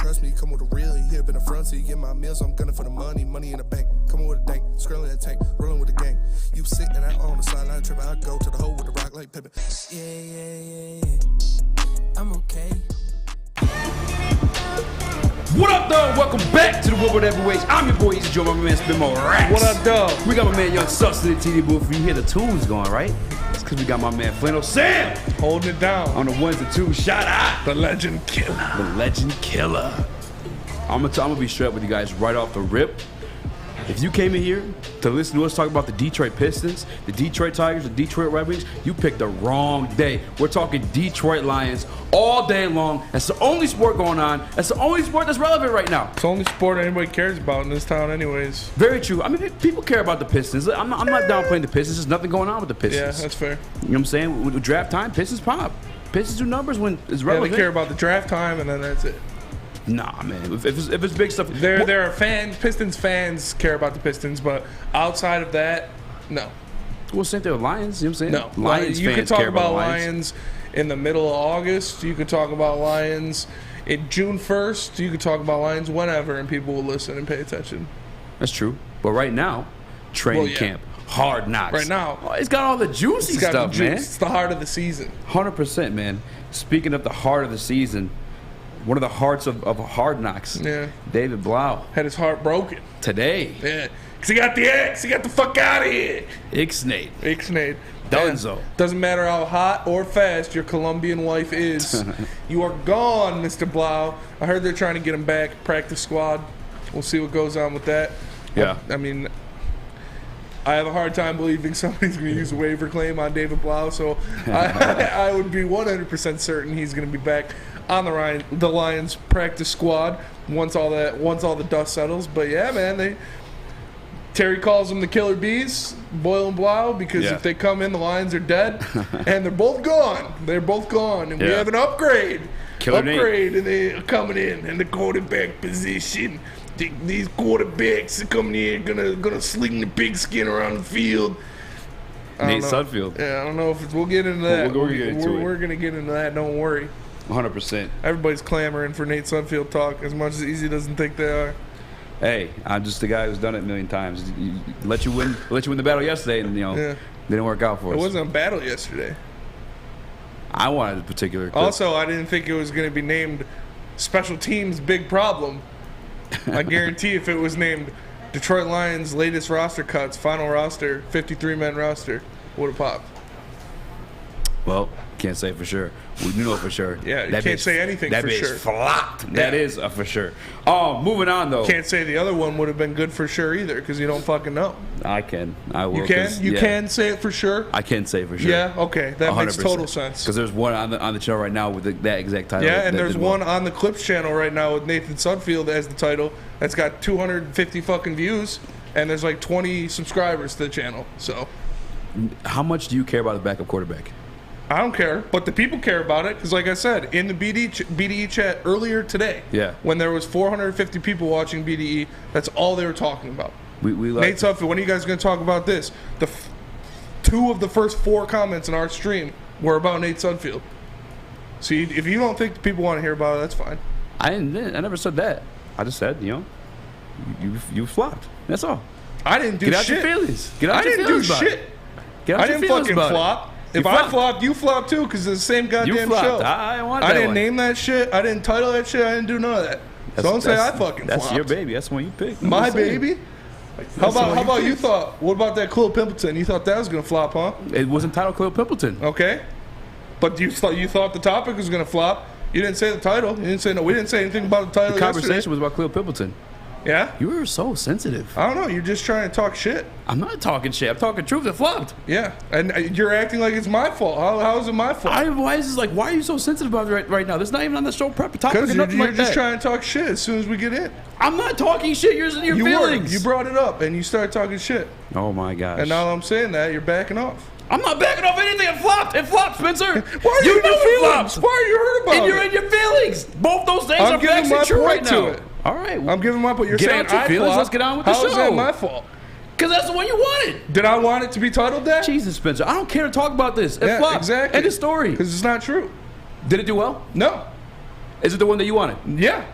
trust me, come with a real. You here been the front seat, get my meals, I'm gunning for the money in the bank. Coming with a dank, scrolling that tank, rolling with the gang. You sick and I on the sideline tripping, I go to the hole with the rock like Pippin. Yeah, I'm okay. What up, dog? Welcome back to the Woodward Heavyweights. I'm your boy Eazy, my man Spin More Racks. What up, dog? We got my man Young Sucks in the TD booth. You hear the tunes going, right? It's because we got my man Flannel Sam holding it down on the ones and twos. Shout out the legend killer. The legend killer. I'm gonna be straight up with you guys right off the rip. If you came in here to listen to us talk about the Detroit Pistons, the Detroit Tigers, the Detroit Red Wings, you picked the wrong day. We're talking Detroit Lions all day long. That's the only sport going on. That's the only sport that's relevant right now. It's the only sport anybody cares about in this town anyways. Very true. I mean, people care about the Pistons. I'm not downplaying the Pistons. There's nothing going on with the Pistons. Yeah, that's fair. You know what I'm saying? With draft time, Pistons pop. Pistons do numbers when it's relevant. Yeah, they care about the draft time, and then that's it. Nah, man. If it's big stuff, there are fans. Pistons fans care about the Pistons, but outside of that, no. Well, same thing with Lions. You know what I'm saying? No, Lions. You fans could talk care about Lions in the middle of August. You could talk about Lions in June 1st. You could talk about Lions whenever, and people will listen and pay attention. That's true. But right now, training camp, hard knocks. Right now, it's got all the juicy stuff, man. It's the heart of the season. 100%, man. Speaking of the heart of the season. One of the hearts of Hard Knocks. Yeah. David Blough. Had his heart broken. Today. Yeah. Because he got the X. He got the fuck out of here. Ixnade. Dunzo. Doesn't matter how hot or fast your Colombian wife is. You are gone, Mr. Blough. I heard they're trying to get him back. Practice squad. We'll see what goes on with that. Yeah. I mean, I have a hard time believing somebody's going to use a waiver claim on David Blough. So I would be 100% certain he's going to be back on the Lions practice squad once all the dust settles. But yeah, man, Terry calls them the killer bees, Boyle and Blough, because if they come in, the Lions are dead, and they're both gone. They're both gone, and we have an upgrade. Nate. And they're coming in the quarterback position. These quarterbacks are coming in, gonna sling the pigskin around the field. Nate Sudfeld. Yeah, I don't know if we'll get into that. We're gonna get into that. Don't worry. 100%. Everybody's clamoring for Nate Sudfeld talk as much as Eazy doesn't think they are. Hey, I'm just the guy who's done it a million times. Let you win the battle yesterday, and didn't work out for us. It wasn't a battle yesterday. I wanted a particular clip. Also, I didn't think it was going to be named Special Teams Big Problem. I guarantee if it was named Detroit Lions latest roster cuts, final roster, 53-man roster, would have popped. Well, can't say for sure. We know for sure. Yeah, you can't say anything for sure. That bitch flopped. That is a for sure. Moving on, though. Can't say the other one would have been good for sure either because you don't fucking know. I can. I will. You can? You can say it for sure? I can say for sure. Yeah? Okay. That 100%. Makes total sense. Because there's one on the channel right now with that exact title. Yeah, and there's one on the Clips channel right now with Nathan Sudfeld as the title that's got 250 fucking views, and there's like 20 subscribers to the channel. So, how much do you care about the backup quarterback? I don't care, but the people care about it because, like I said, in the BDE chat earlier today, when there was 450 people watching BDE, that's all they were talking about. Nate Sudfeld, when are you guys going to talk about this? Two of the first 4 comments in our stream were about Nate Sudfeld. See, if you don't think the people want to hear about it, that's fine. I never said that. I just said, you flopped. That's all. I didn't do shit. Get out your feelings. Get out your feelings. I didn't do shit. Get out your feelings. I didn't fucking flop. If I flopped, you flopped too, because it's the same goddamn show. I didn't name that shit. I didn't title that shit. I didn't do none of that. So don't say I fucking flopped. That's your baby. That's the one you picked. My baby? How about you thought? What about that Khalil Pimpleton? You thought that was going to flop, huh? It wasn't titled Khalil Pimpleton. Okay. But you thought the topic was going to flop. You didn't say the title. You didn't say no. We didn't say anything about the title. The conversation was about Khalil Pimpleton. Yeah? You were so sensitive. I don't know. You're just trying to talk shit. I'm not talking shit. I'm talking truth. It flopped. Yeah. And you're acting like it's my fault. How is it my fault? Why are you so sensitive about it right now? That's not even on the show prep topic. Because you're just trying to talk shit as soon as we get in. I'm not talking shit. You're in your feelings. You brought it up and you started talking shit. Oh, my gosh. And now I'm saying that, you're backing off. I'm not backing off anything. It flopped. It flopped, Spencer. Why are you in your feelings? Why are you hurt about it? And you're in your feelings. Both those things are facts and true right now. All right. I'm giving my point. You're saying out your feelings. Let's get on with the show. How is that my fault? Because that's the one you wanted. Did I want it to be titled that? Jesus, Spencer. I don't care to talk about this. It flopped. Exactly. End of story. Because it's not true. Did it do well? No. Is it the one that you wanted? Yeah.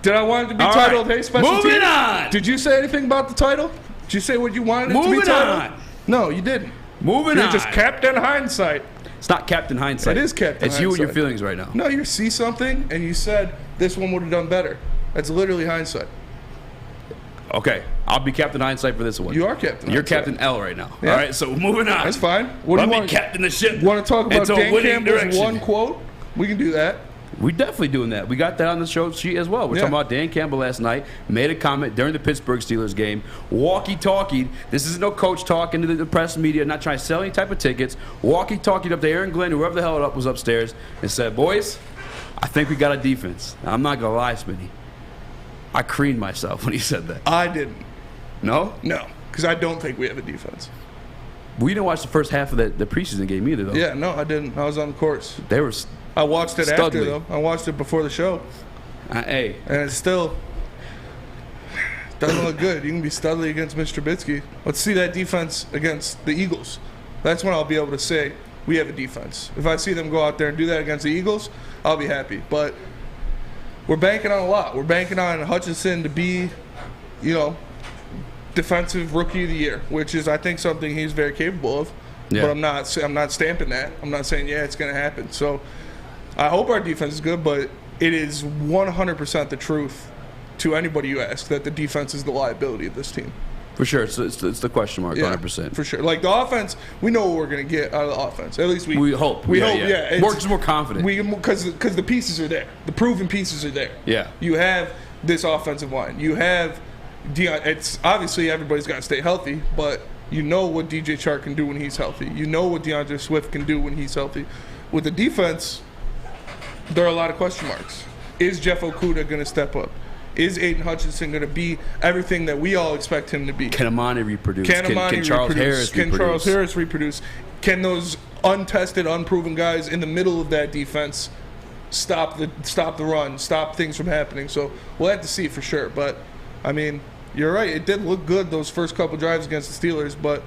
Did I want it to be All titled, right. Hey Special Moving Teams? on. Did you say anything about the title? Did you say what you wanted it to be Moving titled? on. No, you didn't. Moving You're on. just Captain Hindsight. It's not Captain Hindsight. It is Captain It's you and your Hindsight. feelings right now. No, you see something and you said this one would have done better. That's literally hindsight. Okay, I'll be Captain Hindsight for this one. You are Captain You're Hindsight. Captain L right now. Yeah. All right, so moving on. That's fine. What Let do you me want? captain the ship. Want to talk about into a Dan winning Campbell's direction. one quote? We can do that. We definitely doing that. We got that on the show sheet as well. We're Yeah. talking about Dan Campbell last night. Made a comment during the Pittsburgh Steelers game. Walkie-talkied. This is no coach talking to the press media. Not trying to sell any type of tickets. Walkie-talkied up to Aaron Glenn, whoever the hell it up was upstairs, and said, "Boys, I think we got a defense." Now, I'm not gonna lie, Smitty. I creamed myself when he said that. I didn't. No, No, because I don't think we have a defense. we didn't watch the first half of the preseason game either, though. Yeah, no, I didn't. I was on the course. They were. I watched it after, Studley. though. I watched it before the show. Hey, And it still doesn't look good. You can be Studley against Mr. Trubisky. Let's see that defense against the Eagles. That's when I'll be able to say we have a defense. If I see them go out there and do that against the Eagles, I'll be happy. But we're banking on a lot. We're banking on Hutchinson to be, defensive rookie of the year, which is, I think, something he's very capable of. Yeah. But I'm not stamping that. I'm not saying, yeah, it's going to happen. So I hope our defense is good, but it is 100% the truth to anybody you ask that the defense is the liability of this team. for sure, it's the question mark, 100%. For sure. Like the offense, we know what we're going to get out of the offense. At least We hope. We Yeah, hope, yeah. yeah. More, just more confident. Because the pieces are there. The proven pieces are there. Yeah. You have this offensive line. You have Deion. It's obviously everybody's got to stay healthy, but you know what DJ Chark can do when he's healthy. You know what DeAndre Swift can do when he's healthy. With the defense, there are a lot of question marks. Is Jeff Okudah going to step up? Is Aiden Hutchinson going to be everything that we all expect him to be? Can Amani reproduce? Can Amani can Charles reproduce? Harris Can reproduce? Charles Harris reproduce? Can those untested, unproven guys in the middle of that defense stop the run, stop things from happening? So we'll have to see for sure. But I mean, you're right. It did look good those first couple drives against the Steelers, but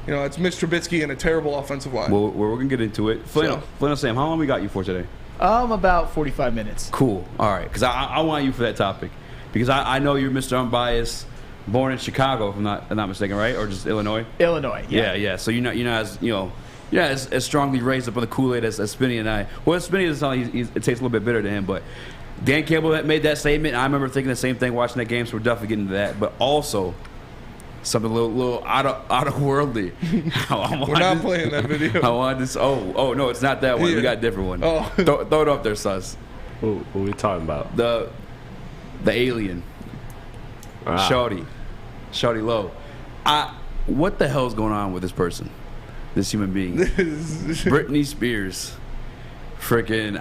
it's Mr. Trubisky and a terrible offensive line. Well, we're gonna get into it. Flannel Sam, how long we got you for today? About 45 minutes. Cool. All right, because I want you for that topic because I know you're Mr. Unbiased, born in Chicago, if I'm not mistaken, right? Or just Illinois? Illinois. Yeah. So you're not as strongly raised up on the Kool-Aid as Spinney and I. Well, Spinney is it tastes a little bit bitter to him, but Dan Campbell had made that statement. I remember thinking the same thing watching that game, so we're definitely getting to that. But also something a little out of worldly. We're not playing that video. I wanted this. Oh no, it's not that one. Yeah. We got a different one. Oh. Throw it up there, sus. What are we talking about? The alien. Shawty Low. What the hell's going on with this person? This human being. Britney Spears. Freaking.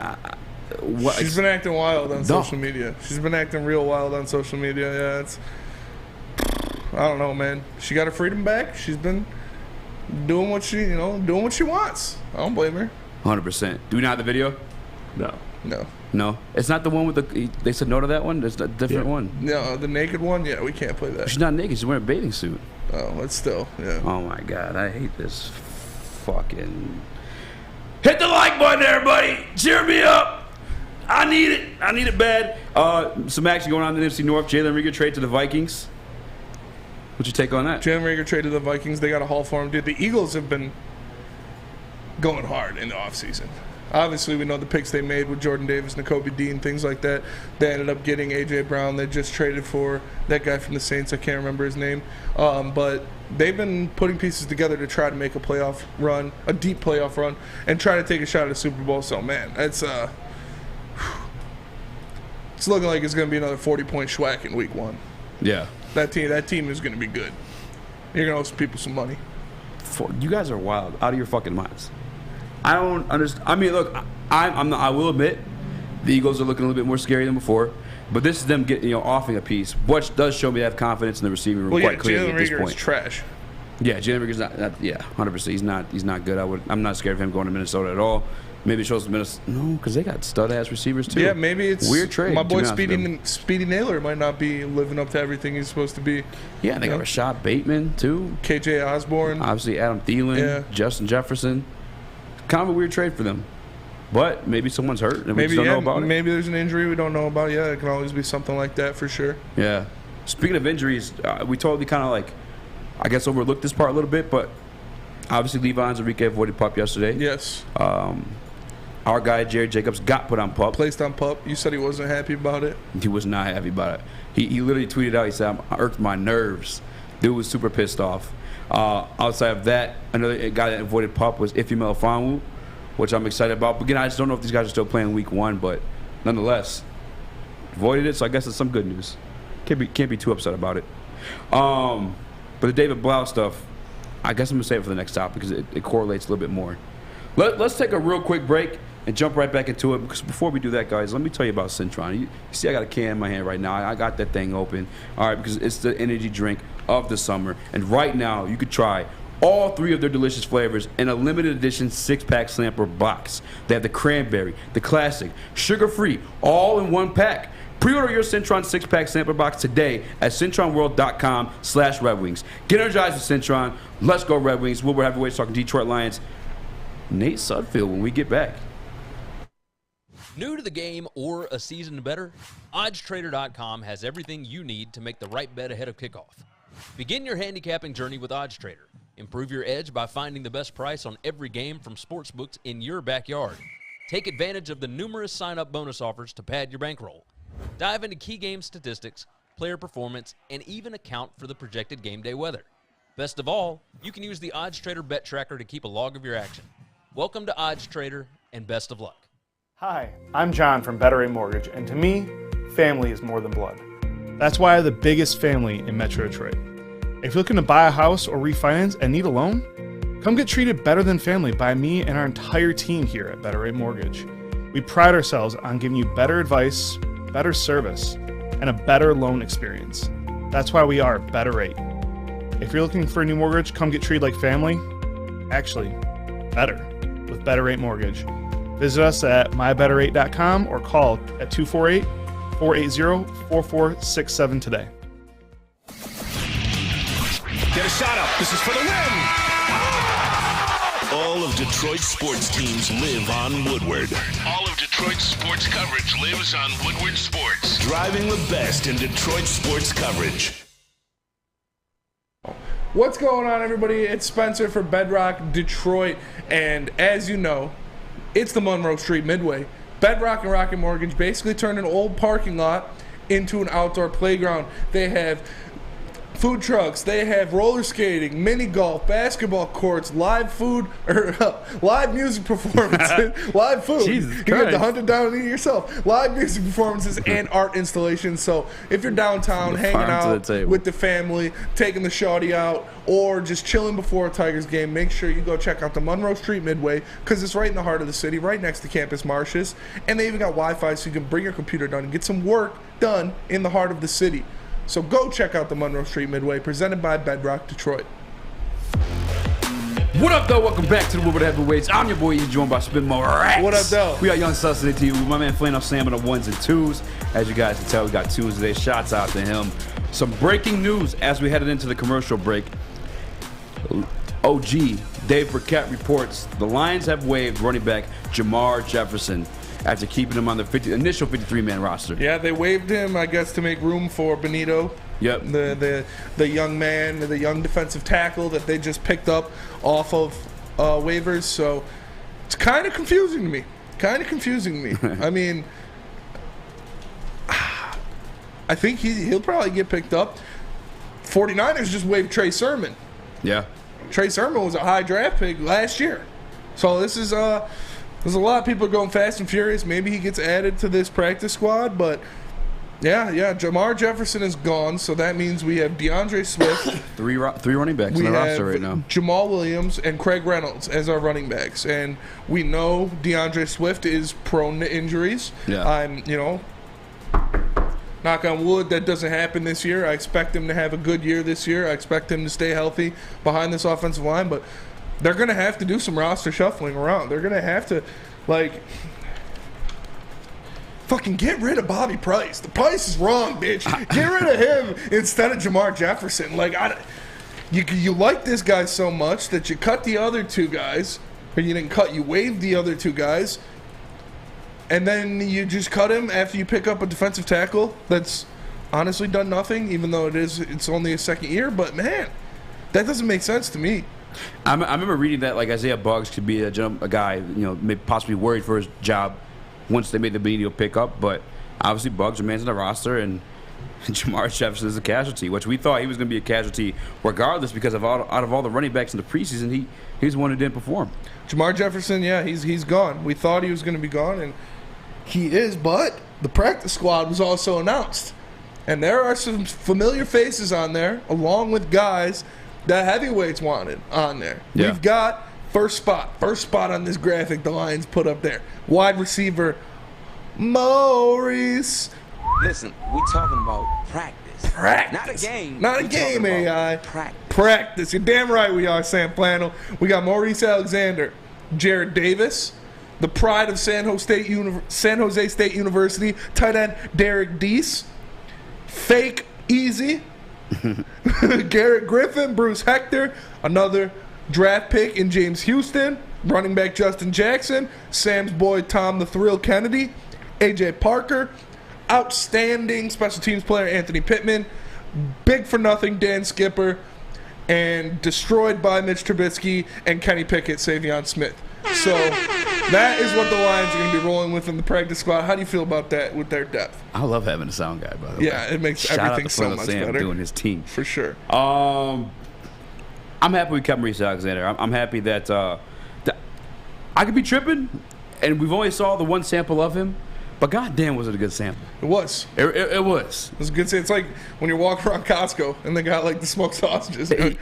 What? She's been acting wild on social media. She's been acting real wild on social media. Yeah, I don't know, man. She got her freedom back. She's been doing what she wants. I don't blame her. 100%. Do we not have the video? No. No. It's not the one with they said no to that one? There's a different one. No, the naked one? Yeah, we can't play that. She's not naked. She's wearing a bathing suit. Oh, but still, yeah. Oh, my God. I hate this fucking... Hit the like button, everybody. Cheer me up. I need it. I need it bad. Some action going on in the NFC North. Jalen Reagor trade to the Vikings. What's your take on that? Jalen Reagor traded the Vikings. They got a haul for him. Dude, the Eagles have been going hard in the offseason. Obviously, we know the picks they made with Jordan Davis, Nakobe Dean, things like that. They ended up getting A.J. Brown. They just traded for that guy from the Saints. I can't remember his name. But they've been putting pieces together to try to make a playoff run, a deep playoff run, and try to take a shot at the Super Bowl. So, man, it's looking like it's going to be another 40-point schwack in Week 1. Yeah. That team is going to be good. You're going to owe some people some money. You guys are wild, out of your fucking minds. I don't understand. I mean, look, I will admit, the Eagles are looking a little bit more scary than before. But this is them getting offing a piece, which does show me they have confidence in the receiving room quite clearly Jalen at this Reagor point. is trash. Yeah, Jalen Reagor's not 100%. He's not good. I'm not scared of him going to Minnesota at all. Maybe it shows Minnesota. No, because they got stud-ass receivers, too. Yeah, maybe it's weird trade. My boy to be honest with Speedy Naylor might not be living up to everything he's supposed to be. Yeah, and they got Rashad Bateman, too. KJ Osborne. Obviously, Adam Thielen, Yeah. Justin Jefferson. Kind of a weird trade for them. But maybe someone's hurt and we just don't know about it. Maybe there's an injury we don't know about. Yeah, it can always be something like that for sure. Yeah. Speaking of injuries, we totally kind of like, I guess, overlooked this part a little bit, but obviously Levi Enrique avoided PUP yesterday. Yes. Our guy, Jared Jacobs, got put on PUP. Placed on PUP. You said he wasn't happy about it? He was not happy about it. He literally tweeted out, he said, I irked my nerves. Dude was super pissed off. Outside of that, another guy that avoided PUP was Ife Melifonwu, which I'm excited about. But again, I just don't know if these guys are still playing week 1, but nonetheless, avoided it, so I guess it's some good news. Can't be too upset about it. But the David Blough stuff, I guess I'm going to save it for the next topic because it correlates a little bit more. Let's take a real quick break and jump right back into it, because before we do that, guys, let me tell you about Centron. You see I got a can in my hand right now. I got that thing open, all right, because it's the energy drink of the summer. And right now, you could try all 3 of their delicious flavors in a limited edition 6-pack sampler box. They have the cranberry, the classic, sugar-free, all in one pack. Pre-order your Centron 6-pack sampler box today at CentronWorld.com/RedWings. Get energized with Centron. Let's go Red Wings. Woodward Heavyweights talking Detroit Lions. Nate Sudfeld when we get back. New to the game or a season better? OddsTrader.com has everything you need to make the right bet ahead of kickoff. Begin your handicapping journey with OddsTrader. Improve your edge by finding the best price on every game from sportsbooks in your backyard. Take advantage of the numerous sign-up bonus offers to pad your bankroll. Dive into key game statistics, player performance, and even account for the projected game day weather. Best of all, you can use the OddsTrader bet tracker to keep a log of your action. Welcome to OddsTrader, and best of luck. Hi, I'm John from Better Rate Mortgage, and to me, family is more than blood. That's why I have the biggest family in Metro Detroit. If you're looking to buy a house or refinance and need a loan, come get treated better than family by me and our entire team here at Better Rate Mortgage. We pride ourselves on giving you better advice, better service, and a better loan experience. That's why we are Better Rate. If you're looking for a new mortgage, come get treated like family. Actually, better with Better Rate Mortgage. Visit us at mybetterrate.com or call at 248-480-4467 today. Get a shot up. This is for the win. All of Detroit's sports teams live on Woodward. All of Detroit's sports coverage lives on Woodward Sports. Driving the best in Detroit sports coverage. What's going on, everybody? It's Spencer for Bedrock Detroit, and as you know, it's the Monroe Street Midway. Bedrock and Rocket Mortgage basically turned an old parking lot into an outdoor playground. They have food trucks, they have roller skating, mini golf, basketball courts, live food, or live music performances, live food. Jesus you Christ. have to hunt it down and eat it yourself. Live music performances and art installations. So if you're downtown hanging out with the family, taking the shawty out, or just chilling before a Tigers game, make sure you go check out the Monroe Street Midway, because it's right in the heart of the city, right next to Campus Martius. And they even got Wi-Fi so you can bring your computer down and get some work done in the heart of the city. So go check out the Monroe Street Midway, presented by Bedrock Detroit. What up, though? Welcome back to the Woodward Heavyweights. I'm your boy, Eazy, joined by Spin Morax. What up, though? We got Young Sussex to you. My man Flannel Sam on the 1s and 2s. As you guys can tell, we got 2s today. Shots out to him. Some breaking news as we headed into the commercial break. OG Dave Burkett reports the Lions have waived running back Jermar Jefferson after keeping him on the initial 53-man roster. Yeah, they waived him, I guess, to make room for Benito. Yep. The young man, the young defensive tackle that they just picked up off of waivers. So it's kind of confusing to me. I mean, I think he'll probably get picked up. 49ers just waived Trey Sermon. Yeah. Trey Sermon was a high draft pick last year. So this is there's a lot of people going fast and furious. Maybe he gets added to this practice squad, but yeah, Jermar Jefferson is gone, so that means we have DeAndre Swift. Three running backs on the roster right now. Jamal Williams and Craig Reynolds as our running backs, and we know DeAndre Swift is prone to injuries. Yeah. I'm, knock on wood, that doesn't happen this year. I expect him to have a good year this year. I expect him to stay healthy behind this offensive line, but they're going to have to do some roster shuffling around. They're going to have to, fucking get rid of Bobby Price. The price is wrong, bitch. Get rid of him instead of Jermar Jefferson. You like this guy so much that you cut the other two guys, or you didn't cut, you waived the other two guys. and then you just cut him after you pick up a defensive tackle that's honestly done nothing, even though it's only his second year. But, man, that doesn't make sense to me. I remember reading that like Isaiah Buggs could be a guy, maybe possibly worried for his job once they made the Benito pickup, but obviously Buggs remains on the roster, and Jermar Jefferson is a casualty, which we thought he was going to be a casualty regardless because out of all the running backs in the preseason, he's the one who didn't perform. Jermar Jefferson, yeah, he's gone. We thought he was going to be gone, and he is, but the practice squad was also announced. And there are some familiar faces on there, along with guys that heavyweights wanted on there. Yeah. We've got first spot on this graphic the Lions put up there. Wide receiver, Maurice. Listen, we talking about practice. Not a game. Not a game, AI. Practice. Practice. You're damn right we are, Sam Plano. We got Maurice Alexander, Jared Davis, the pride of San Jose State University, tight end Derek Deese, fake Eazy, Garrett Griffin, Bruce Hector, another draft pick in James Houston, running back Justin Jackson, Sam's boy Tom the Thrill Kennedy, AJ Parker, outstanding special teams player Anthony Pittman, big for nothing Dan Skipper, and destroyed by Mitch Trubisky and Kenny Pickett, Savion Smith. So that is what the Lions are going to be rolling with in the practice squad. How do you feel about that with their depth? I love having a sound guy, by the way. Yeah, it makes Shout everything out to so Flannel much Sam better. doing his team. For sure. I'm happy we kept Maurice Alexander. I'm happy that I could be tripping, and we've only saw the one sample of him, but goddamn was it a good sample. It was. It was. It was a good sample. It's like when you're walking around Costco and they got like the smoked sausages. You're like,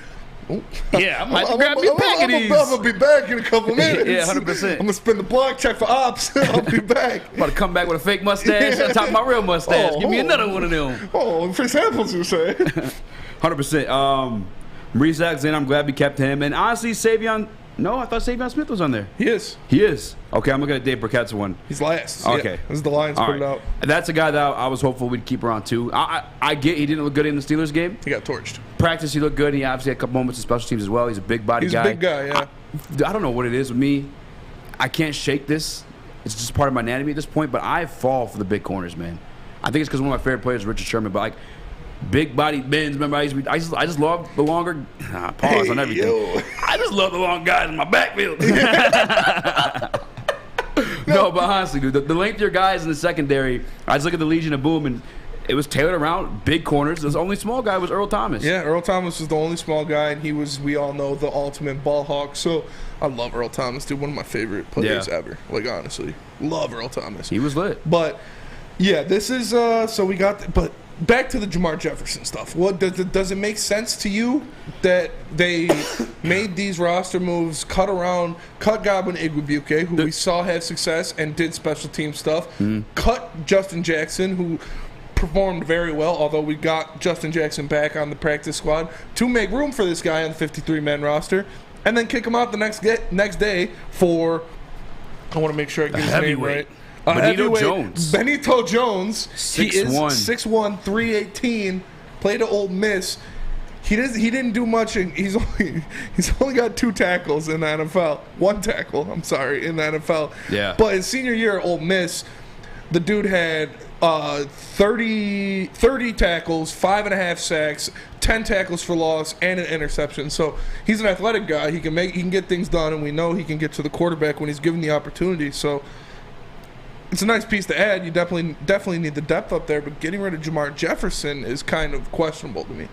Yeah, I might grab me a pack of these. I'm going to be back in a couple minutes. Yeah, 100%. I'm going to spin the block, check for ops. I'll be back. I'm about to come back with a fake mustache on top of my real mustache. Give me another one of them. Oh, free samples, you say? 100%. Maurice Alexander, I'm glad we kept him. And honestly, Savion, no, I thought Savion Smith was on there. He is. He is. Okay, I'm looking at Dave Burkett's one. He's last. Okay. Yeah, this is the Lions put it out. That's a guy that I was hopeful we'd keep around too. I get he didn't look good in the Steelers game. He got torched. Practice, he looked good. He obviously had a couple moments in special teams as well. He's a big body guy. He's a big guy, yeah. I don't know what it is with me. I can't shake this. It's just part of my anatomy at this point, but I fall for the big corners, man. I think it's because one of my favorite players is Richard Sherman, but like big body bends. Remember, I just love the longer pause on everything. Yo. I just love the long guys in my backfield. No, but honestly, dude, the lengthier guys in the secondary, I just look at the Legion of Boom, and it was tailored around big corners. The only small guy was Earl Thomas. Yeah, Earl Thomas was the only small guy, and he was, we all know, the ultimate ball hawk. So I love Earl Thomas, dude. One of my favorite players ever. Like, honestly, love Earl Thomas. He was lit. But, yeah, this is, so we got, but back to the Jermar Jefferson stuff. What does it make sense to you that they made these roster moves, cut Godwin Igwebuike, who we saw have success and did special team stuff, cut Justin Jackson, who performed very well, although we got Justin Jackson back on the practice squad to make room for this guy on the 53-man roster, and then kick him out the next day for, I want to make sure I get his name right. Benito Jones. Benito Jones. 6'1". He is 6'1", 318. Played at Ole Miss. He didn't do much. He's only got 2 tackles in the NFL. 1 tackle, I'm sorry, in the NFL. Yeah. But his senior year at Ole Miss, the dude had 30 tackles, 5.5 sacks, 10 tackles for loss, and an interception. So he's an athletic guy. He can get things done, and we know he can get to the quarterback when he's given the opportunity. So it's a nice piece to add. You definitely need the depth up there, but getting rid of Jermar Jefferson is kind of questionable to me.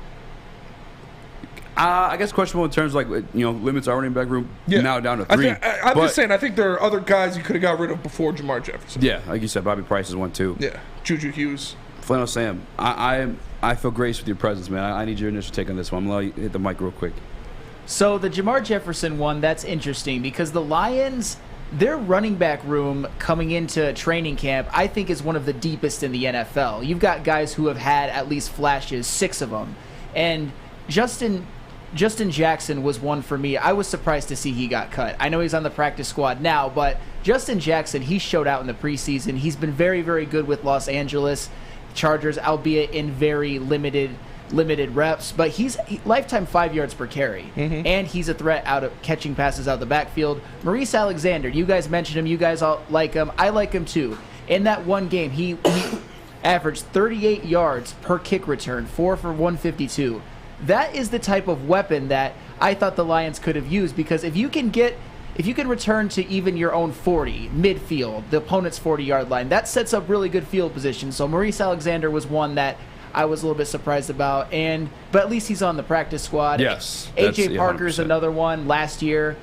I guess questionable in terms of limits our running back room now down to 3. I'm just saying, I think there are other guys you could have got rid of before Jermar Jefferson. Yeah, like you said, Bobby Price is one too. Yeah, Juju Hughes. Flannel Sam, I feel grace with your presence, man. I need your initial take on this one. I'm going to let you hit the mic real quick. So the Jermar Jefferson one, that's interesting because the Lions, their running back room coming into training camp, I think is one of the deepest in the NFL. You've got guys who have had at least flashes, 6 of them. And Justin Jackson was one for me. I was surprised to see he got cut. I know he's on the practice squad now, but Justin Jackson, he showed out in the preseason. He's been very, very good with Los Angeles Chargers, albeit in very limited limited reps, but he's lifetime 5 yards per carry, and he's a threat out of catching passes out of the backfield. Maurice Alexander, you guys mentioned him. You guys all like him. I like him too. In that one game, he averaged 38 yards per kick return, 4 for 152. That is the type of weapon that I thought the Lions could have used, because if you can return to even your own 40, midfield, the opponent's 40-yard line, that sets up really good field position. So Maurice Alexander was one that I was a little bit surprised about, but at least he's on the practice squad. Yes. A.J. Parker's another one last year.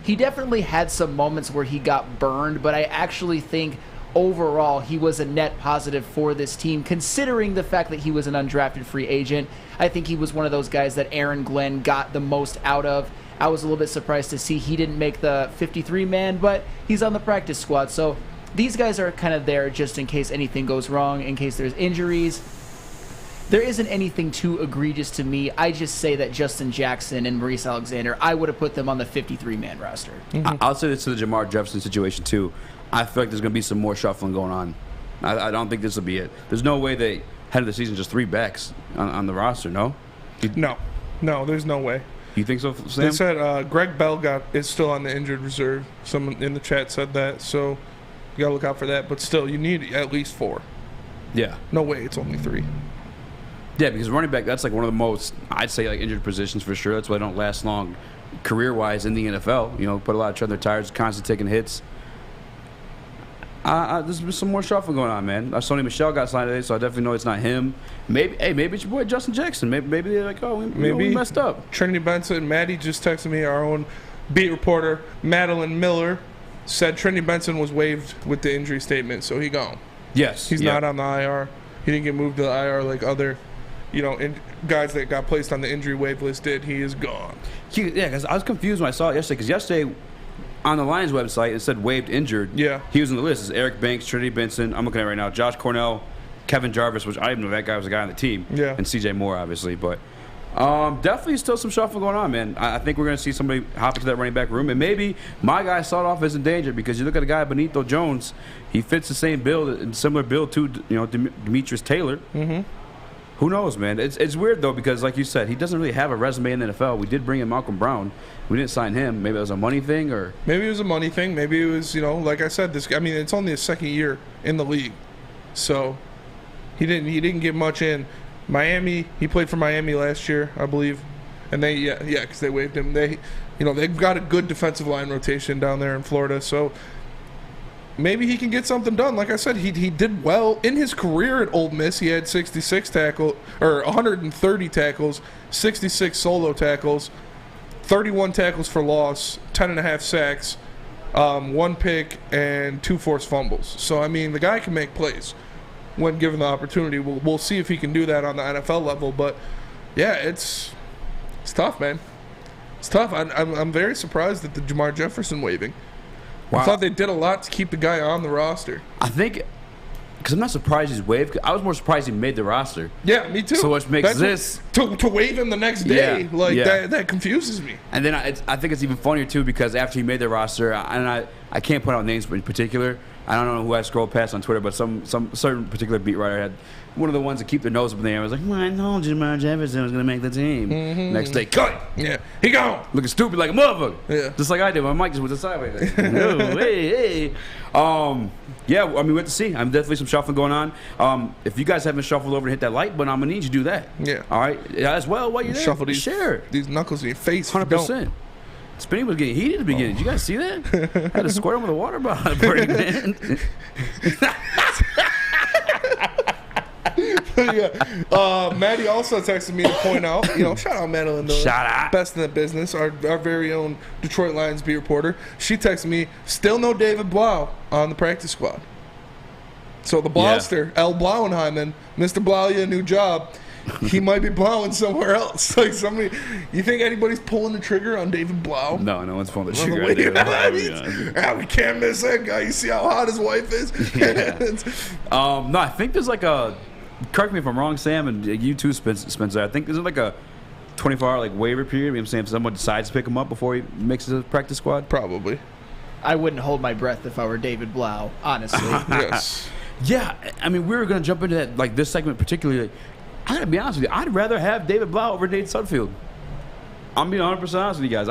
He definitely had some moments where he got burned, but I actually think overall he was a net positive for this team, considering the fact that he was an undrafted free agent. I think he was one of those guys that Aaron Glenn got the most out of. I was a little bit surprised to see he didn't make the 53-man, but he's on the practice squad. So these guys are kind of there just in case anything goes wrong, in case there's injuries. There isn't anything too egregious to me. I just say that Justin Jackson and Maurice Alexander, I would have put them on the 53-man roster. I'll say this to the Jermar Jefferson situation, too. I feel like there's going to be some more shuffling going on. I don't think this will be it. There's no way they head of the season just 3 backs on the roster, no? No, there's no way. You think so, Sam? They said Greg Bell is still on the injured reserve. Someone in the chat said that, so you got to look out for that. But still, you need at least 4. Yeah. No way it's only 3. Yeah, because running back, that's like one of the most, I'd say, like injured positions for sure. That's why they don't last long career-wise in the NFL. You know, put a lot of tread on their tires, constantly taking hits. There's been some more shuffling going on, man. Sony Michel got signed today, so I definitely know it's not him. Maybe it's your boy Justin Jackson. Maybe they're like, we messed up. Trinity Benson, Maddie just texted me, our own beat reporter, Madeline Miller, said Trinity Benson was waived with the injury statement, so he gone. Yes. He's not on the IR. He didn't get moved to the IR like other guys that got placed on the injury waive list did. He is gone. Yeah, because I was confused when I saw it yesterday, because yesterday on the Lions website it said waived injured. Yeah. He was on the list. It's Eric Banks, Trinity Benson, I'm looking at it right now, Josh Cornell, Kevin Jarvis, which I didn't know that guy was a guy on the team. Yeah. And CJ Moore, obviously. But definitely still some shuffling going on, man. I think we're going to see somebody hop into that running back room. And maybe my guy start off as in danger, because you look at a guy, Benito Jones, he fits the same build and similar build to Demetrius Taylor. Mm-hmm. Who knows, man? It's weird, though, because like you said, he doesn't really have a resume in the NFL. We did bring in Malcolm Brown. We didn't sign him. Maybe it was a money thing, or maybe it was a money thing. Maybe it was, like I said, it's only his second year in the league, so he didn't get much in. Miami, he played for Miami last year, I believe, and because they waived him. They've got a good defensive line rotation down there in Florida, so maybe he can get something done. Like I said, he did well in his career at Ole Miss. He had 130 tackles, 66 solo tackles, 31 tackles for loss, 10.5 sacks, 1 pick, and 2 forced fumbles. So, the guy can make plays when given the opportunity. We'll see if he can do that on the NFL level. But, yeah, it's tough, man. It's tough. I'm very surprised at the Jermar Jefferson waiving. Wow. I thought they did a lot to keep the guy on the roster. I think, because I'm not surprised he's waived. I was more surprised he made the roster. Yeah, me too. So what makes this to waive him the next day, that confuses me. And then I think it's even funnier too, because after he made the roster, and I can't point out names in particular. I don't know who I scrolled past on Twitter, but some certain particular beat writer had one of the ones that keep their nose up in the air. I was like, well, I told you Jermar Jefferson was going to make the team. Mm-hmm. Next day, cut. Yeah, he gone. Looking stupid like a motherfucker. Yeah. Just like I did. My mic just went sideways. No, hey. Yeah, we have to see. I'm definitely some shuffling going on. If you guys haven't shuffled over to hit that like button, I'm going to need you to do that. Yeah. All right? Yeah, as well, while you're there, shuffle share these knuckles in your face. 100%. Spinning was getting heated at the beginning. Did you guys see that? I had to squirt him with a water bottle break, man. Maddie also texted me to point out, shout out Madeline Miller. Shout out. Best in the business, our very own Detroit Lions beat reporter. She texted me, still no David Blough on the practice squad. So the Blauster, L. Blauenheimen, Mr. Blough, you a new job. He might be blowing somewhere else. Like somebody, you think anybody's pulling the trigger on David Blough? No one's pulling the trigger on David Blough. We can't miss that guy. You see how hot his wife is? Yeah. No, I think there's like a, correct me if I'm wrong, Sam, and you too, Spencer. I think there's like a 24-hour waiver period. I'm saying if someone decides to pick him up before he makes the practice squad. Probably. I wouldn't hold my breath if I were David Blough, honestly. Yes. Yeah, we were going to jump into that, this segment particularly. I gotta be honest with you. I'd rather have David Blough over Nate Sudfeld. I'm being 100% honest with you guys.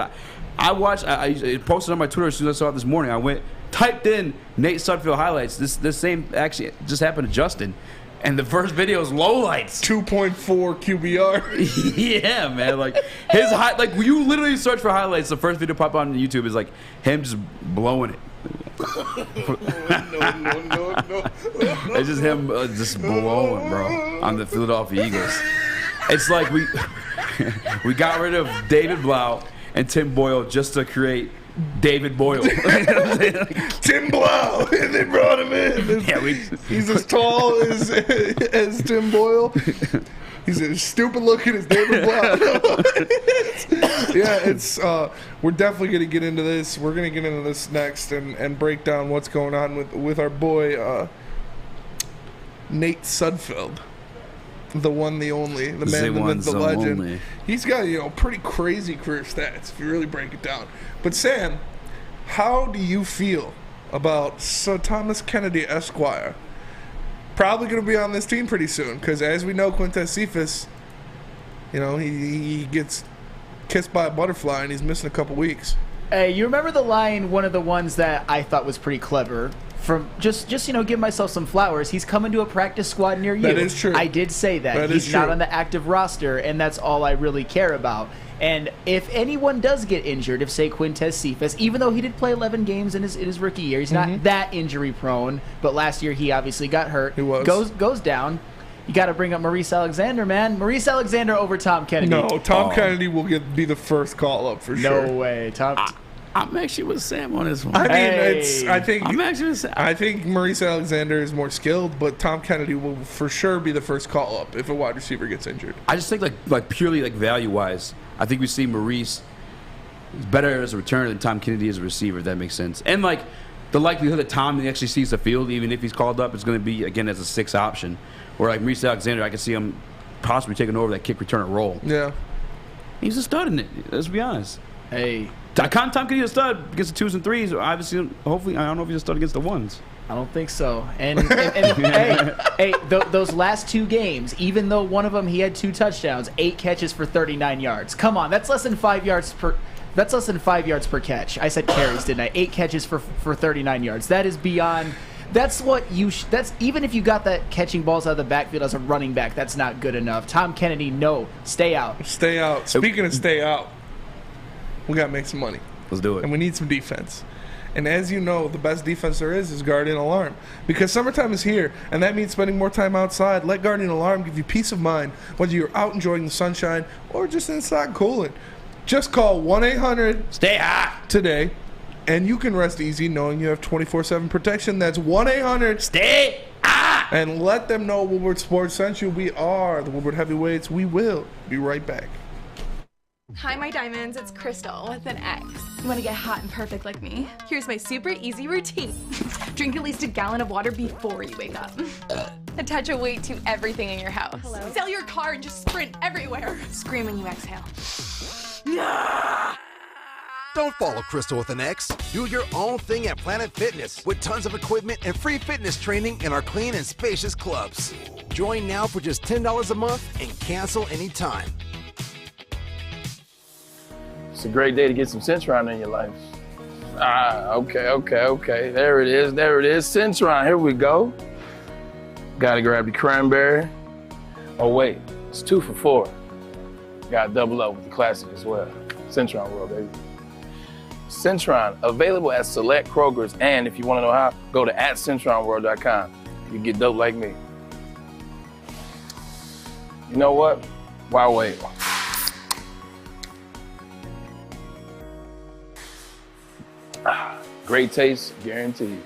I watched. I posted on my Twitter as soon as I saw it this morning. I typed in Nate Sudfeld highlights. This same actually just happened to Justin. And the first video is lowlights. 2.4 QBR. Yeah, man. Like his like you literally search for highlights. The first video pop on YouTube is like him just blowing it. No. It's just him just blowing, bro, on the Philadelphia Eagles. It's like we got rid of David Blough and Tim Boyle just to create David Boyle. Tim Blough, and they brought him in. Yeah, he's as tall as Tim Boyle. He's as stupid looking as David Blough. We're definitely going to get into this. We're going to get into this next and break down what's going on with our boy Nate Sudfeld. The one, the only, the man, the myth, the legend. Only. He's got, pretty crazy career stats if you really break it down. But Sam, how do you feel about Sir Thomas Kennedy Esquire? Probably going to be on this team pretty soon because, as we know, Quintez Cephas, he gets kissed by a butterfly and he's missing a couple weeks. Hey, you remember the line? One of the ones that I thought was pretty clever. From just give myself some flowers. He's coming to a practice squad near you. That is true. I did say that. He's not on the active roster, and that's all I really care about. And if anyone does get injured, if say Quintez Cephas, even though he did play 11 games in his rookie year, he's not that injury prone. But last year he obviously got hurt. He was. Goes down. You got to bring up Maurice Alexander, man. Maurice Alexander over Tom Kennedy. No, Tom Kennedy will be the first call up for sure. No way, Tom. I'm actually with Sam on this one. I think Maurice Alexander is more skilled, but Tom Kennedy will for sure be the first call up if a wide receiver gets injured. I just think like purely like value wise, I think we see Maurice is better as a returner than Tom Kennedy as a receiver. If that makes sense. And like the likelihood that Tom actually sees the field, even if he's called up, is going to be again as a 6 option. Where like Maurice Alexander, I can see him possibly taking over that kick returner role. Yeah, he's a stud in it. Let's be honest. Hey. Tom Kennedy is a stud against the 2s and 3s. Obviously, hopefully, I don't know if he's a stud against the 1s. I don't think so. And those last 2 games, even though one of them he had 2 touchdowns, 8 catches for 39 yards. Come on, that's less than 5 yards per. That's less than 5 yards per catch. I said carries, didn't I? 8 catches for 39 yards. That is beyond. That's what you. That's even if you got that catching balls out of the backfield as a running back, that's not good enough. Tom Kennedy, no, stay out. Stay out. Speaking of stay out. We got to make some money. Let's do it. And we need some defense. And as you know, the best defense there is Guardian Alarm. Because summertime is here, and that means spending more time outside. Let Guardian Alarm give you peace of mind, whether you're out enjoying the sunshine or just inside cooling. Just call 1-800-STAY-HOT today, and you can rest easy knowing you have 24/7 protection. That's 1-800-STAY-HOT. And let them know Woodward Sports sent you. We are the Woodward Heavyweights. We will be right back. Hi, my diamonds. It's Crystal with an X. You want to get hot and perfect like me? Here's my super easy routine. Drink at least a gallon of water before you wake up. Attach a weight to everything in your house. Hello? Sell your car and just sprint everywhere. Scream when you exhale. Don't follow Crystal with an X. Do your own thing at Planet Fitness with tons of equipment and free fitness training in our clean and spacious clubs. Join now for just $10 a month and cancel anytime. It's a great day to get some Centron in your life. Okay. There it is. Centron, here we go. Gotta grab the cranberry. Oh wait, it's 2 for $4. Gotta double up with the classic as well. Centron World, baby. Centron, available at select Krogers, and if you wanna know how, go to @CentronWorld.com. You can get dope like me. You know what? Why wait? Great taste, guaranteed.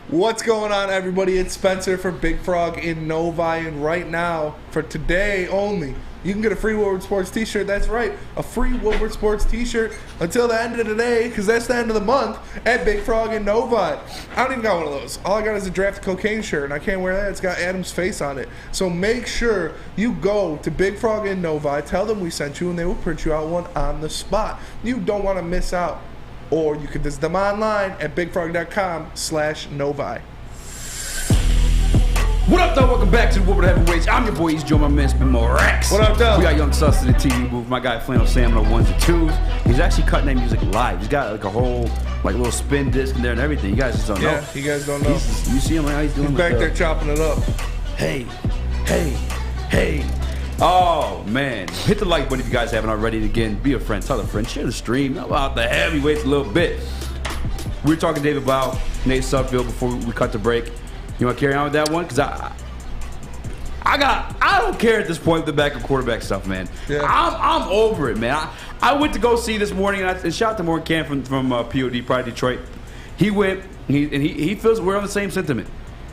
What's going on, everybody? It's Spencer from Big Frog in Novi, and right now, for today only, you can get a free Woodward Sports t-shirt. That's right, a free Woodward Sports t-shirt until the end of the day, because that's the end of the month at Big Frog in Novi. I don't even got one of those. All I got is a Draft Cocaine shirt, and I can't wear that. It's got Adam's face on it. So make sure you go to Big Frog in Novi, tell them we sent you, and they will print you out one on the spot. You don't want to miss out or you can visit them online at bigfrog.com/Novi. What up, though? Welcome back to the Woodward Heavyweights. I'm your boy, Eazy, Joe, my man, Spin More Rex. What up, though? We got Young Sus to the TV booth. My guy, Flannel Sam, on the ones and twos. He's actually cutting that music live. He's got like a whole little spin disc in there and everything. You guys just don't know. Yeah, you guys don't know. You see him right now? He's doing back there chopping it up. Hey. Oh, man. Hit the like button if you guys haven't already. And again, be a friend. Tell a friend. Share the stream. How about the heavyweights a little bit? We were talking David Blough, Nate Sudfeld before we cut the break. You want to carry on with that one? Because I don't care at this point with the backup quarterback stuff, man. Yeah. I'm over it, man. I went to go see this morning, and shout out to Morgan Cam from POD, Pride Detroit. He went, and he feels we're on the same sentiment.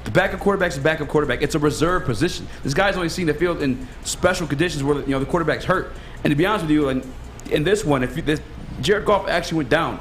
The backup quarterback's a backup quarterback. It's a reserve position. This guy's only seen the field in special conditions where the quarterback's hurt. And to be honest with you, in this one, if Jared Goff actually went down,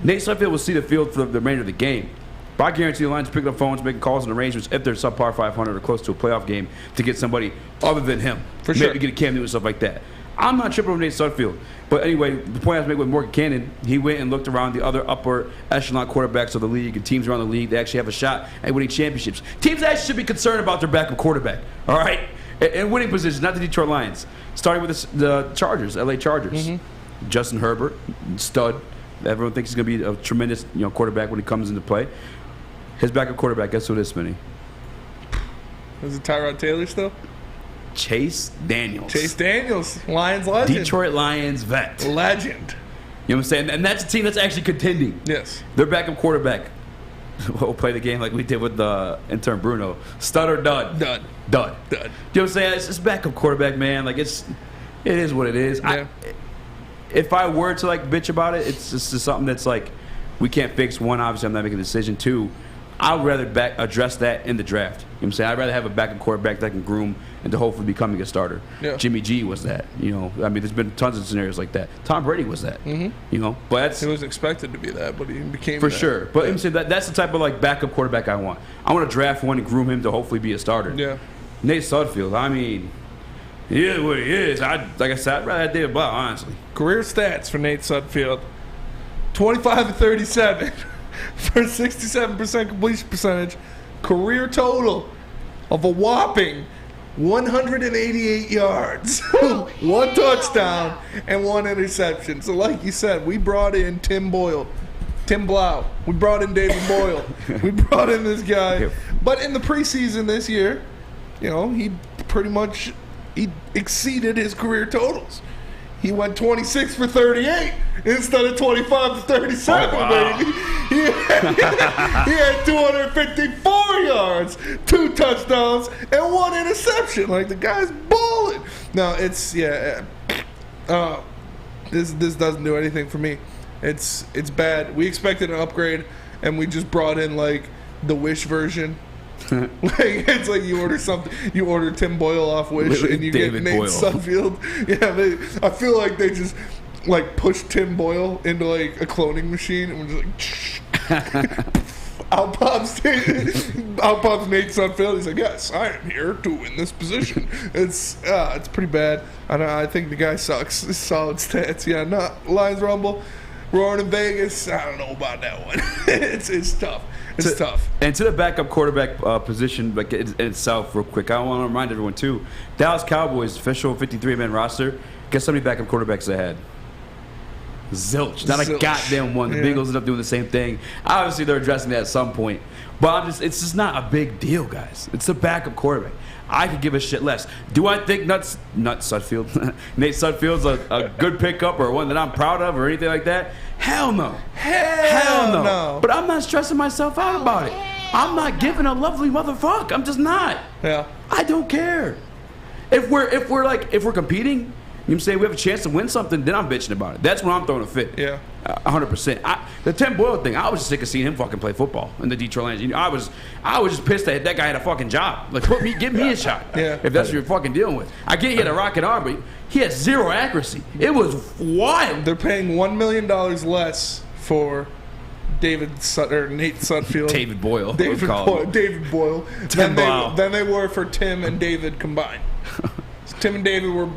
Nate Sudfeld will see the field for the remainder of the game. But I guarantee the Lions picking up phones, making calls and arrangements if they're subpar 500 or close to a playoff game to get somebody other than him. For sure. Maybe get a Cam Newton and stuff like that. I'm not tripping with Nate Sudfeld. But anyway, the point I was making with Morgan Cannon, he went and looked around the other upper echelon quarterbacks of the league and teams around the league that actually have a shot at winning championships. Teams actually should be concerned about their backup quarterback, all right? In winning positions, not the Detroit Lions. Starting with the Chargers, LA Chargers. Mm-hmm. Justin Herbert, stud. Everyone thinks he's going to be a tremendous quarterback when he comes into play. His backup quarterback, guess who it is, Smitty? Is it Tyrod Taylor still? Chase Daniels, Lions legend. Detroit Lions vet. Legend. You know what I'm saying? And that's a team that's actually contending. Yes. Their backup quarterback will play the game like we did with the intern Bruno. Stud or dud? Dud. You know what I'm saying? It's backup quarterback, man. Like, it is what it is. Yeah. If I were to, bitch about it, it's just something that's, we can't fix. One, obviously, I'm not making a decision. Two, I'd rather address that in the draft. You know what I'm saying? I'd rather have a backup quarterback that can groom into hopefully becoming a starter. Yeah. Jimmy G was that. There's been tons of scenarios like that. Tom Brady was that. Mm-hmm. But he was expected to be that, but he became for that. sure. But I'm saying that's the type of backup quarterback I want. I want to draft one and groom him to hopefully be a starter. Yeah. Nate Sudfeld, he is what he is. Like I said, I'd rather have David Blough, honestly. Career stats for Nate Sudfeld: 25-37 for 67% completion percentage. Career total of a whopping 188 yards, one touchdown, and one interception. So, like you said, we brought in Tim Blough. We brought in David Boyle. We brought in this guy. But in the preseason this year, he pretty much exceeded his career totals. He went 26 for 38 instead of 25 for 37, baby. He had 254 yards, 2 touchdowns, and 1 interception. The guy's balling. Now, this doesn't do anything for me. It's bad. We expected an upgrade, and we just brought in, the Wish version. It's like you order something. You order Tim Boyle off Wish, and you David get Nate Boyle. Sudfeld. Yeah, I feel like they just pushed Tim Boyle into a cloning machine, and we're just out pops Nate Sudfeld. He's like, yes, I am here to win this position. It's pretty bad. I think the guy sucks. Solid stats. Yeah, not Lions Rumble, roaring in Vegas. I don't know about that one. It's tough. It's tough. And to the backup quarterback position in itself, real quick, I want to remind everyone, too, Dallas Cowboys official 53-man roster, guess how many backup quarterbacks they had? Zilch. Not a goddamn one. The Bengals ended up doing the same thing. Obviously, they're addressing that at some point. But it's just not a big deal, guys. It's the backup quarterback. I could give a shit less. Do I think Nate Sudfeld's a good pickup or one that I'm proud of or anything like that? Hell no. Hell no. But I'm not stressing myself out about it. I'm not giving a lovely motherfucker. I'm just not. Yeah. I don't care. If we're competing, you say we have a chance to win something, then I'm bitching about it. That's when I'm throwing a fit. Yeah. 100%. The Tim Boyle thing, I was just sick of seeing him fucking play football in the Detroit Lions. I was just pissed that guy had a fucking job. Give me a shot. Yeah. If that's what you're fucking dealing with. I get he had a rocket arm, but he had zero accuracy. It was wild. They're paying $1 million less for Nate Sudfeld. David Boyle. David Boyle. Than they were for Tim and David combined. Tim and David were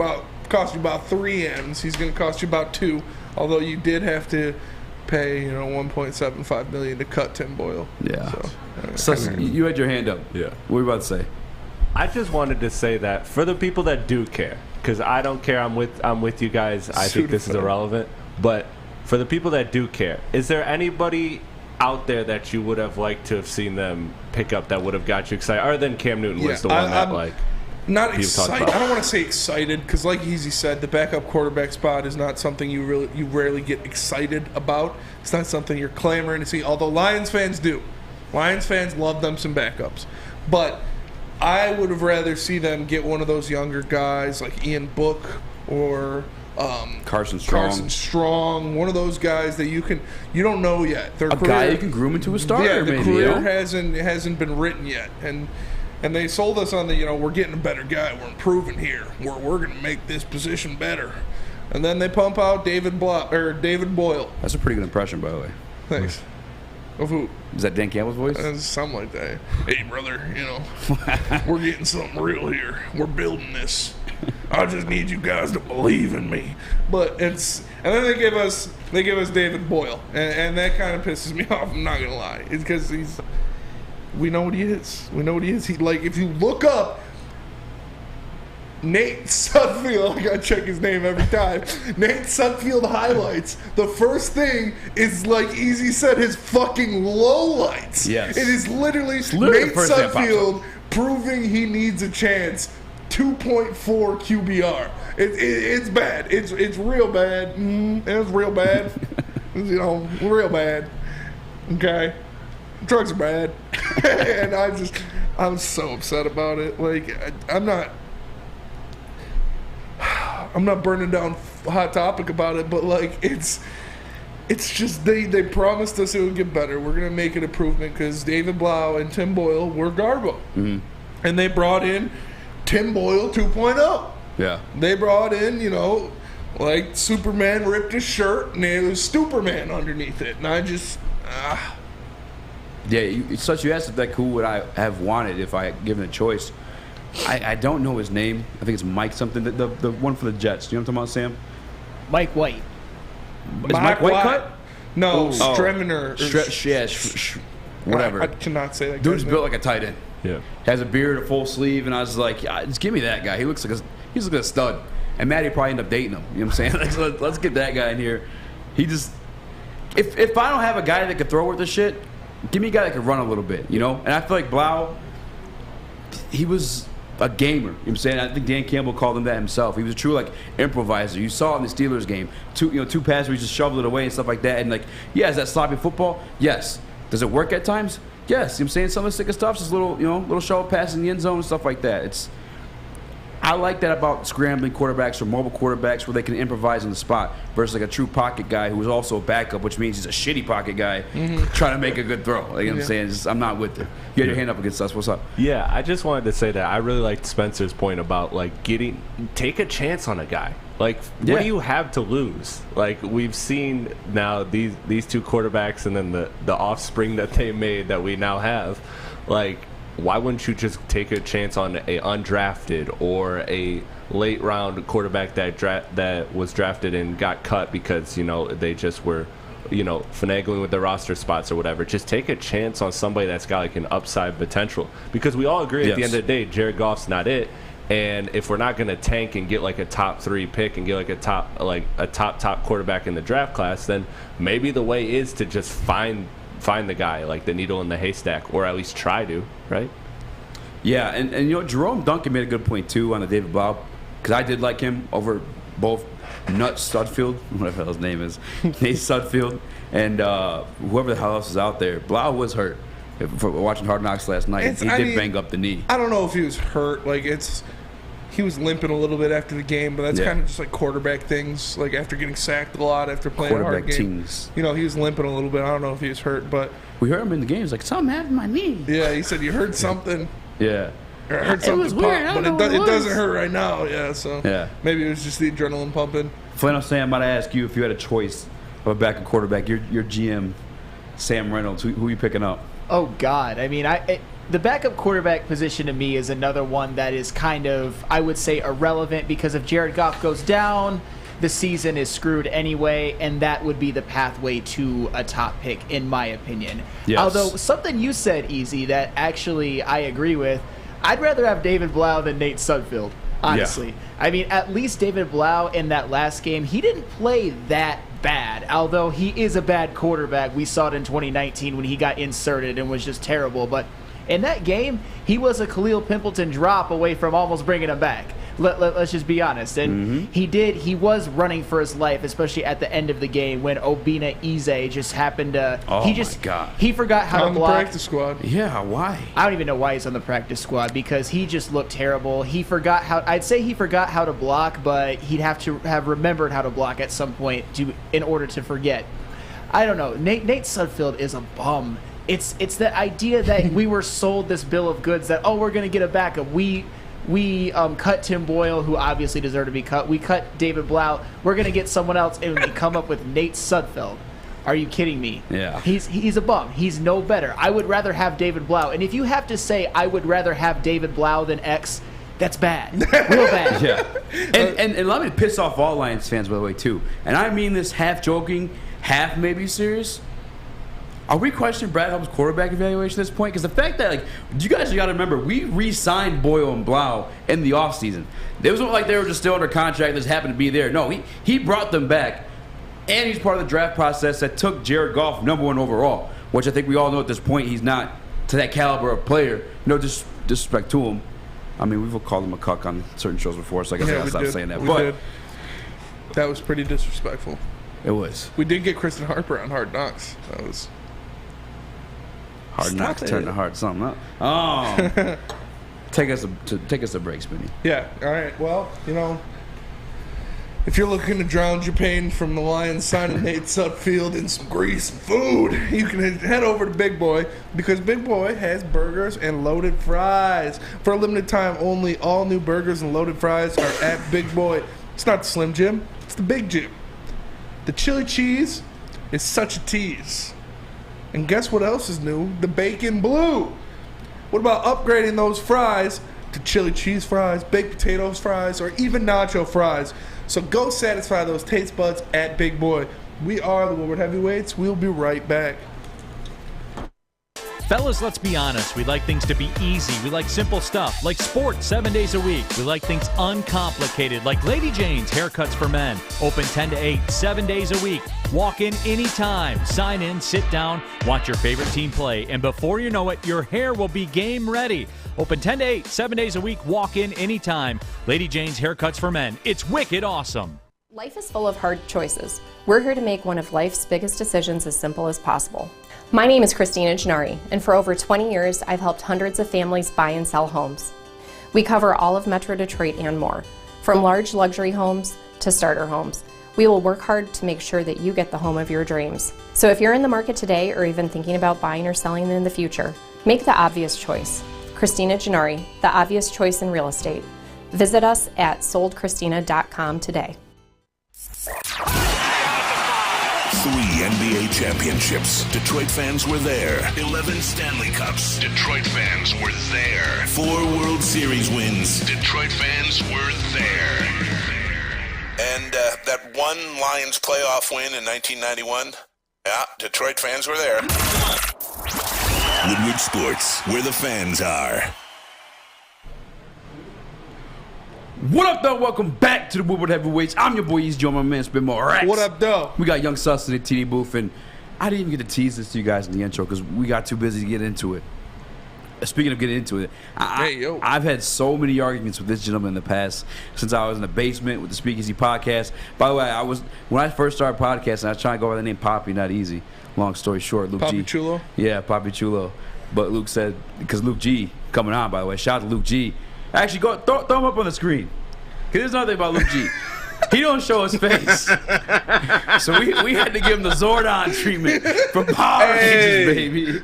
cost you about 3 M's. He's going to cost you about 2. Although you did have to pay $1.75 million to cut Tim Boyle. Yeah. So you had your hand up. Yeah. What were you about to say? I just wanted to say that for the people that do care, because I don't care. I'm with you guys. I think this is irrelevant. But for the people that do care, is there anybody out there that you would have liked to have seen them pick up that would have got you excited? Other than Cam Newton was the one that not excited. I don't want to say excited because, like Eazy said, the backup quarterback spot is not something you rarely get excited about. It's not something you're clamoring to see. Although Lions fans do. Lions fans love them some backups, but I would have rather see them get one of those younger guys like Ian Book or Carson Strong, one of those guys that you don't know yet. Their career, guy you can groom into a starter. Yeah, the maybe, career hasn't been written yet, and they sold us on the we're getting a better guy, we're improving here, we're going to make this position better, and then they pump out David Boyle. That's a pretty good impression, by the way. Thanks. Of who? Is that Dan Campbell's voice? Something like that. Hey, brother, we're getting something real here. We're building this. I just need you guys to believe in me. But and then they give us David Boyle, and that kind of pisses me off. I'm not gonna lie. It's because we know what he is. We know what he is. If you look up Nate Sudfeld, I gotta check his name every time. Nate Sudfeld highlights. The first thing is, like Eazy said, his fucking lowlights. Yes. It is literally Nate Sudfeld proving he needs a chance. 2.4 QBR. It's bad. It's real bad. It's real bad. Real bad. Okay. Drugs are bad. And I'm so upset about it. Like, I'm not burning down Hot Topic about it, but like it's just they promised us it would get better. We're gonna make an improvement because David Blough and Tim Boyle were Garbo, and they brought in Tim Boyle 2.0. Yeah, they brought in like Superman ripped his shirt and there was Superman underneath it, and I just yeah. You asked if who would I have wanted if I had given a choice. I don't know his name. I think it's Mike something. The one for the Jets. Do you know what I'm talking about, Sam? Mike White. Is Mike White cut? No, Strevener. Whatever. I cannot say that. Dude's built like a tight end. Yeah. Has a beard, a full sleeve, and I was like, just give me that guy. He looks like a stud. And Matty probably ended up dating him. You know what I'm saying? Let's get that guy in here. He just if I don't have a guy that can throw with the shit, give me a guy that can run a little bit, And I feel like Blough, he was a gamer. You know what I'm saying? I think Dan Campbell called him that himself. He was a true improviser. You saw it in the Steelers game. Two passes where he just shoveled it away and stuff like that. And is that sloppy football? Yes. Does it work at times? Yes. You know what I'm saying? Some of the sickest stuff's just little shovel passes in the end zone and stuff like that. I like that about scrambling quarterbacks or mobile quarterbacks where they can improvise on the spot versus a true pocket guy who is also a backup, which means he's a shitty pocket guy trying to make a good throw. You know what I'm saying? I'm not with it. You had your hand up against us. What's up? Yeah, I just wanted to say that I really liked Spencer's point about take a chance on a guy. What do you have to lose? We've seen now these two quarterbacks and then the offspring that they made that we now have. Why wouldn't you just take a chance on a undrafted or a late round quarterback that was drafted and got cut because they just were finagling with their roster spots or whatever? Just take a chance on somebody that's got an upside potential, because we all agree at the end of the day Jared Goff's not it. And if we're not going to tank and get a top 3 pick and get a top quarterback in the draft class, then maybe the way is to just find the guy, the needle in the haystack, or at least try to, right? Yeah, and Jerome Duncan made a good point too on the David Blough, because I did like him over both Nate Sudfeld, whatever the hell his name is, Nate Sudfeld, and whoever the hell else is out there. Blough was hurt for watching Hard Knocks last night. He did bang up the knee. I don't know if he was hurt. He was limping a little bit after the game, but that's kind of just quarterback things. After getting sacked a lot, after playing a hard game, he was limping a little bit. I don't know if he was hurt, but we heard him in the game. He's like, something happened to my knee. Yeah, he said you heard something. Yeah, I heard something pop, but it doesn't hurt right now. Yeah, so maybe it was just the adrenaline pumping. Flannel Sam, I'm about to ask you if you had a choice of a backup quarterback. Your GM, Sam Reynolds. Who are you picking up? Oh God, I mean, the backup quarterback position to me is another one that is kind of, I would say, irrelevant, because if Jared Goff goes down, the season is screwed anyway, and that would be the pathway to a top pick, in my opinion. Yes. Although something you said, Eazy, that actually I agree with, I'd rather have David Blough than Nate Sudfeld, honestly. Yeah. I mean, at least David Blough in that last game, he didn't play that bad, although he is a bad quarterback. We saw it in 2019 when he got inserted and was just terrible. But in that game, he was a Khalil Pimpleton drop away from almost bringing him back. Let's just be honest. And he was running for his life, especially at the end of the game when Obina Eazy just happened to. He forgot how to block. On the practice squad. Yeah, why? I don't even know why he's on the practice squad because he just looked terrible. He forgot how. I'd say he forgot how to block, but he'd have to have remembered how to block at some point in order to forget. I don't know. Nate Sudfeld is a bum. It's the idea that we were sold this bill of goods that we're going to get a backup. We cut Tim Boyle, who obviously deserved to be cut. We cut David Blough. We're going to get someone else, and we come up with Nate Sudfeld. Are you kidding me? Yeah. He's a bum. He's no better. I would rather have David Blough. And if you have to say I would rather have David Blough than X, that's bad. Real bad. Yeah. And allow me to piss off all Lions fans, by the way, too. And I mean this half joking, half maybe serious. Are we questioning Brad Hubb's quarterback evaluation at this point? Because the fact that, you guys got to remember, we re-signed Boyle and Blough in the offseason. It wasn't like they were just still under contract that just happened to be there. No, he brought them back, and he's part of the draft process that took Jared Goff #1 overall, which I think we all know at this point he's not to that caliber of player. No disrespect to him. I mean, we've called him a cuck on certain shows before, so I guess I'll stop saying that. We did. That was pretty disrespectful. It was. We did get Kristen Harper on Hard Knocks. That was... Hard Knocks turned to hard something up. Oh, take us a break, Spinny. Yeah. All right. Well, if you're looking to drown your pain from the Lions signing Nate Sudfeld in some grease and food, you can head over to Big Boy because Big Boy has burgers and loaded fries for a limited time only. All new burgers and loaded fries are at Big Boy. It's not the Slim Jim. It's the Big Jim. The chili cheese is such a tease. And guess what else is new? The Bacon Blue. What about upgrading those fries to chili cheese fries, baked potatoes fries, or even nacho fries? So go satisfy those taste buds at Big Boy. We are the Woodward Heavyweights. We'll be right back. Fellas, let's be honest. We like things to be easy. We like simple stuff, like sports 7 days a week. We like things uncomplicated, like Lady Jane's Haircuts for Men. Open 10 to 8, 7 days a week. Walk in anytime. Sign in, sit down, watch your favorite team play, and before you know it, your hair will be game ready. Open 10 to 8, 7 days a week. Walk in anytime. Lady Jane's Haircuts for Men. It's wicked awesome. Life is full of hard choices. We're here to make one of life's biggest decisions as simple as possible. My name is Christina Gennari, and for over 20 years, I've helped hundreds of families buy and sell homes. We cover all of Metro Detroit and more, from large luxury homes to starter homes. We will work hard to make sure that you get the home of your dreams. So if you're in the market today or even thinking about buying or selling in the future, make the obvious choice. Christina Gennari, the obvious choice in real estate. Visit us at soldchristina.com today. 3 NBA championships. Detroit fans were there. 11 Stanley Cups. Detroit fans were there. 4 World Series wins. Detroit fans were there. And that one Lions playoff win in 1991. Yeah, Detroit fans were there. Woodward Sports, where the fans are. What up, though? Welcome back to the Woodward Heavyweights. I'm your boy, Eazy, my man, Spin More Rex. What up, though? We got Young Sus in the TD booth, and I didn't even get to tease this to you guys in the intro because we got too busy to get into it. Speaking of getting into it, I've had so many arguments with this gentleman in the past since I was in the basement with the Speakeasy podcast. By the way, when I first started podcasting, I was trying to go by the name Poppy, not Easy. Long story short, Luke Poppy G. Chulo? Yeah, Poppy Chulo. But Luke said, because Luke G coming on, by the way, shout out to Luke G. Actually, go throw him up on the screen. Because there's another thing about Luke G. He don't show his face. So we had to give him the Zordon treatment from Power Rangers, baby.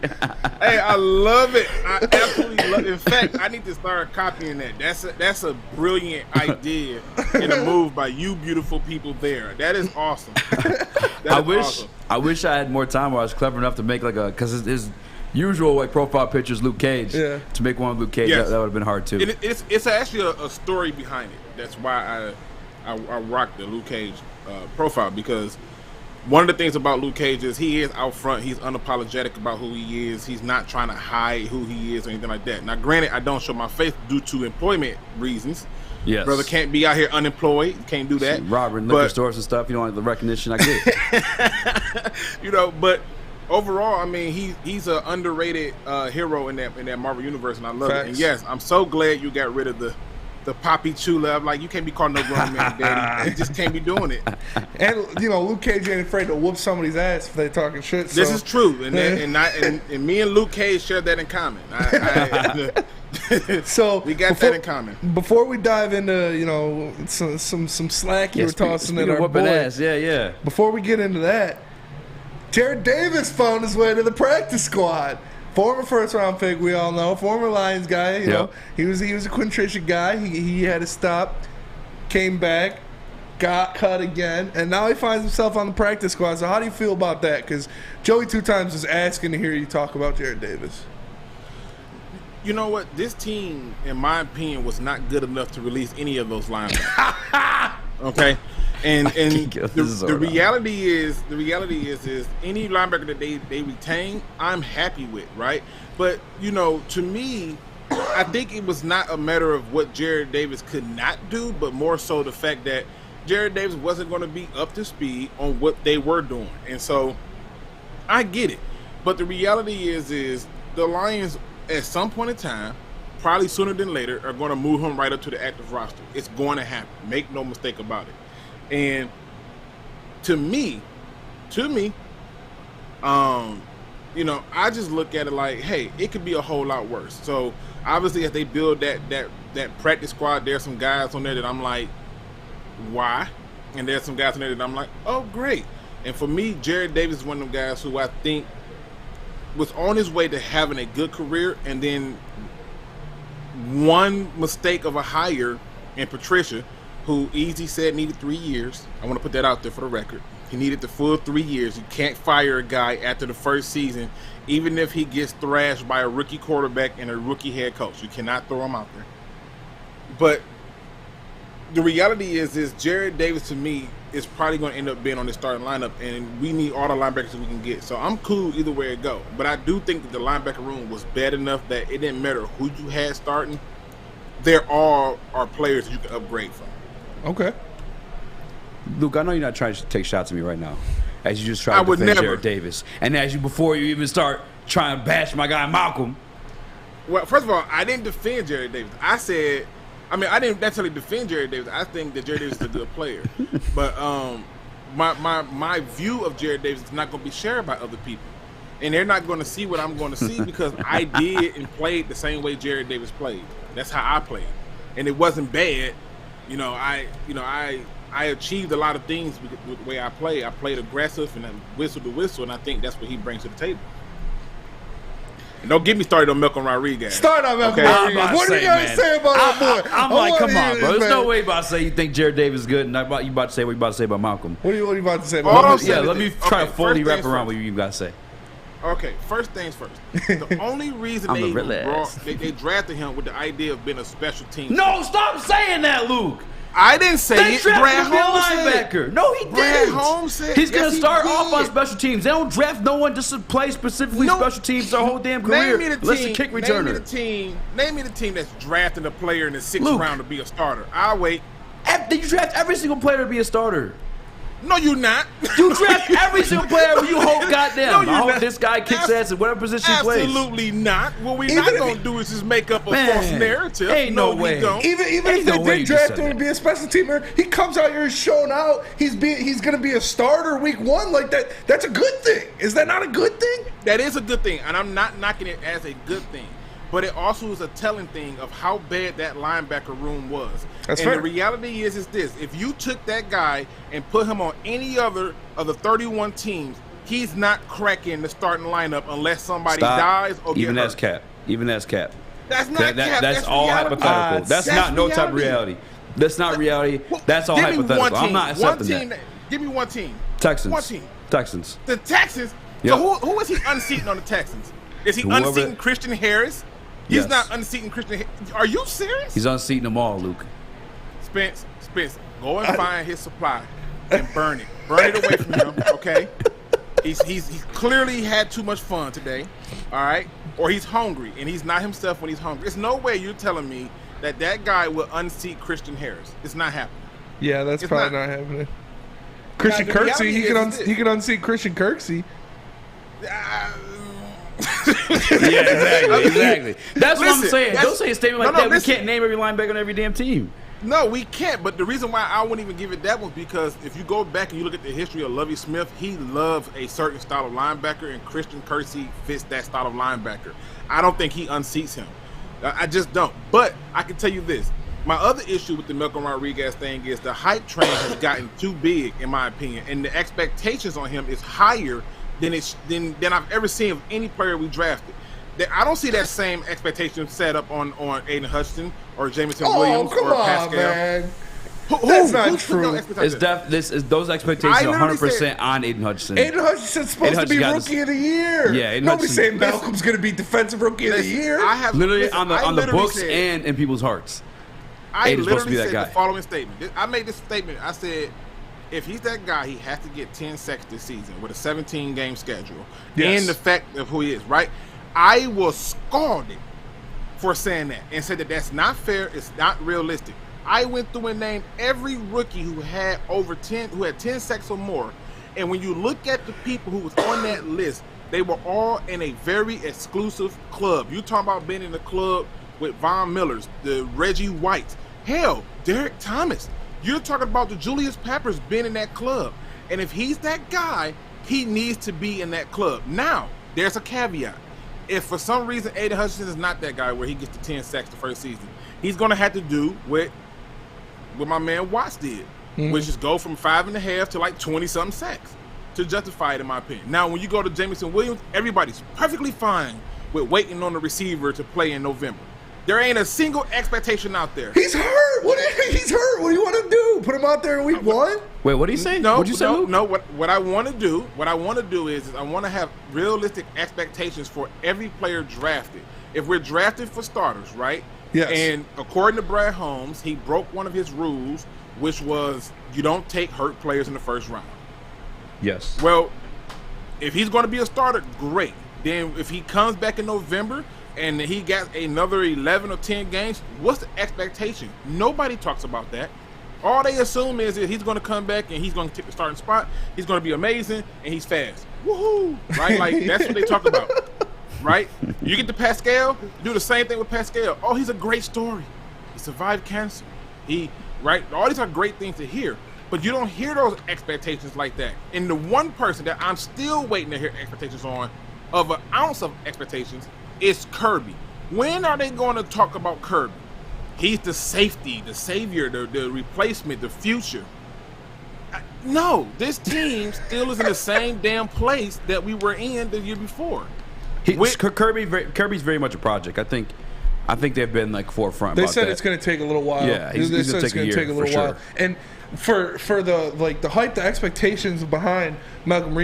Hey, I love it. I absolutely love it. In fact, I need to start copying that. That's a brilliant idea and a move by you beautiful people there. That is awesome. I wish I had more time where I was clever enough to make because his usual profile picture is Luke Cage. Yeah. To make one of Luke Cage, that would have been hard too. It's actually a story behind it. That's why I rock the Luke Cage profile because one of the things about Luke Cage is he is out front. He's unapologetic about who he is. He's not trying to hide who he is or anything like that. Now, granted, I don't show my face due to employment reasons. Yes. Brother can't be out here unemployed. Can't do that. Robbing liquor stores and stuff. You don't have the recognition I get. You know, but overall, I mean, he's an underrated hero in that Marvel universe, and I love it. And yes, I'm so glad you got rid of the Poppy Chew love. Like, you can't be calling no grown man daddy. You just can't be doing it. And you know, Luke Cage ain't afraid to whoop somebody's ass if they talking shit. This is true, and me and Luke Cage share that in common. So we got that in common. Before we dive into some slack you were tossing at our boy, ass. Yeah. Before we get into that, Jared Davis found his way to the practice squad. Former first-round pick, we all know. Former Lions guy. You know, he was a Quintricia guy. He had to stop, came back, got cut again, and now he finds himself on the practice squad. So how do you feel about that? Because Joey 2 times is asking to hear you talk about Jared Davis. You know what? This team, in my opinion, was not good enough to release any of those linebackers. Okay? And the reality is any linebacker that they retain, I'm happy with, right? But, you know, to me, I think it was not a matter of what Jared Davis could not do, but more so the fact that Jared Davis wasn't going to be up to speed on what they were doing. And so I get it. But the reality is the Lions, at some point in time, probably sooner than later, are going to move him right up to the active roster. It's going to happen. Make no mistake about it. And to me, you know, I just look at it like, hey, it could be a whole lot worse. So obviously, as they build that practice squad, there's some guys on there that I'm like, why? And there's some guys on there that I'm like, oh, great. And for me, Jared Davis is one of them guys who I think was on his way to having a good career, and then one mistake of a hire in Patricia, who Eazy said needed 3 years. I want to put that out there for the record. He needed the full 3 years. You can't fire a guy after the first season, even if he gets thrashed by a rookie quarterback and a rookie head coach. You cannot throw him out there. But the reality is Jared Davis, to me, is probably going to end up being on the starting lineup, and we need all the linebackers we can get. So I'm cool either way it go. But I do think that the linebacker room was bad enough that it didn't matter who you had starting. There all are players you can upgrade from. Okay. Luke, I know you're not trying to take shots at me right now, as you just try to defend Jared Davis, and before you even start trying to bash my guy Malcolm. Well, first of all, I didn't defend Jared Davis. I didn't necessarily defend Jared Davis. I think that Jared Davis is a good player, but my view of Jared Davis is not going to be shared by other people, and they're not going to see what I'm going to see because I did and played the same way Jared Davis played. That's how I played, and it wasn't bad. I achieved a lot of things with the way I play. I played aggressive and whistle to whistle, and I think that's what he brings to the table. And don't get me started on Malcolm Rodriguez. Start on Malcolm Rodriguez. What are you going to say about that boy? I'm like, come on, bro. There's no way about to say you think Jared Davis is good, and you about to say what you about to say about Malcolm. What are you about to say about Malcolm? Yeah, let me try to fully wrap around what you got to say. Okay, first things first. The only reason they drafted him with the idea of being a special team. No, stop saying that, Luke. I didn't say it. Brad Holmes linebacker. No, he didn't. Holmes said he's going to start off on special teams. They don't draft no one just to play specifically special teams their whole damn career. Name me the kick returner. Name me the team that's drafting a player in the 6th round to be a starter. I'll wait. You draft every single player to be a starter. No, you're not. You draft every single player when you hope goddamn. I hope this guy kicks ass in whatever position he plays. Absolutely not. What we're not going to do is just make up a false narrative. Ain't no way. Even if they did draft him to be a special teamer, he comes out here showing out. He's going to be a starter week 1 like that. That's a good thing. Is that not a good thing? That is a good thing, and I'm not knocking it as a good thing. But it also is a telling thing of how bad that linebacker room was. That's and fair. The reality is this. If you took that guy and put him on any other of the 31 teams, he's not cracking the starting lineup unless somebody dies or Even get hurt. Even that's cap. That's not cap. That's all reality. hypothetical. That's not no type of reality. That's not reality. That's all hypothetical. I'm not accepting that. Give me one team. Texans. One team. Texans. The Texans? Yep. So who is he unseating on the Texans? Is he unseating Christian Harris? He's not unseating Christian Harris. Are you serious? He's unseating them all, Luke. Spence, go and find his supply and burn it. Burn it away from him, okay? He's clearly had too much fun today, all right? Or he's hungry, and he's not himself when he's hungry. There's no way you're telling me that guy will unseat Christian Harris. It's not happening. Yeah, that's probably not happening. Christian Kirksey, he can unseat Christian Kirksey. Yeah, exactly. That's what I'm saying. Don't say a statement like that. We can't name every linebacker on every damn team. No, we can't. But the reason why I wouldn't even give it that was because if you go back and you look at the history of Lovie Smith, he loves a certain style of linebacker, and Christian Kirksey fits that style of linebacker. I don't think he unseats him. I just don't. But I can tell you this. My other issue with the Malcolm Rodriguez thing is the hype train has gotten too big, in my opinion, and the expectations on him is higher than I've ever seen of any player we drafted. I don't see that same expectation set up on Aiden Hutchinson or Jamison Williams or Pascal. Man. That's not true. Those expectations are 100% on Aiden Hutchinson. Aiden Hutchinson's supposed to be Rookie of the Year. Yeah, nobody's saying Malcolm's going to be Defensive Rookie of the Year. Literally on the books and in people's hearts. I literally said the following statement. I made this statement. I said, if he's that guy, he has to get 10 sacks this season with a 17-game schedule. Yes. And the fact of who he is, right? I was scalded for saying that and said that that's not fair. It's not realistic. I went through and named every rookie who had 10 sacks or more. And when you look at the people who was on that list, they were all in a very exclusive club. You talking about being in the club with Von Millers, the Reggie Whites, hell, Derek Thomas. You're talking about the Julius Peppers being in that club. And if he's that guy, he needs to be in that club. Now, there's a caveat. If for some reason Aiden Hutchinson is not that guy where he gets to 10 sacks the first season, he's going to have to do what my man Watts did, which is go from 5.5 to like 20-something sacks to justify it, in my opinion. Now, when you go to Jamison Williams, everybody's perfectly fine with waiting on the receiver to play in November. There ain't a single expectation out there. He's hurt. He's hurt. What do you want to do? Put him out there in week 1? Wait, what do you say? No, What'd you say, Luke? no. What I want to do is I want to have realistic expectations for every player drafted. If we're drafted for starters, right? Yes. And according to Brad Holmes, he broke one of his rules, which was you don't take hurt players in the first round. Yes. Well, if he's going to be a starter, great. Then if he comes back in November and he got another 11 or 10 games, what's the expectation? Nobody talks about that. All they assume is that he's going to come back and he's going to take the starting spot. He's going to be amazing and he's fast. Woohoo! Right? Like, that's what they talk about. Right? You get to Pascal, do the same thing with Pascal. Oh, he's a great story. He survived cancer. Right? All these are great things to hear. But you don't hear those expectations like that. And the one person that I'm still waiting to hear expectations on, of an ounce of expectations, is Kirby. When are they going to talk about Kirby? He's the safety, the savior, the replacement, the future. No, this team still is in the same damn place that we were in the year before. Kirby's very much a project. I think they've been like forefront. They said it's going to take a little while. Yeah, he's going to take a little while. And for the hype, the expectations behind Malcolm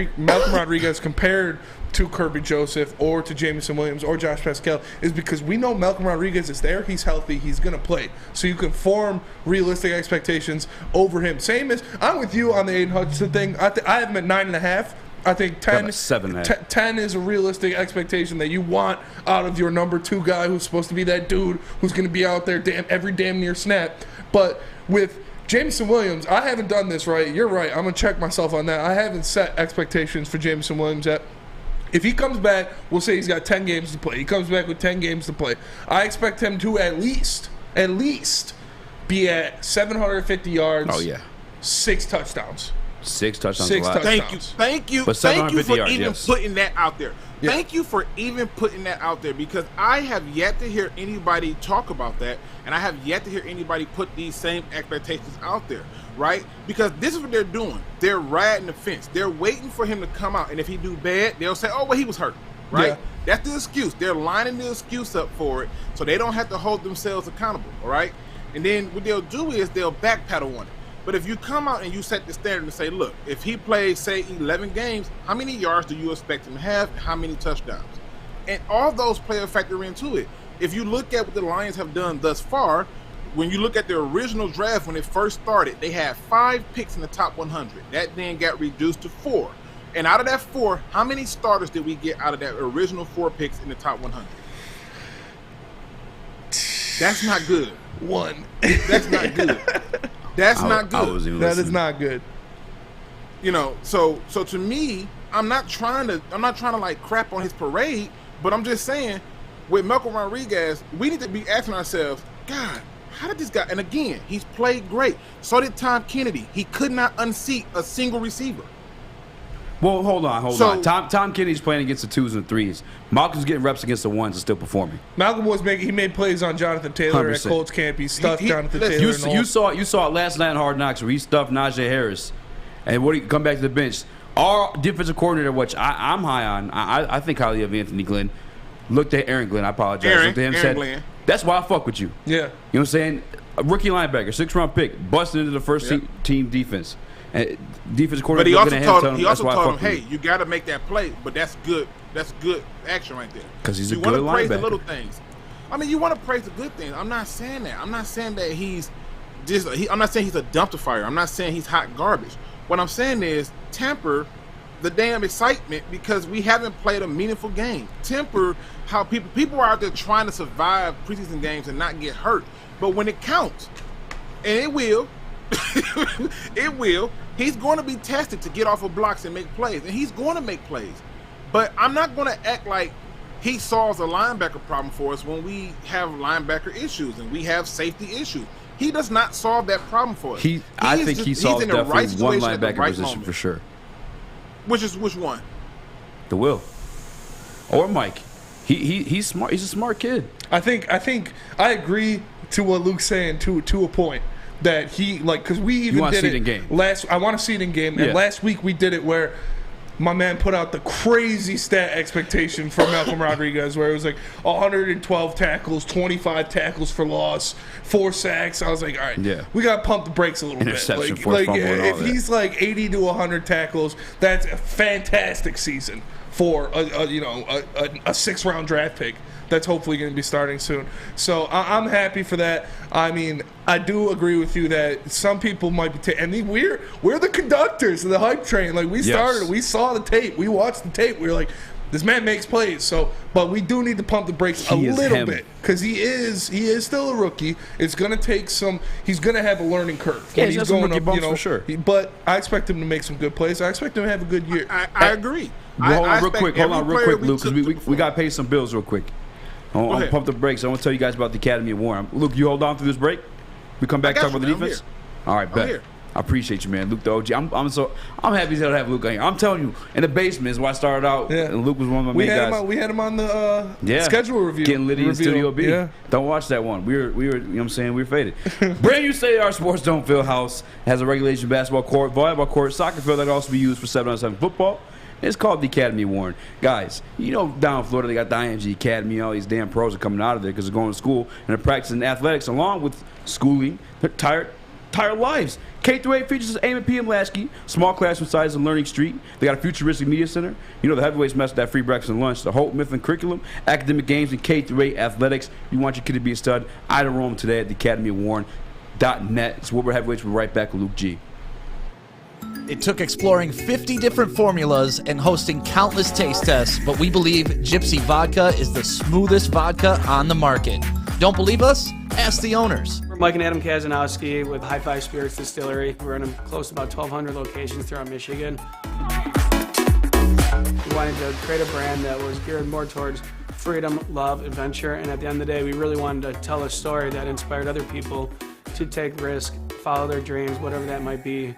Rodriguez compared to Kirby Joseph or to Jamison Williams or Josh Pascal is because we know Malcolm Rodriguez is there, he's healthy, he's going to play. So you can form realistic expectations over him. Same as, I'm with you on the Aiden Hutchinson thing. I have him at 9.5. I think 10 is a realistic expectation that you want out of your number 2 guy who's supposed to be that dude who's going to be out there every damn near snap. But with Jamison Williams, I haven't done this right. You're right. I'm going to check myself on that. I haven't set expectations for Jamison Williams yet. If he comes back, we'll say he's got 10 games to play. He comes back with 10 games to play. I expect him to at least be at 750 yards. Oh, yeah. 6 touchdowns. 6 touchdowns. Thank you for even putting that out there. Yeah. Thank you for even putting that out there, because I have yet to hear anybody talk about that, and I have yet to hear anybody put these same expectations out there, right? Because this is what they're doing. They're riding the fence. They're waiting for him to come out, and if he do bad, they'll say, oh, well, he was hurt, right? Yeah. That's the excuse. They're lining the excuse up for it so they don't have to hold themselves accountable, all right? And then what they'll do is they'll backpedal on it. But if you come out and you set the standard and say, look, if he plays, say, 11 games, how many yards do you expect him to have? How many touchdowns? And all those players factor into it. If you look at what the Lions have done thus far, when you look at the original draft when it first started, they had 5 picks in the top 100. That then got reduced to 4. And out of that 4, how many starters did we get out of that original 4 picks in the top 100? That's not good. 1. That's not good. That's not good. That is not good. You know, so to me, I'm not trying to like crap on his parade, but I'm just saying, with Malcolm Rodriguez, we need to be asking ourselves, God, how did this guy? And again, he's played great. So did Tom Kennedy. He could not unseat a single receiver. Well, hold on. Tom Kennedy's playing against the 2s and 3s. Malcolm's getting reps against the 1s and still performing. Malcolm he made plays on Jonathan Taylor 100%. At Colts camp. He stuffed Jonathan Taylor. You saw it last night in Hard Knocks where he stuffed Najee Harris. And what he come back to the bench. Our defensive coordinator, which I'm high on, I think highly of Anthony Glenn, looked at Aaron Glenn. I apologize. Looked at him and said, Glenn. That's why I fuck with you. Yeah. You know what I'm saying? A rookie linebacker, 6th-round pick, busted into the first team defense. And defensive coordinator looking at him, he also told him, hey, you got to make that play, but that's good. That's good action right there. Because he's a good linebacker. You want to praise the little things. I mean, you want to praise the good things. I'm not saying that. I'm not saying that he's just. I'm not saying he's a dumpster fire. I'm not saying he's hot garbage. What I'm saying is temper the damn excitement because we haven't played a meaningful game. Temper how people are out there trying to survive preseason games and not get hurt. But when it counts, and it will. It will. He's going to be tested to get off of blocks and make plays, and he's going to make plays. But I'm not going to act like he solves a linebacker problem for us when we have linebacker issues and we have safety issues. He does not solve that problem for us. I think he solves definitely one linebacker position for sure. Which one? The Will or Mike. He's smart. He's a smart kid. I think I agree to what Luke's saying to a point. That he because we even did it in game. I want to see it in game. And last week we did it where my man put out the crazy stat expectation for Malcolm Rodriguez, where it was like 112 tackles, 25 tackles for loss, 4 sacks. I was like, all right, we got to pump the brakes a little bit. If he's like 80 to 100 tackles, that's a fantastic season for a 6th-round draft pick. That's hopefully going to be starting soon. So I'm happy for that. I mean, I do agree with you that some people might be and we're the conductors of the hype train. Like we started, we saw the tape, we watched the tape. We were like, this man makes plays. So, but we do need to pump the brakes a little bit because he is still a rookie. It's going to take some. He's going to have a learning curve. Yeah, he's going up, for sure. But I expect him to make some good plays. I expect him to have a good year. I agree. Hold on real quick, Luke, because we got to pay some bills real quick. I'm going to pump the brakes. I want to tell you guys about the Academy of Warren. Luke, you hold on through this break. We come back and talk about the defense. All right, bet. I appreciate you, man. Luke the OG. I'm happy to have Luke on here. I'm telling you, in the basement is where I started out. Yeah. And Luke was one of my main guys. We had him on the schedule review. Getting Liddy in Studio B. Yeah. Don't watch that one. We were you know what I'm saying? We were faded. Brand new state-of-the-art sports dome field house has a regulation basketball court, volleyball court, soccer field that can also be used for 7-on-7 football. It's called the Academy of Warren. Guys, you know down in Florida they got the IMG Academy. All these damn pros are coming out of there because they're going to school and they're practicing athletics along with schooling their tired lives. K-8 features Amy P. Lasky, small classroom sizes on Learning Street. They got a futuristic media center. You know the heavyweights mess with that free breakfast and lunch. The Hope Mifflin curriculum, academic games, and K-8 athletics. You want your kid to be a stud? I enroll him today at the academyofwarren.net. It's Woodward Heavyweights. We're right back with Luke G. It took exploring 50 different formulas and hosting countless taste tests, but we believe Gypsy Vodka is the smoothest vodka on the market. Don't believe us? Ask the owners. We're Mike and Adam Kazanowski with High Five Spirits Distillery. We're in close to about 1,200 locations throughout Michigan. We wanted to create a brand that was geared more towards freedom, love, adventure, and at the end of the day, we really wanted to tell a story that inspired other people to take risks, follow their dreams, whatever that might be.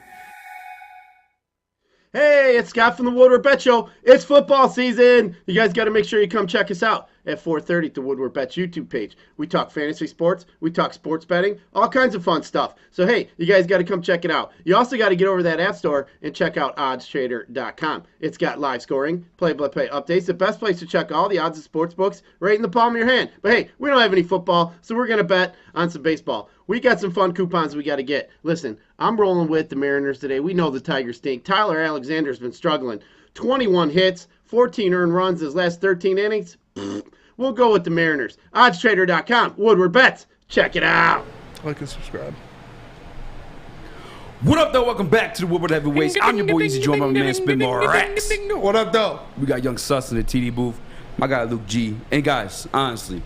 Hey, it's Scott from the Woodward Bet Show. It's football season. You guys got to make sure you come check us out at 4:30 at the Woodward Bets YouTube page. We talk fantasy sports. We talk sports betting. All kinds of fun stuff. So, hey, you guys got to come check it out. You also got to get over to that app store and check out oddstrader.com. It's got live scoring, play-by-play updates, the best place to check all the odds of sports books right in the palm of your hand. But, hey, we don't have any football, so we're going to bet on some baseball. We got some fun coupons we got to get. Listen, I'm rolling with the Mariners today. We know the Tigers stink. Tyler Alexander's been struggling. 21 hits, 14 earned runs his last 13 innings. We'll go with the Mariners. OddsTrader.com. Woodward Bets. Check it out. Like and subscribe. What up, though? Welcome back to the Woodward Heavyweights. I'm your boy Eazy, joined by my man Spin More Racks. What up, though? We got Young Sus in the TD booth. My guy Luke G. And guys, honestly,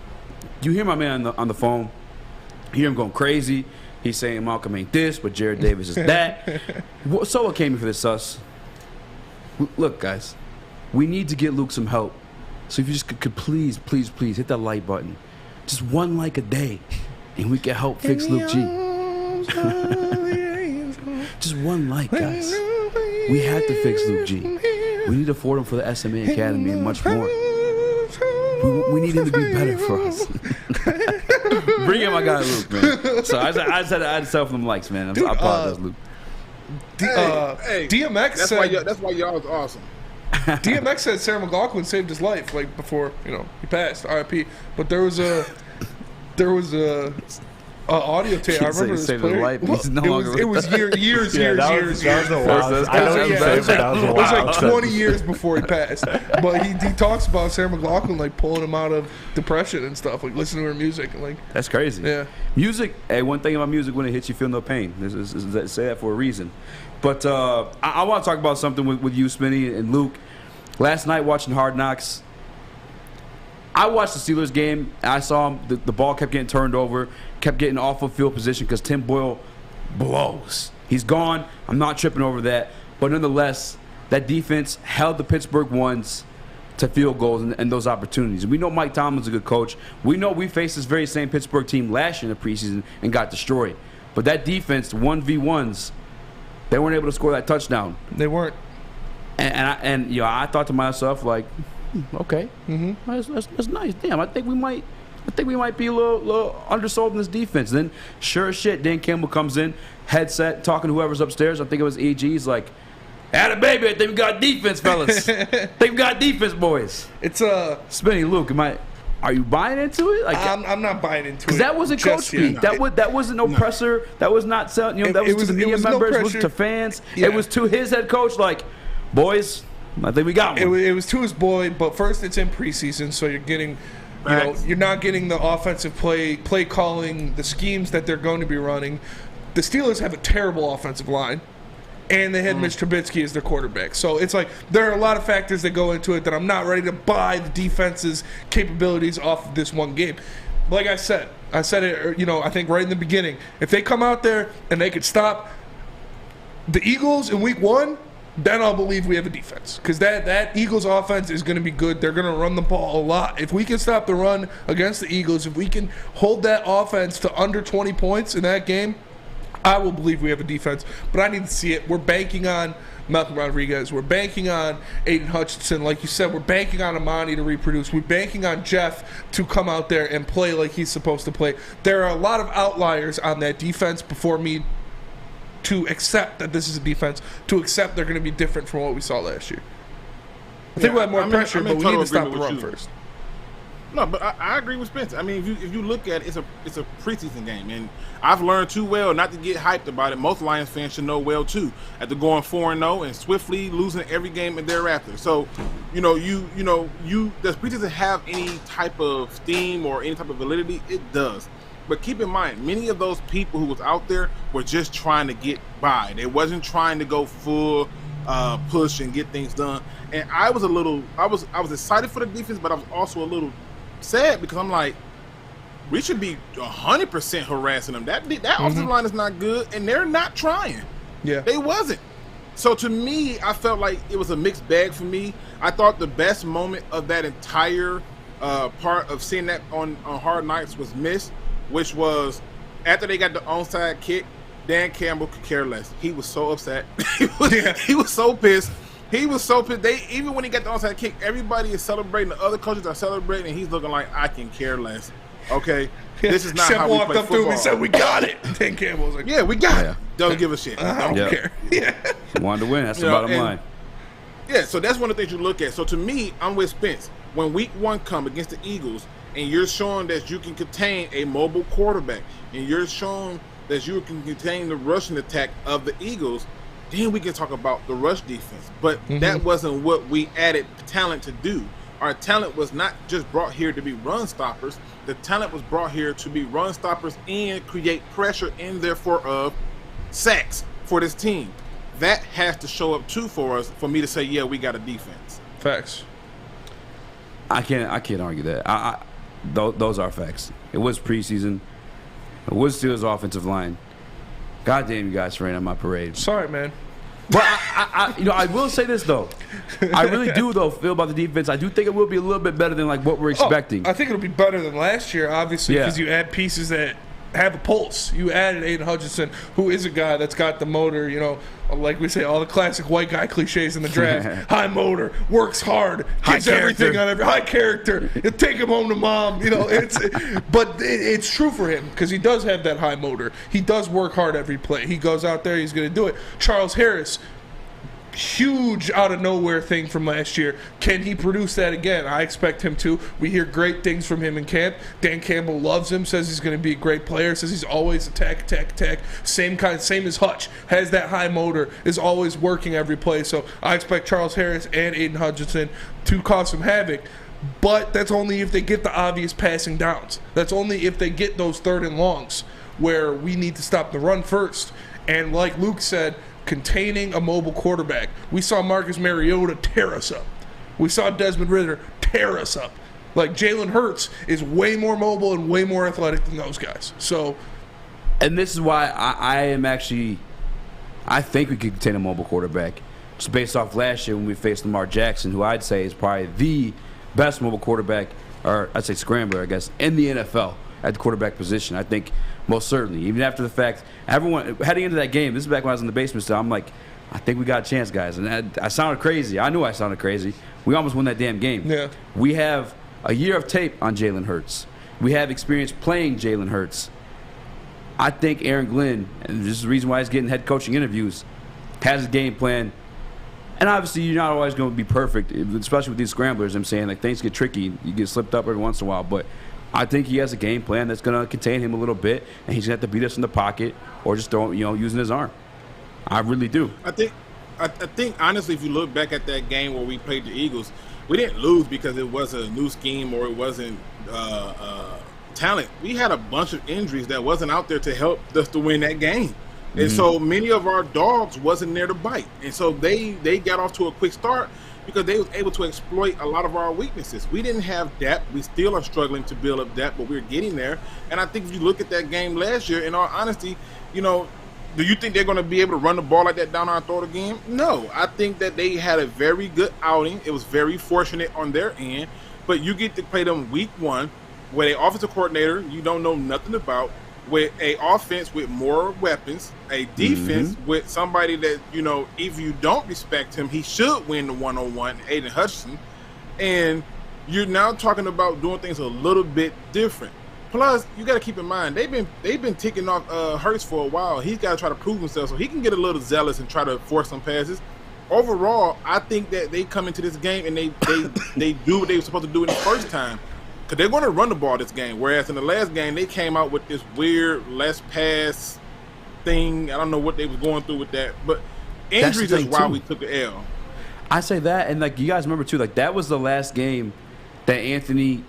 you hear my man on the phone. You hear him going crazy. He's saying Malcolm ain't this, but Jared Davis is that. So what came in for this, Sus? Look, guys, we need to get Luke some help. So if you just could please hit that like button. Just one like a day, and we can help fix Luke G. Just one like, guys. We have to fix Luke G. We need to afford him for the SMA Academy and much more. We need him to be better for us. Bring in my guy Luke, man. So I just had to add self them likes, man. I apologize, Luke. DMX that's why y'all is awesome. DMX said Sarah McLachlan saved his life, like before he passed, RIP. But there was a audio tape. I remember this player. It was years. It was like 20 years before he passed. But he talks about Sarah McLachlan like pulling him out of depression and stuff, like listening to her music and like. That's crazy. Yeah. Music. Hey, one thing about music, when it hits you, feel no pain. Say that for a reason. But I want to talk about something with you, Spinny and Luke. Last night watching Hard Knocks, I watched the Steelers game, and I saw the ball kept getting turned over, kept getting off of field position because Tim Boyle blows. He's gone. I'm not tripping over that. But nonetheless, that defense held the Pittsburgh ones to field goals and those opportunities. We know Mike Tomlin's a good coach. We know we faced this very same Pittsburgh team last year in the preseason and got destroyed. But that defense, 1v1s, they weren't able to score that touchdown. They weren't. And I thought to myself, like, okay, that's nice. Damn, I think we might be a little undersold in this defense. Then, sure as shit, Dan Campbell comes in, headset, talking to whoever's upstairs. I think it was EG. He's like, "Atta baby, I think we got defense, fellas. I think we got defense, boys." It's Spinny, Luke, are you buying into it? Like, I'm not buying into it. Because that wasn't coach speak. That wasn't no presser. That was not selling. That was to the media members. It was to fans. Yeah. It was to his head coach. Like, boys, I think we got one. It was to his boy, but first it's in preseason, so you're getting, you're not getting the offensive play calling, the schemes that they're going to be running. The Steelers have a terrible offensive line, and they had Mitch Trubisky as their quarterback. So it's like there are a lot of factors that go into it that I'm not ready to buy the defense's capabilities off of this one game. Like I said it, I think right in the beginning, if they come out there and they could stop the Eagles in week 1, then I'll believe we have a defense. Because that Eagles offense is going to be good. They're going to run the ball a lot. If we can stop the run against the Eagles, if we can hold that offense to under 20 points in that game, I will believe we have a defense. But I need to see it. We're banking on Malcolm Rodriguez. We're banking on Aiden Hutchinson. Like you said, we're banking on Amani to reproduce. We're banking on Jeff to come out there and play like he's supposed to play. There are a lot of outliers on that defense before me to accept that this is a defense, to accept they're going to be different from what we saw last year. I think we'll have more pressure, but we need to stop the run first. No, but I agree with Spencer. I mean, if you look at it, it's a preseason game, and I've learned too well not to get hyped about it. Most Lions fans should know well too. After going 4-0 and swiftly losing every game and thereafter, so does preseason have any type of steam or any type of validity? It does. But keep in mind, many of those people who was out there were just trying to get by. They wasn't trying to go full push and get things done. And I was excited for the defense, but I was also a little sad because I'm like, we should be 100% harassing them. That offensive line is not good, and they're not trying. Yeah, they wasn't. So to me, I felt like it was a mixed bag for me. I thought the best moment of that entire part of seeing that on Hard Knocks was missed, which was after they got the onside kick. Dan Campbell could care less. He was so upset. He was so pissed. He was so pissed. Even when he got the onside kick, everybody is celebrating. The other coaches are celebrating, and he's looking like, I can care less. Okay, this is not how we play football. Shep walked up to him and said, "We got it." Dan Campbell was like, "Yeah, we got it. Don't give a shit. I don't care." Yeah, wanted to win. That's the bottom line. Yeah, so that's one of the things you look at. So to me, I'm with Spence. When week 1 come against the Eagles, and you're showing that you can contain a mobile quarterback, and you're showing that you can contain the rushing attack of the Eagles, then we can talk about the rush defense. But that wasn't what we added talent to do. our talent was not just brought here to be run stoppers. The talent was brought here to be run stoppers and create pressure and therefore of sacks for this team. That has to show up too for us, for me to say, yeah, we got a defense. Facts. I can't argue that. Those are facts. It was preseason. It was Steelers' offensive line. God damn you guys for rain on my parade. Sorry, man. But I will say this though. I really do though feel about the defense. I do think it will be a little bit better than like what we're expecting. I think it'll be better than last year, obviously, because you add pieces that have a pulse. You added Aiden Hutchinson, who is a guy that's got the motor, like we say, all the classic white guy cliches in the draft. High motor, works hard, gets everything on high character. You take him home to mom. But it's true for him because he does have that high motor. He does work hard every play. He goes out there, he's going to do it. Charles Harris, huge out of nowhere thing from last year. Can he produce that again? I expect him to. We hear great things from him in camp. Dan Campbell loves him, says he's going to be a great player, says he's always attack. Same as Hutch. Has that high motor, is always working every play. So I expect Charles Harris and Aiden Hutchinson to cause some havoc. But that's only if they get the obvious passing downs. That's only if they get those 3rd and longs where we need to stop the run first. And like Luke said, containing a mobile quarterback. We saw Marcus Mariota tear us up. We saw Desmond Ridder tear us up. Like, Jalen Hurts is way more mobile and way more athletic than those guys. And this is why I think we could contain a mobile quarterback. Just based off last year when we faced Lamar Jackson, who I'd say is probably the best mobile quarterback, or I'd say scrambler, I guess, in the NFL at the quarterback position. I think most certainly. Even after the fact, everyone heading into that game, this is back when I was in the basement still, I'm like, I think we got a chance, guys. And I sounded crazy. I knew I sounded crazy. We almost won that damn game. Yeah. We have a year of tape on Jalen Hurts. We have experience playing Jalen Hurts. I think Aaron Glenn, and this is the reason why he's getting head coaching interviews, has a game plan. And obviously, you're not always going to be perfect, especially with these scramblers. I'm saying, like, things get tricky. You get slipped up every once in a while. But I think he has a game plan that's going to contain him a little bit, and he's going to have to beat us in the pocket or just throw, using his arm. I really do. I think honestly, if you look back at that game where we played the Eagles, we didn't lose because it was a new scheme or it wasn't talent. We had a bunch of injuries that wasn't out there to help us to win that game. And so many of our dogs wasn't there to bite. And so they got off to a quick start because they was able to exploit a lot of our weaknesses. We didn't have depth. We still are struggling to build up depth, but we're getting there. And I think if you look at that game last year, in all honesty, do you think they're going to be able to run the ball like that down our throat again? No. I think that they had a very good outing. It was very fortunate on their end. But you get to play them week 1 with an offensive coordinator you don't know nothing about, with a offense with more weapons, a defense with somebody that, if you don't respect him, he should win the one-on-one, Aiden Hutchinson. And you're now talking about doing things a little bit different. Plus, you got to keep in mind, they've been ticking off Hurts for a while. He's got to try to prove himself, so he can get a little zealous and try to force some passes. Overall, I think that they come into this game and they do what they were supposed to do in the first time. Because they're going to run the ball this game, whereas in the last game, they came out with this weird less pass thing. I don't know what they was going through with that. But injuries is why we took the L. I say that, and you guys remember too, that was the last game that Anthony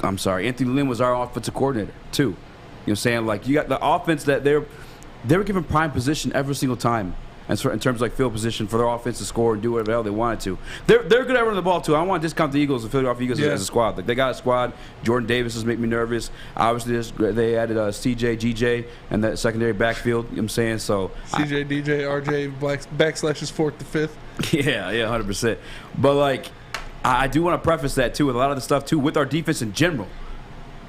Lynn was our offensive coordinator too. You know what I'm saying? Like, you got the offense that they were given prime position every single time. And in terms of field position for their offense to score and do whatever the hell they wanted to. They're good at running the ball too. I don't want to discount the Eagles, the Philadelphia Eagles as a squad. Like, they got a squad. Jordan Davis has made me nervous. Obviously, they added CJ, GJ, and that secondary backfield. You know what I'm saying? So CJ, DJ, RJ, backslashes 4th to 5th. Yeah, 100%. But I do want to preface that too with a lot of the stuff too with our defense in general.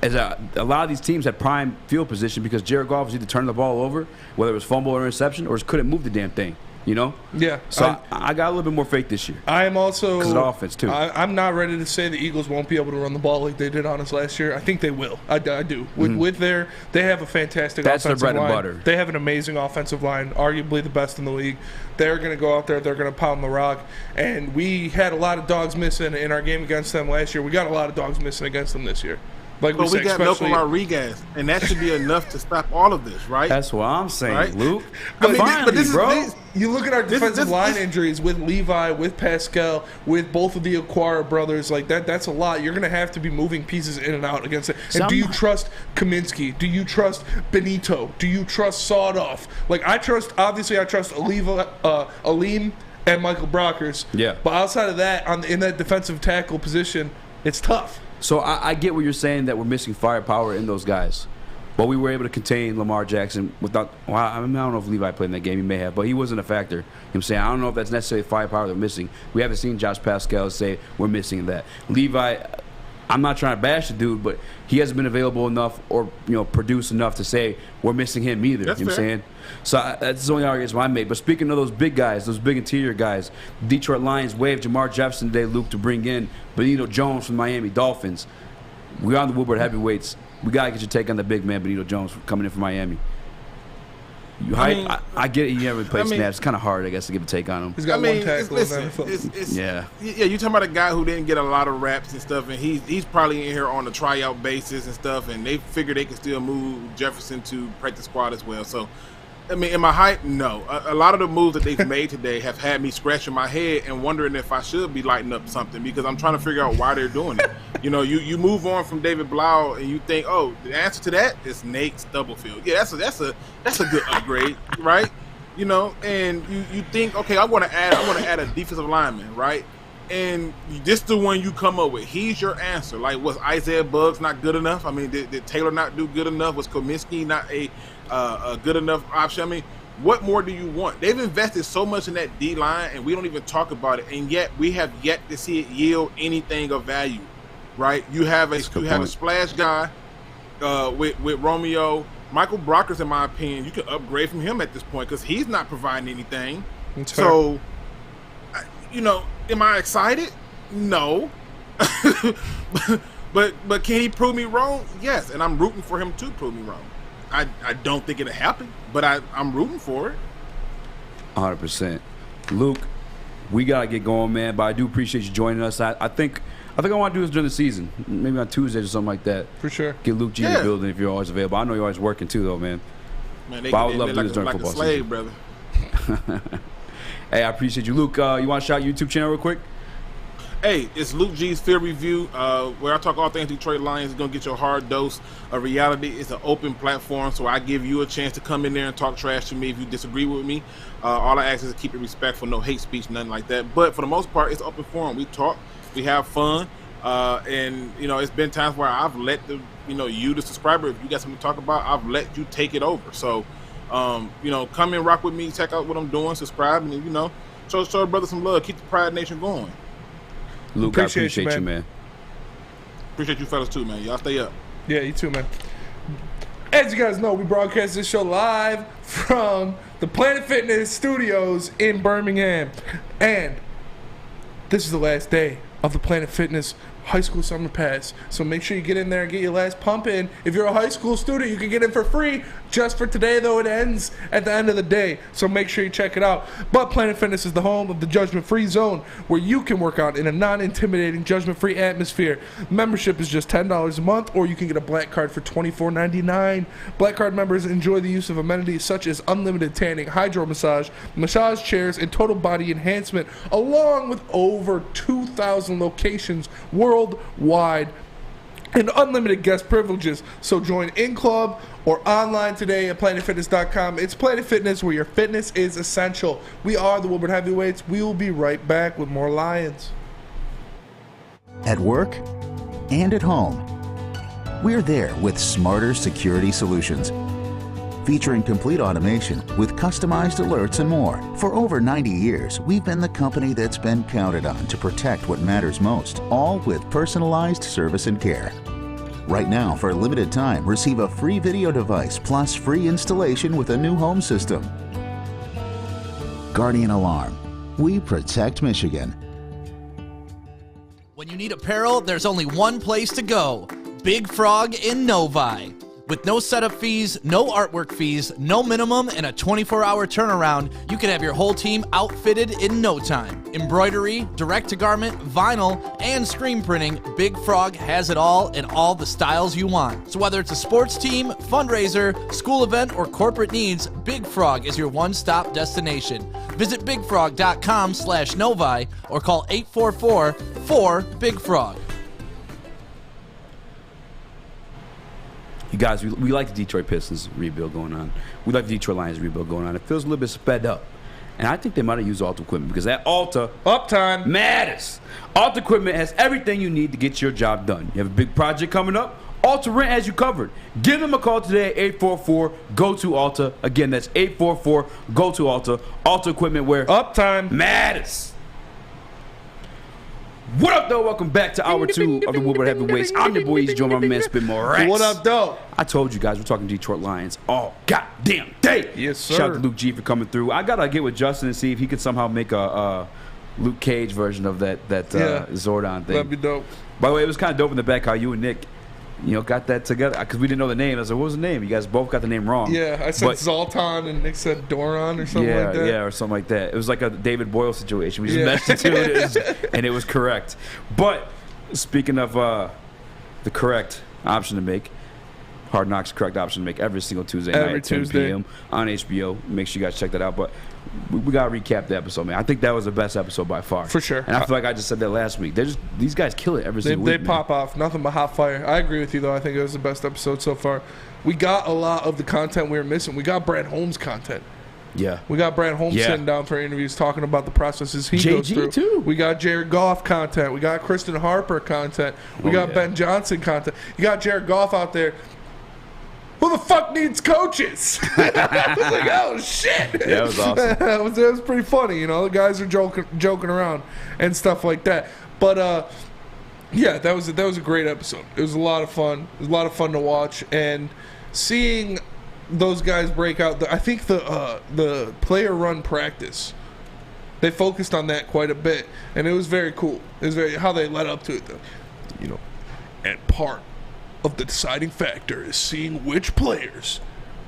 As a lot of these teams had prime field position because Jared Goff was either turning the ball over, whether it was fumble or interception, or just couldn't move the damn thing. Yeah. So I got a little bit more faith this year. I am also because of the offense too. I'm not ready to say the Eagles won't be able to run the ball like they did on us last year. I think they will. I do. They have a fantastic offensive line. That's their bread and butter. They have an amazing offensive line, arguably the best in the league. They're going to go out there. They're going to pound the rock. And we had a lot of dogs missing in our game against them last year. We got a lot of dogs missing against them this year. Like but we got especially Malcolm Rodriguez, and that should be enough to stop all of this, right? That's what I'm saying, Right? Luke. But, Finally, but this bro. is you look at our defensive line injuries with Levi, with Pascal, with both of the Aquara brothers. Like that's a lot. You're gonna have to be moving pieces in and out against it. And do you trust Kaminsky? Do you trust Benito? Do you trust Sawdoff? Like I trust Aleem and Michael Brockers. Yeah. But outside of that, in that defensive tackle position, it's tough. So I get what you're saying, that we're missing firepower in those guys. But we were able to contain Lamar Jackson without. Well, I don't know if Levi played in that game. He may have, but he wasn't a factor. You know what I'm saying? I don't know if that's necessarily firepower they're missing. We haven't seen Josh Pascal say we're missing that. Levi, I'm not trying to bash the dude, but he hasn't been available enough or produced enough to say we're missing him either. That's you know what fair. I'm saying? So that's the only argument I made. But speaking of those big guys, those big interior guys, Detroit Lions waived Jermar Jefferson today, Luke, to bring in Benito Jones from Miami Dolphins. We're on the Woodward heavyweights. We got to get your take on the big man, Benito Jones, coming in from Miami. I get it. You never played snaps. It's kind of hard, I guess, to give a take on him. He's got one tackle. Yeah, you're talking about a guy who didn't get a lot of reps and stuff, and he's probably in here on a tryout basis and stuff, and they figure they can still move Jefferson to practice squad as well. So, I mean, am I hyped? No. A lot of the moves that they've made today have had me scratching my head and wondering if I should be lighting up something, because I'm trying to figure out why they're doing it. You move on from David Blough and you think, oh, the answer to that is Nate Sudfeld. Yeah, that's a good upgrade, right? And you think, okay, I want to add a defensive lineman, right? And this is the one you come up with. He's your answer. Like, was Isaiah Buggs not good enough? I mean, did Taylor not do good enough? Was Kaminsky not a good enough option? I mean, what more do you want? They've invested so much in that D line, and we don't even talk about it. And yet, we have yet to see it yield anything of value, right? You have a splash guy with Romeo. Michael Brockers, in my opinion, you can upgrade from him at this point because he's not providing anything. So, am I excited? No. but can he prove me wrong? Yes, and I'm rooting for him to prove me wrong. I don't think it'll happen, but I'm rooting for it. 100%. Luke, we got to get going, man, but I do appreciate you joining us. I think I want to do this during the season, maybe on Tuesdays or something like that. For sure. Get Luke G in the building if you're always available. I know you're always working too, though, man. Man, I would love to do this during like football a slave, season. brother. Hey, I appreciate you. Luke, you want to shout YouTube channel real quick? Hey, it's Luke G's Field Review, where I talk all things Detroit Lions. It's going to get your hard dose of reality. It's an open platform, so I give you a chance to come in there and talk trash to me if you disagree with me. All I ask is to keep it respectful, no hate speech, nothing like that. But for the most part, it's open forum. We talk, we have fun, and it's been times where I've let you, the subscriber, if you got something to talk about, I've let you take it over. So, come and rock with me, check out what I'm doing, subscribe, and show a brother some love, keep the Pride Nation going. Luke, I appreciate you, man. Appreciate you fellas too, man. Y'all stay up. Yeah, you too, man. As you guys know, we broadcast this show live from the Planet Fitness studios in Birmingham. And this is the last day of the Planet Fitness High School Summer Pass. So make sure you get in there and get your last pump in. If you're a high school student, you can get in for free just for today, though it ends at the end of the day. So make sure you check it out. But Planet Fitness is the home of the judgment-free zone, where you can work out in a non-intimidating, judgment-free atmosphere. Membership is just $10 a month, or you can get a black card for $24.99. Black card members enjoy the use of amenities such as unlimited tanning, hydro massage chairs, and total body enhancement, along with over 2,000 locations worldwide and unlimited guest privileges. So join in club or online today at planetfitness.com. It's Planet Fitness, where your fitness is essential. We are the Woodward Heavyweights. We will be right back with more Lions. At work and at home, we're there with smarter security solutions. Featuring complete automation with customized alerts and more. For over 90 years, we've been the company that's been counted on to protect what matters most, all with personalized service and care. Right now, for a limited time, receive a free video device plus free installation with a new home system. Guardian Alarm. We protect Michigan. When you need apparel, there's only one place to go. Big Frog in Novi. With no setup fees, no artwork fees, no minimum, and a 24-hour turnaround, you can have your whole team outfitted in no time. embroidery, direct-to-garment, vinyl, and screen printing, Big Frog has it all in all the styles you want. So whether it's a sports team, fundraiser, school event, or corporate needs, Big Frog is your one-stop destination. Visit bigfrog.com/Novi or call 844-4-BIG-FROG. You guys, we like the Detroit Pistons rebuild going on. We like the Detroit Lions rebuild going on. It feels a little bit sped up. And I think they might have used Alta equipment because that Alta uptime matters. Alta equipment has everything you need to get your job done. You have a big project coming up, Alta Rent has you covered. Give them a call today at 844-GO-TO-ALTA. Again, that's 844-GO-TO-ALTA. Alta equipment where uptime matters. What up, though? Welcome back to Hour 2 of the Woodward Heavyweights. I'm your boy, Eazy, joined by my man, Spin More Racks. What up, though? I told you guys we're talking Detroit Lions all goddamn day. Yes, sir. Shout out to Luke G for coming through. I got to get with Justin and see if he could somehow make a Luke Cage version of that Zordon thing. That'd be dope. By the way, it was kind of dope in the back how you and Nick, got that together because we didn't know the name. I was like, what was the name? You guys both got the name wrong. Yeah, I said Zoltan and Nick said Doron or something like that. Yeah, or something like that. It was like a David Boyle situation. We just meshed it to and it was correct. But speaking of the correct option to make, Hard Knocks correct option to make every single Tuesday night at 10 p.m. on HBO. Make sure you guys check that out. But we got to recap the episode, man. I think that was the best episode by far. For sure. And I feel like I just said that last week. These guys kill it every single week. They pop off. Nothing but hot fire. I agree with you, though. I think it was the best episode so far. We got a lot of the content we were missing. We got Brad Holmes content. Yeah. We got Brad Holmes sitting down for interviews talking about the processes he goes through. Too. We got Jared Goff content. We got Kristen Harper content. We got Ben Johnson content. You got Jared Goff out there. Who the fuck needs coaches? I was like, oh, shit. Yeah, it was awesome. It was pretty funny. The guys are joking around and stuff like that. But, yeah, that was a great episode. It was a lot of fun. It was a lot of fun to watch. And seeing those guys break out, I think the player-run practice, they focused on that quite a bit. And it was very cool. It was very how they led up to it, though. And part of the deciding factor is seeing which players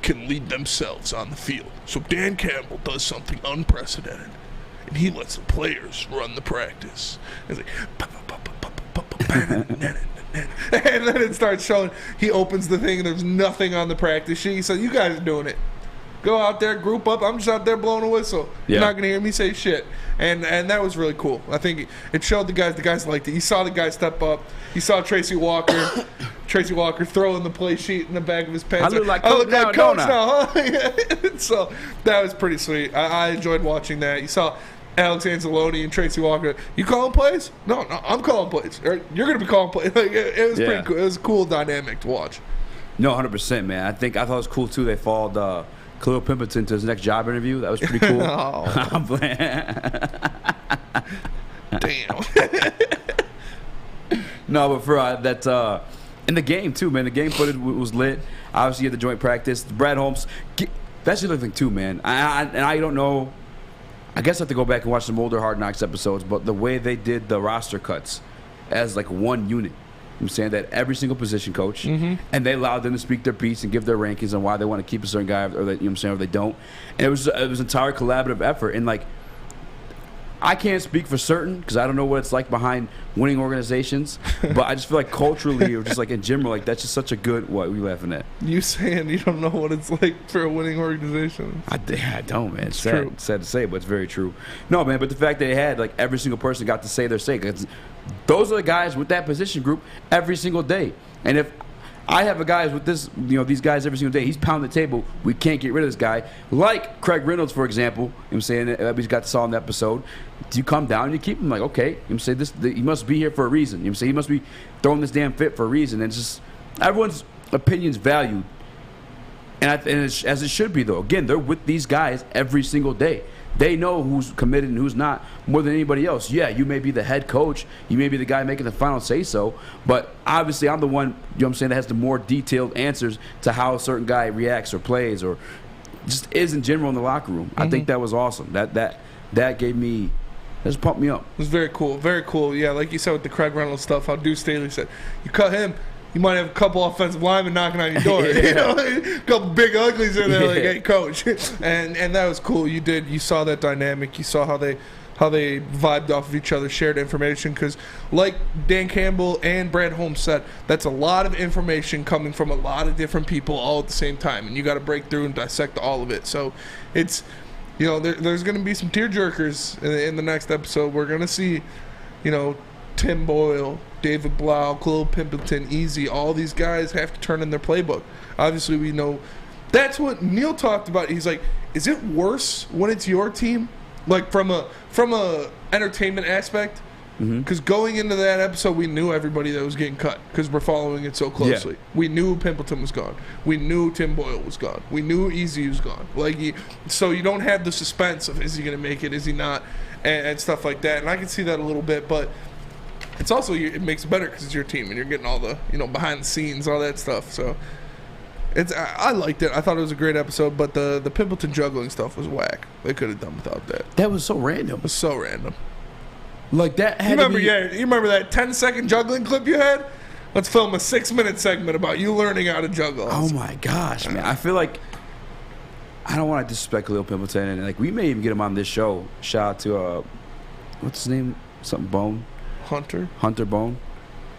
can lead themselves on the field. So Dan Campbell does something unprecedented, and he lets the players run the practice. It's like, and then it starts showing. He opens the thing, and there's nothing on the practice sheet. He said, "You guys are doing it. Go out there, group up. I'm just out there blowing a whistle. You're not gonna hear me say shit." And that was really cool. I think it showed the guys liked it. You saw the guys step up. You saw Tracy Walker throwing the play sheet in the back of his pants. I look like coach now, huh? So that was pretty sweet. I enjoyed watching that. You saw Alex Anzalone and Tracy Walker. You calling plays? No, I'm calling plays. Or you're gonna be calling plays. It was pretty cool. It was a cool dynamic to watch. No, 100%, man. I thought it was cool too. They followed Khalil Pimpleton to his next job interview. That was pretty cool. I'm playing. Damn. No, but for that in the game too, man. The game footage was lit. Obviously, you had the joint practice. Brad Holmes. That's the other thing too, man. I don't know. I guess I have to go back and watch some older Hard Knocks episodes. But the way they did the roster cuts as like one unit. I'm saying that every single position coach, and they allowed them to speak their piece and give their rankings on why they want to keep a certain guy, or or they don't. And it was entire collaborative effort. And like, I can't speak for certain because I don't know what it's like behind winning organizations, but I just feel like culturally, or just like in general, like that's just such a good. What are you laughing at? You saying you don't know what it's like for a winning organization? I don't, man. It's sad to say, but it's very true. No, man, but the fact that they had like every single person got to say their say. Those are the guys with that position group every single day. And if I have a guys with this, these guys every single day, he's pounding the table. We can't get rid of this guy. Like Craig Reynolds, for example. I'm saying we got this all in the episode. Do you come down and you keep him? Like, okay. I'm saying he must be here for a reason. I'm saying he must be throwing this damn fit for a reason. And it's just everyone's opinion's valued. And as it should be, though. Again, they're with these guys every single day. They know who's committed and who's not more than anybody else. Yeah, you may be the head coach. You may be the guy making the final say-so. But obviously I'm the one, that has the more detailed answers to how a certain guy reacts or plays or just is in general in the locker room. I think that was awesome. That gave me – just pumped me up. It was very cool. Very cool. Yeah, like you said with the Craig Reynolds stuff, how Deuce Staley said, you cut him – you might have a couple offensive linemen knocking on your door. A couple big uglies in there like, hey, coach. And that was cool. You saw that dynamic. You saw how they vibed off of each other, shared information. Because like Dan Campbell and Brad Holmes said, that's a lot of information coming from a lot of different people all at the same time, and you got to break through and dissect all of it. So it's, you know, there's going to be some tearjerkers in the next episode. We're going to see, you know, Tim Boyle, David Blough, Khalil Pimpleton, Eazy, all these guys have to turn in their playbook. Obviously, we know that's what Neil talked about. He's like, is it worse when it's your team? Like from a entertainment aspect? Because going into that episode, we knew everybody that was getting cut because we're following it so closely. Yeah. We knew Pimpleton was gone. We knew Tim Boyle was gone. We knew Eazy was gone. So you don't have the suspense of, is he going to make it, is he not, and stuff like that. And I can see that a little bit, but it's also, it makes it better because it's your team and you're getting all the, you know, behind the scenes, all that stuff. So I liked it. I thought it was a great episode, but the Pimpleton juggling stuff was whack. They could have done without that. That was so random. It was so random. Like that had you remember that 10-second juggling clip you had? Let's film a 6-minute segment about you learning how to juggle. Oh my gosh, man. I feel like I don't want to disrespect Khalil Pimpleton, and like we may even get him on this show. Shout out to what's his name? Something Bone? Hunter Bone.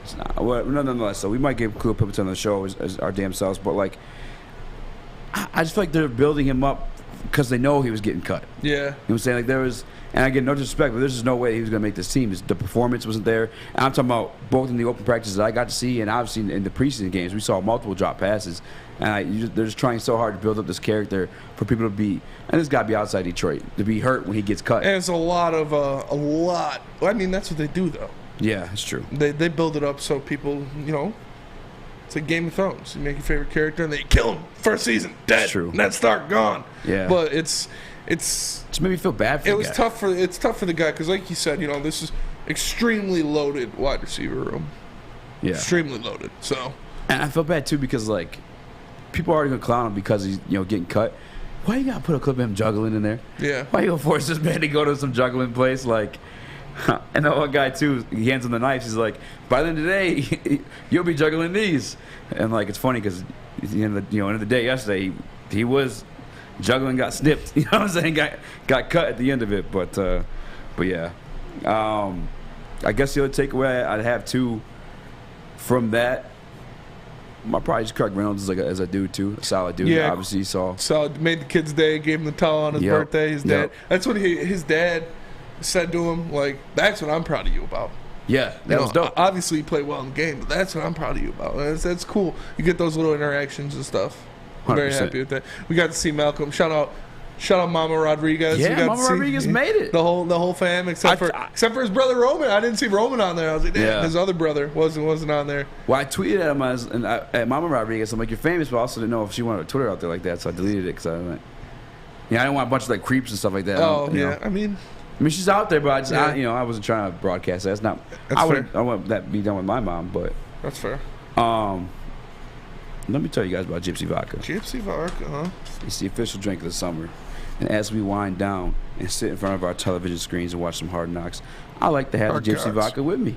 It's not, well, nonetheless, so we might get Khalil Pimpleton on the show as our damn selves, but like I just feel like they're building him up because they know he was getting cut. Yeah. You know what I'm saying? Like there was, and again, no disrespect, but there's just no way he was going to make this team. The performance wasn't there. And I'm talking about both in the open practices that I got to see and obviously in the preseason games. We saw multiple drop passes. And they're just trying so hard to build up this character for people to be, and this got to be outside Detroit, to be hurt when he gets cut. And it's a lot. I mean, that's what they do, though. Yeah, it's true. They build it up so people, you know, it's like Game of Thrones. You make your favorite character and they kill him first season, dead. It's true. Ned Stark gone. Yeah. But it's just made me feel bad for the guy. It's tough for the guy because, like you said, you know, this is extremely loaded wide receiver room. Yeah. Extremely loaded. So. And I feel bad too because like people are already gonna clown him because he's, you know, getting cut. Why you gotta put a clip of him juggling in there? Yeah. Why you gonna force this man to go to some juggling place? Like, and the one guy too, he hands him the knife. He's like, by the end of the day, you'll be juggling these. And like, it's funny because at the end of the day yesterday, he was juggling, got snipped. You know what I'm saying? Got cut at the end of it. But yeah, I guess the other takeaway I'd have too from that. I probably just Craig Reynolds as a dude too, a solid dude. Yeah, obviously saw. Solid, made the kid's day, gave him the towel on his birthday. His dad. That's what his dad said to him. Like, that's what I'm proud of you about. Yeah, that was dope. Obviously, he played well in the game, but that's what I'm proud of you about. That's cool. You get those little interactions and stuff. I'm very happy with that. We got to see Malcolm. Shout out Mama Rodriguez. Yeah, Mama Rodriguez made it. The whole fam, except for his brother Roman. I didn't see Roman on there. I was like, damn, his other brother wasn't on there. Well, I tweeted at him at Mama Rodriguez. I'm like, you're famous, but I also didn't know if she wanted a Twitter out there like that, so I deleted it because I didn't want a bunch of like creeps and stuff like that. Oh you yeah, know? I mean, she's out there, but I wasn't trying to broadcast that. That's not. I wouldn't that be done with my mom, but that's fair. Let me tell you guys about Gypsy Vodka. Gypsy Vodka, huh? It's the official drink of the summer. And as we wind down and sit in front of our television screens and watch some Hard Knocks, I like to have the Gypsy Vodka with me.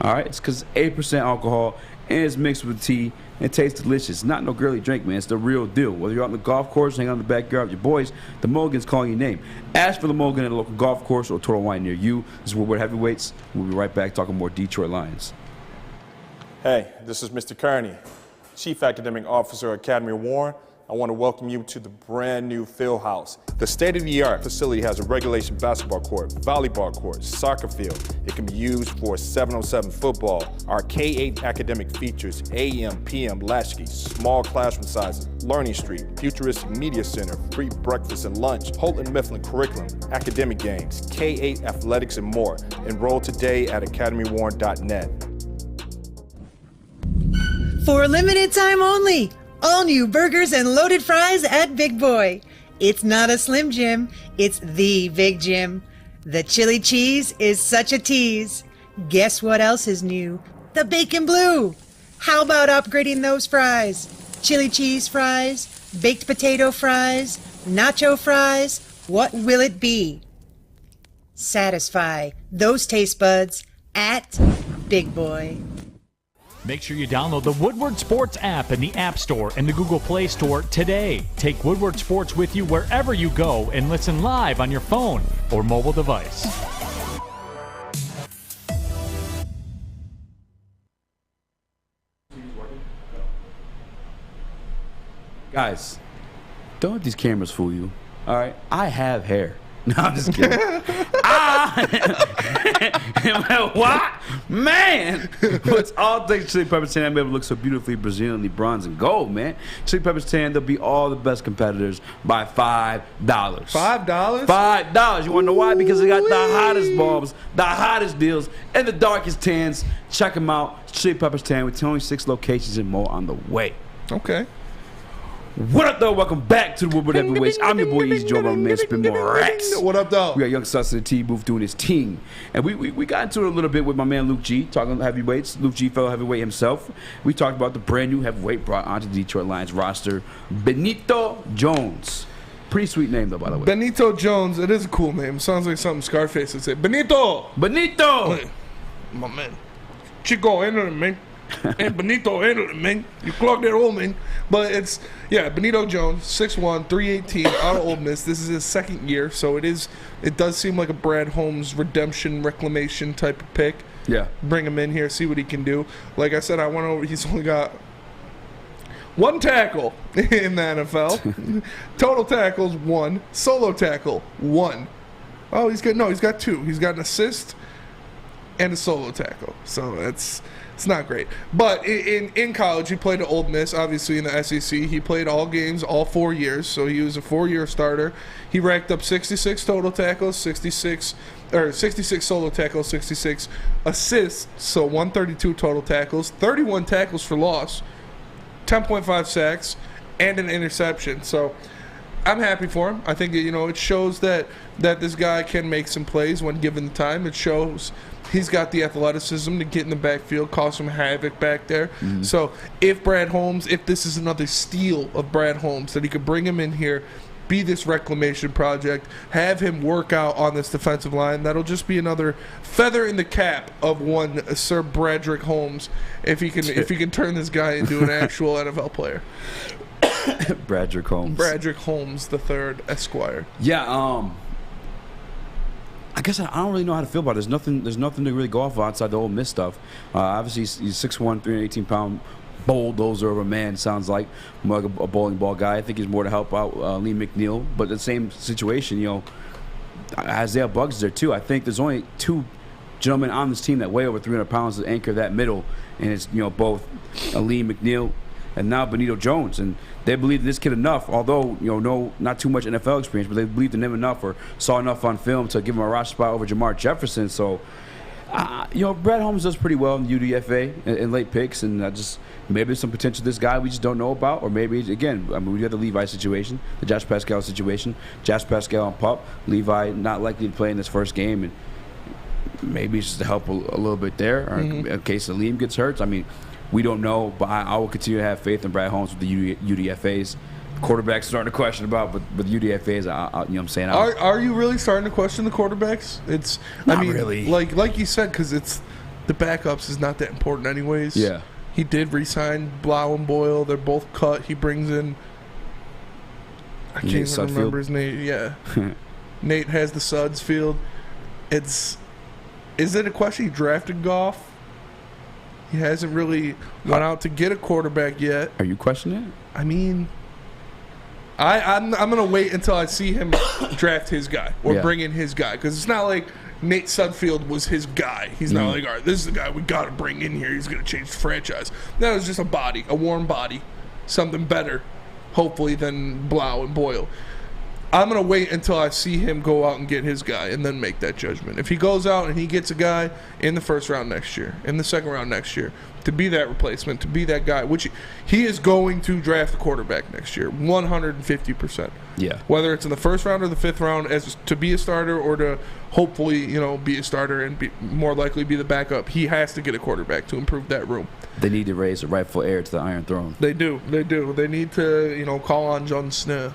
All right? It's because 8% alcohol and it's mixed with tea and it tastes delicious. Not no girly drink, man. It's the real deal. Whether you're out on the golf course, hanging out in the backyard with your boys, the Mulligan's calling your name. Ask for the Mulligan at a local golf course or Total Wine near you. This is Woodward Heavyweights. We'll be right back talking more Detroit Lions. Hey, this is Mr. Kearney, Chief Academic Officer, Academy of Warren. I want to welcome you to the brand new field house. The state-of-the-art facility has a regulation basketball court, volleyball court, soccer field. It can be used for 7-on-7 football. Our K-8 academic features AM, PM, latchkey, small classroom sizes, Learning Street, futuristic media center, free breakfast and lunch, Holton Mifflin curriculum, academic games, K-8 athletics, and more. Enroll today at academywarren.net. For a limited time only, all new burgers and loaded fries at Big Boy. It's not a Slim Jim, it's the Big Jim. The chili cheese is such a tease. Guess what else is new? The bacon blue. How about upgrading those fries? Chili cheese fries, baked potato fries, nacho fries, what will it be? Satisfy those taste buds at Big Boy. Make sure you download the Woodward Sports app in the App Store and the Google Play Store today. Take Woodward Sports with you wherever you go and listen live on your phone or mobile device. Guys, don't let these cameras fool you. All right, I have hair. No, I'm just kidding. What? Man! It's all thanks to Chili Peppers Tan. I'm able to look so beautifully Brazilianly bronze and gold, man. Chili Peppers Tan, they'll beat all the best competitors by $5. $5? $5. You want to know why? Because they got the hottest bulbs, the hottest deals, and the darkest tans. Check them out. Chili Peppers Tan with 26 locations and more on the way. Okay. What up, though? Welcome back to the Woodward Heavyweights. I'm your boy, Eazy, Joe, my man, Spin More Racks. What up, though? We got Young Sus in the T booth doing his team. And we got into it a little bit with my man Luke G, talking heavyweights. Luke G, fellow heavyweight himself. We talked about the brand new heavyweight brought onto the Detroit Lions roster, Benito Jones. Pretty sweet name, though, by the way. Benito Jones. It is a cool name. Sounds like something Scarface would say. Benito! Benito! My man. Chico, handle it, man. And Benito, handle it, man. You clogged that hole, man. But it's, Benito Jones, 6'1", 318, out of Ole Miss. This is his second year, so it does seem like a Brad Holmes redemption, reclamation type of pick. Yeah. Bring him in here, see what he can do. Like I said, I went over, he's only got one tackle in the NFL. Total tackles, 1. Solo tackle, 1. Oh, he's got 2. He's got an assist and a solo tackle. So it's not great. But in college, he played at Ole Miss, obviously in the SEC. He played all games, all 4 years, so he was a 4-year starter. He racked up 66 total tackles, 66 solo tackles, 66 assists, so 132 total tackles, 31 tackles for loss, 10.5 sacks, and an interception. So I'm happy for him. I think it shows that this guy can make some plays when given the time. It shows he's got the athleticism to get in the backfield, cause some havoc back there. Mm-hmm. So if this is another steal of Brad Holmes, that he could bring him in here, be this reclamation project, have him work out on this defensive line, that'll just be another feather in the cap of one Sir Bradrick Holmes if he can turn this guy into an actual NFL player. Bradrick Holmes. Bradrick Holmes III, Esquire. Yeah, I guess I don't really know how to feel about it. There's nothing to really go off of outside the Ole Miss stuff. Obviously, he's 6'1", 318-pound bulldozer of a man, sounds like. More like a bowling ball guy. I think he's more to help out Lee McNeil. But the same situation, Isaiah Buggs there too. I think there's only 2 gentlemen on this team that weigh over 300 pounds to anchor that middle. And it's, both Lee McNeil and now Benito Jones. And they believed in this kid enough, although, not too much NFL experience, but they believed in him enough or saw enough on film to give him a roster spot over Jermar Jefferson. So, Brad Holmes does pretty well in UDFA in late picks, and maybe there's some potential this guy we just don't know about, or maybe, again, we got the Levi situation, the Josh Pascal situation. Josh Pascal on PUP, Levi not likely to play in this first game, and maybe it's just to help a little bit there, or in case Aleem gets hurt. We don't know, but I will continue to have faith in Brad Holmes with the UDFAs. Quarterbacks starting to question about, but with UDFAs, you know what I'm saying? Are you really starting to question the quarterbacks? It's not really. Like you said, because it's the backups is not that important anyways. Yeah. He did re-sign Blough and Boyle. They're both cut. He brings in, I can't even remember his name. Yeah. Nate has the Sudfeld. Is it a question he drafted Goff? He hasn't really went out to get a quarterback yet. Are you questioning it? I'm gonna wait until I see him draft his guy or bring in his guy, because it's not like Nate Sudfeld was his guy. He's not like, all right, this is the guy we got to bring in here. He's gonna change the franchise. That was just a warm body, something better, hopefully, than Blough and Boyle. I'm going to wait until I see him go out and get his guy and then make that judgment. If he goes out and he gets a guy in the first round next year, in the second round next year, to be that replacement, to be that guy, which he is going to draft the quarterback next year, 150%. Yeah. Whether it's in the first round or the fifth round as to be a starter or to hopefully, be a starter and be more likely be the backup, he has to get a quarterback to improve that room. They need to raise the rightful heir to the Iron Throne. They do. They need to, call on John Snow.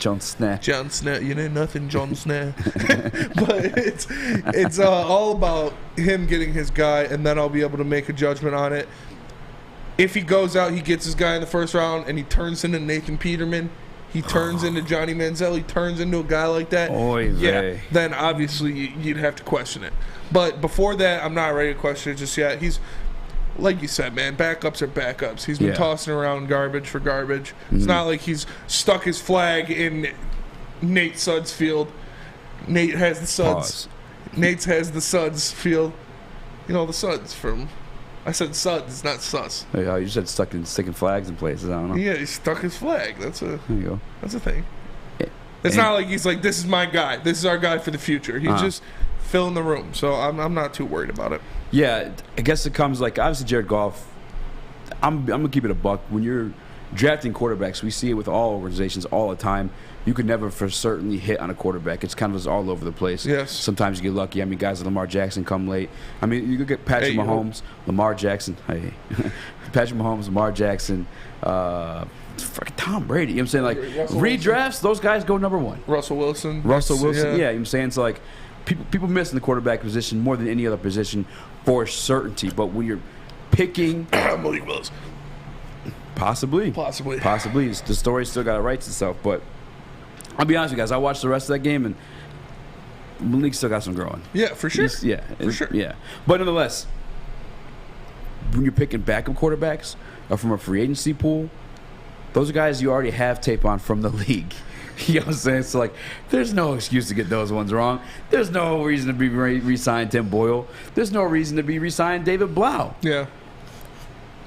John Snow, you know nothing, John Snow. But it's all about him getting his guy, and then I'll be able to make a judgment on it. if he goes out, he gets his guy in the first round, and he turns into Nathan Peterman, he turns into Johnny Manziel, he turns into a guy like that, then obviously you'd have to question it. But before that, I'm not ready to question it just yet. He's, like you said, man, backups are backups. He's been tossing around garbage for garbage. It's not like he's stuck his flag in Nate Sudfeld. Nate has the Suds. Nate has the Suds field. You know, the Suds from... I said Suds, not Sus. Oh, you said sticking flags in places. I don't know. Yeah, he stuck his flag. That's a thing. It's And- not like he's like, this is my guy. This is our guy for the future. He's just filling the room. So I'm not too worried about it. Yeah, I guess it comes like, obviously Jared Goff, I'm going to keep it a buck. When you're drafting quarterbacks, we see it with all organizations all the time. You could never for certainly hit on a quarterback. It's kind of just all over the place. Yes. Sometimes you get lucky. I mean, guys like Lamar Jackson come late. I mean, you could get Patrick Mahomes, Lamar Jackson. Hey, Patrick Mahomes, Lamar Jackson, fucking Tom Brady. You know what I'm saying? Like, redrafts, those guys go number one. Russell Wilson. Yeah, you know what I'm saying? So, like, people miss in the quarterback position more than any other position for certainty. But when you're picking... Malik Willis. Possibly. The story still got to write itself, but... I'll be honest with you guys. I watched the rest of that game, and Malik still got some growing. Yeah, for sure. For sure. Yeah. But nonetheless, when you're picking backup quarterbacks from a free agency pool, those are guys you already have tape on from the league. You know what I'm saying? So, like, there's no excuse to get those ones wrong. There's no reason to be re-signed Tim Boyle. There's no reason to be re-signed David Blough. Yeah.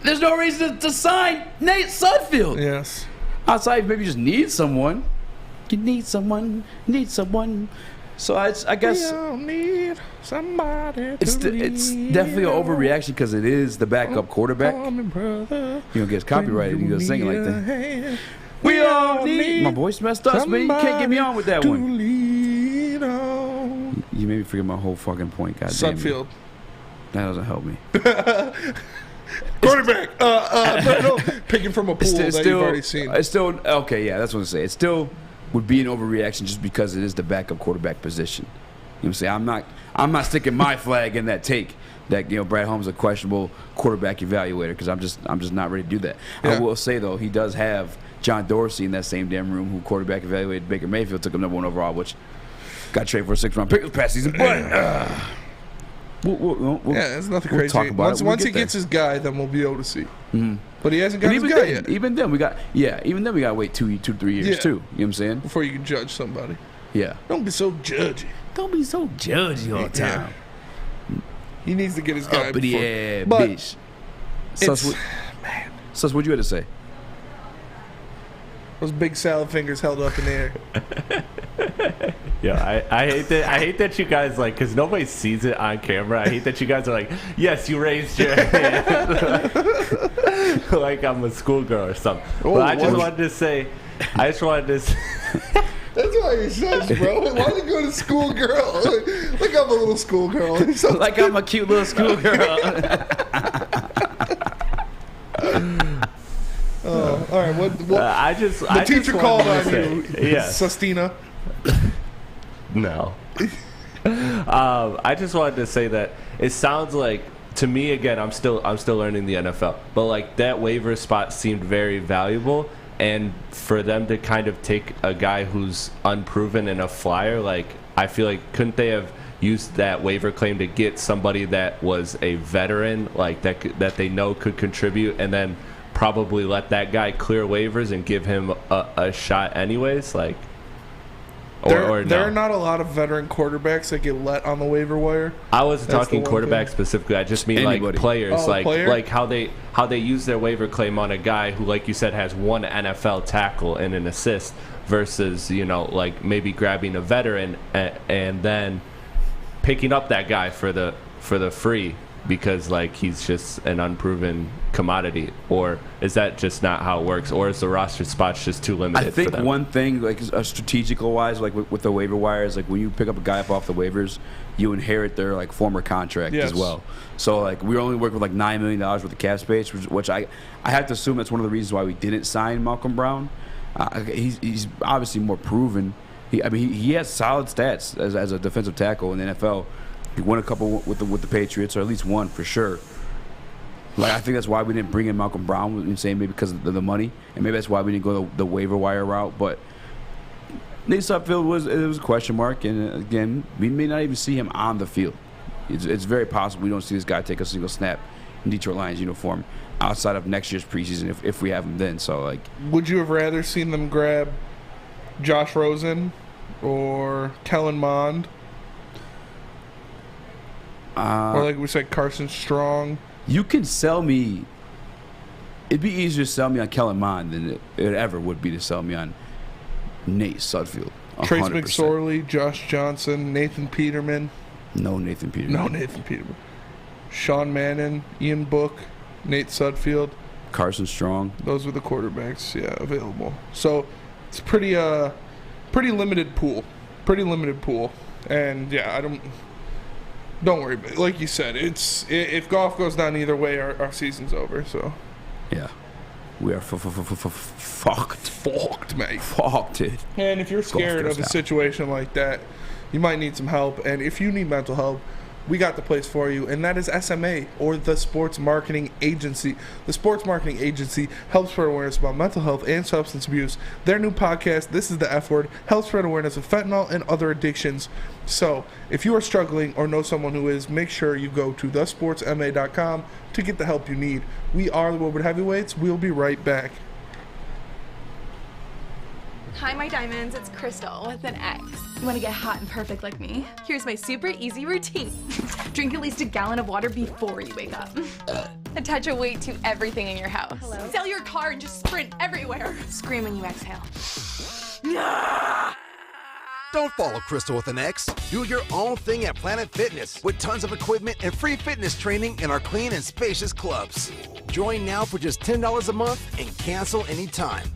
There's no reason to sign Nate Sudfeld. Yes. Outside, maybe you just need someone. You need someone. So I guess we all need somebody it's definitely an overreaction because it is the backup quarterback. You don't get copyrighted. You go singing like that. We all need. My voice messed up, man. You can't get me on with that one. You made me forget my whole fucking point. God damn it. Sudfeld. That doesn't help me. Quarterback. Picking from a pool that you've already seen. It's still okay. Yeah, that's what I say. It still would be an overreaction just because it is the backup quarterback position. You know what I'm saying? I'm not sticking my flag in that take that, you know, Brad Holmes is a questionable quarterback evaluator because I'm just not ready to do that. Yeah. I will say though, he does have John Dorsey in that same damn room who quarterback evaluated Baker Mayfield, took him number 1 overall, which got traded for a 6th round pick this past season. But we'll it's nothing we'll crazy. talk about it. Once he gets his guy, then we'll be able to see. Mm-hmm. But he hasn't got his guy yet. Even then we got to wait 2-3 years too. You know what I'm saying? Before you can judge somebody. Yeah. Don't be so judgy. Don't be so judgy all the time. He needs to get his guy. Uppity ass bitch. Sus, what you had to say? Those big salad fingers held up in the air. Yeah, I hate that you guys, like, because nobody sees it on camera. I hate that you guys are like, yes, you raised your hand. Like I'm a schoolgirl or something. Oh, but I just wanted to say, That's why he says, bro. Why did you go to schoolgirl? Like I'm a little schoolgirl. Like I'm a cute little schoolgirl. Oh, all right. What the teacher called on you? Yes. Sustina. No. I just wanted to say that it sounds like, to me, again, I'm still learning the NFL, but like that waiver spot seemed very valuable, and for them to kind of take a guy who's unproven and a flyer, like I feel like couldn't they have used that waiver claim to get somebody that was a veteran, like that they know could contribute, and then probably let that guy clear waivers and give him a shot anyways, like. There are not a lot of veteran quarterbacks that get let on the waiver wire. I wasn't talking quarterback specifically. I just mean anybody. like players, player? like how they use their waiver claim on a guy who, like you said, has 1 NFL tackle and an assist, versus, you know, like maybe grabbing a veteran and then picking up that guy for the free because like he's just an unproven commodity. Or is that just not how it works? Or is the roster spots just too limited? I think for them? one thing, like strategical wise, like with the waiver wire, is like when you pick up a guy up off the waivers, you inherit their like former contract as well. So like we only work with like $9 million worth of cap space, which I have to assume that's one of the reasons why we didn't sign Malcolm Brown. He's obviously more proven. He has solid stats as a defensive tackle in the NFL. He won a couple with the Patriots, or at least one for sure. Like, I think that's why we didn't bring in Malcolm Brown. I'm saying maybe because of the money, and maybe that's why we didn't go the waiver wire route. But Nate Sudfeld was a question mark, and again, we may not even see him on the field. It's very possible we don't see this guy take a single snap in Detroit Lions uniform outside of next year's preseason if we have him then. So, like, would you have rather seen them grab Josh Rosen or Kellen Mond? Or like we said, Carson Strong. You can sell me. It'd be easier to sell me on Kellen Mond than it ever would be to sell me on Nate Sudfeld. 100%. Trace McSorley, Josh Johnson, Nathan Peterman. No Nathan Peterman. Sean Mannon, Ian Book, Nate Sudfeld, Carson Strong. Those were the quarterbacks, available. So it's pretty limited pool. And yeah, don't worry about it. Like you said, if golf goes down either way, our season's over. So yeah, we are fucked, mate. Fucked it. And if you're scared of a situation like that, you might need some help. And if you need mental help, we got the place for you, and that is SMA, or the Sports Marketing Agency. The Sports Marketing Agency helps spread awareness about mental health and substance abuse. Their new podcast, This is the F Word, helps spread awareness of fentanyl and other addictions. So if you are struggling or know someone who is, make sure you go to thesportsma.com to get the help you need. We are the Woodward Heavyweights. We'll be right back. Hi, my diamonds. It's Crystal with an X. You want to get hot and perfect like me? Here's my super easy routine. Drink at least a gallon of water before you wake up. Attach a weight to everything in your house. Hello? Sell your car and just sprint everywhere. Scream when you exhale. Don't follow Crystal with an X. Do your own thing at Planet Fitness with tons of equipment and free fitness training in our clean and spacious clubs. Join now for just $10 a month and cancel anytime.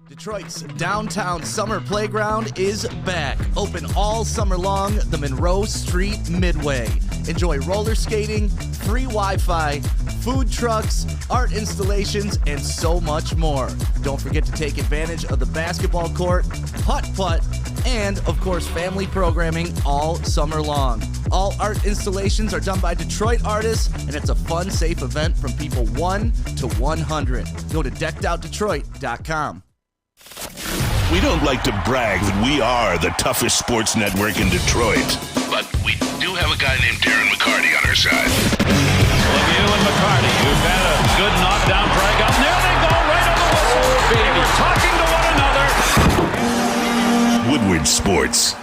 Detroit's downtown summer playground is back. Open all summer long, the Monroe Street Midway. Enjoy roller skating, free Wi-Fi, food trucks, art installations, and so much more. Don't forget to take advantage of the basketball court, putt-putt, and, of course, family programming all summer long. All art installations are done by Detroit artists, and it's a fun, safe event from people 1 to 100. Go to deckedoutdetroit.com. We don't like to brag that we are the toughest sports network in Detroit, but we do have a guy named Darren McCarty on our side. Lemieux and McCarty, who've had a good knockdown drag up. There they go, right on the whistle. They were talking to one another. Woodward Sports.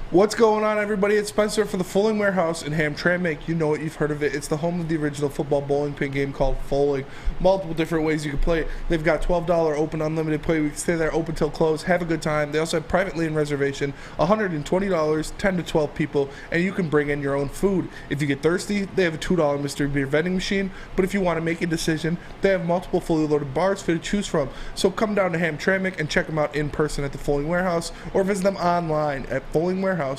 What's going on, everybody? It's Spencer for the Fulling Warehouse in Hamtramck. You know it, you've heard of it. It's the home of the original football bowling pin game called Fulling. Multiple different ways you can play it. They've got $12 open unlimited play. We can stay there open till close. Have a good time. They also have private lane reservation, $120, 10 to 12 people, and you can bring in your own food. If you get thirsty, they have a $2 mystery beer vending machine. But if you want to make a decision, they have multiple fully loaded bars for you to choose from. So come down to Hamtramck and check them out in person at the Fulling Warehouse, or visit them online at fullingwarehouse.com. What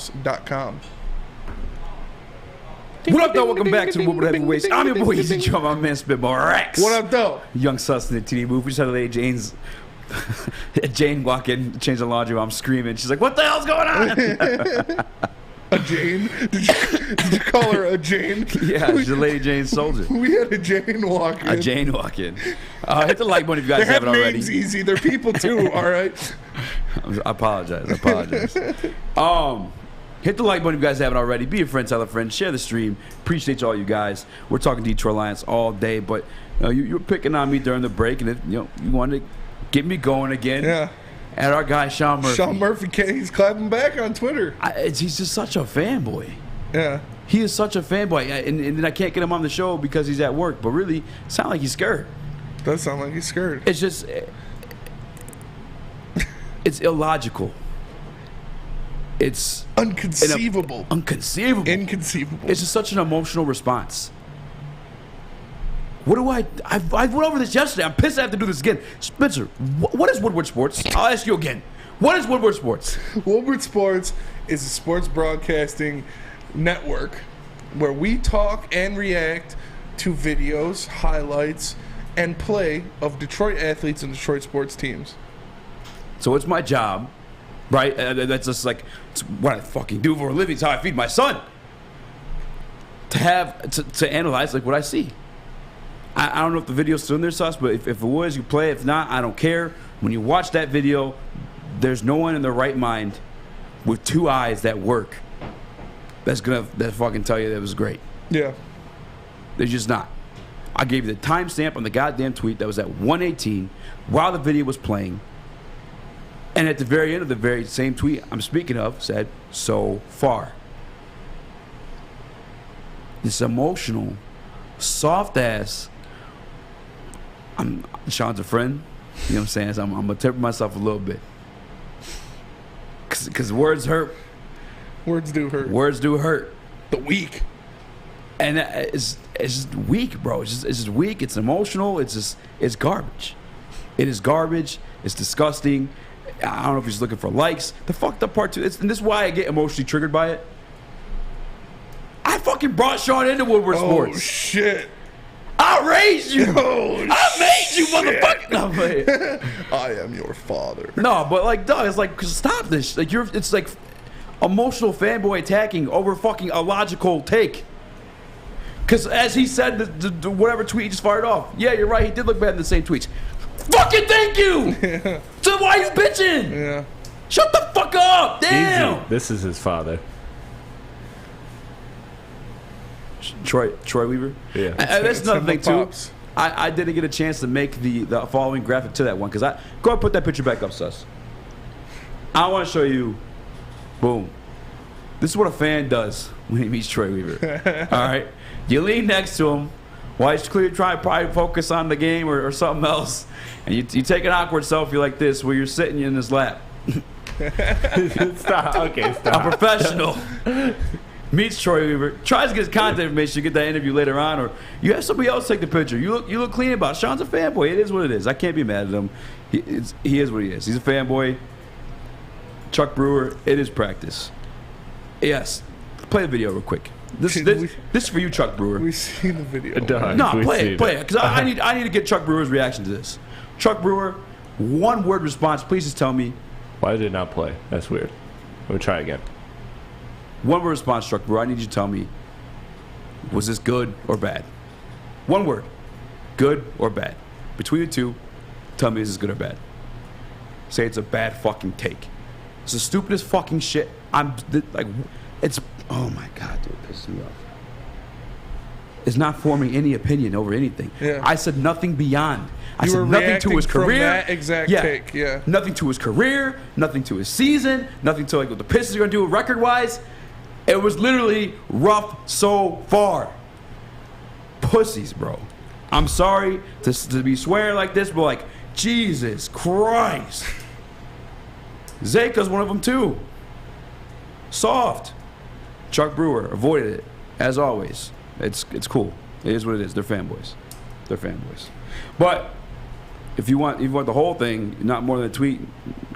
up, though? Welcome back to the Woodward Heavyweights. I'm your boy, Eazy Joe, my man, Spitball Rex. What up, though? Young Sus in the TD booth. We just had a lady, Jane walk in, change the laundry while I'm screaming. She's like, what the hell's going on? A Jane? Did you call her a Jane? Yeah, she's a Lady Jane soldier. We had a Jane walk in. A Jane walk in. Hit the like button if you guys they haven't have already. Names easy. They're people too, all right? I apologize. Hit the like button if you guys haven't already. Be a friend, tell a friend, share the stream. Appreciate all you guys. We're talking Detroit Lions all day, but you were picking on me during the break, and you wanted to get me going again. Yeah. And our guy Sean Murphy. Sean Murphy, he's clapping back on Twitter. He's just such a fanboy. Yeah. He is such a fanboy, and then I can't get him on the show because he's at work. But really, it sounds like he's scared. Does sound like he's scared. It's just, it's illogical. It's inconceivable. Inconceivable. It's just such an emotional response. What do I went over this yesterday. I'm pissed I have to do this again. Spencer, what is Woodward Sports? I'll ask you again. What is Woodward Sports? Woodward Sports is a sports broadcasting network where we talk and react to videos, highlights, and play of Detroit athletes and Detroit sports teams. So it's my job, right? That's just like it's what I fucking do for a living. It's how I feed my son. to analyze like what I see. I don't know if the video's still in there, Sus, but if it was, you play it. If not, I don't care. When you watch that video, there's no one in their right mind with two eyes that work that's gonna fucking tell you that it was great. Yeah. There's just not. I gave you the timestamp on the goddamn tweet that was at 1:18 while the video was playing. And at the very end of the very same tweet I'm speaking of said, so far. This emotional, soft ass. Sean's a friend. You know what I'm saying? So I'm going to temper myself a little bit. Because words hurt. Words do hurt. Words do hurt. The weak. And it's just weak, bro. It's just weak. It's emotional. It's garbage. It is garbage. It's disgusting. I don't know if he's looking for likes. The fucked up part too, and this is why I get emotionally triggered by it. I fucking brought Sean into Woodward Sports. Oh shit! I raised you. Oh, I made you, motherfucker. No, man. I am your father. No, but like, dog, it's like, stop this. Like, it's like emotional fanboy attacking over fucking a logical take. Because as he said, the whatever tweet he just fired off. Yeah, you're right. He did look bad in the same tweets. Fucking thank you. So why are you bitching? Yeah. Shut the fuck up. Damn. Easy. This is his father. Troy Weaver? Yeah. That's another thing, too. I didn't get a chance to make the following graphic to that one because go ahead and put that picture back up, Sus. I want to show you, boom. This is what a fan does when he meets Troy Weaver. All right? You lean next to him while he's clearly trying to probably focus on the game or something else, and you take an awkward selfie like this where you're sitting in his lap. Stop. Okay, stop. A professional meets Troy Weaver, tries to get his contact information to get that interview later on, or you have somebody else take the picture. You look clean about it. Sean's a fanboy. It is what it is. I can't be mad at him. He is what he is. He's a fanboy. Chuck Brewer, it is practice. Yes. Play the video real quick. This is for you, Chuck Brewer. We've seen the video. No, play it, because I need to get Chuck Brewer's reaction to this. Chuck Brewer, one word response. Please just tell me. Why did it not play? That's weird. Let me try again. One word response, Chuck Brewer. I need you to tell me, was this good or bad? One word. Good or bad. Between the two, tell me is this good or bad. Say it's a bad fucking take. It's the stupidest fucking shit. It's, oh my God, dude, it pisses me off. It's not forming any opinion over anything. Yeah. I said nothing beyond. I You said were nothing to his reacting from career. that exact take, yeah. Nothing to his career, nothing to his season, nothing to like what the Pistons are going to do record-wise. It was literally rough so far. Pussies, bro. I'm sorry to be swearing like this, but like, Jesus Christ. Zeka's one of them too. Soft. Chuck Brewer avoided it, as always. It's cool. It is what it is. They're fanboys. But if you want the whole thing, not more than a tweet,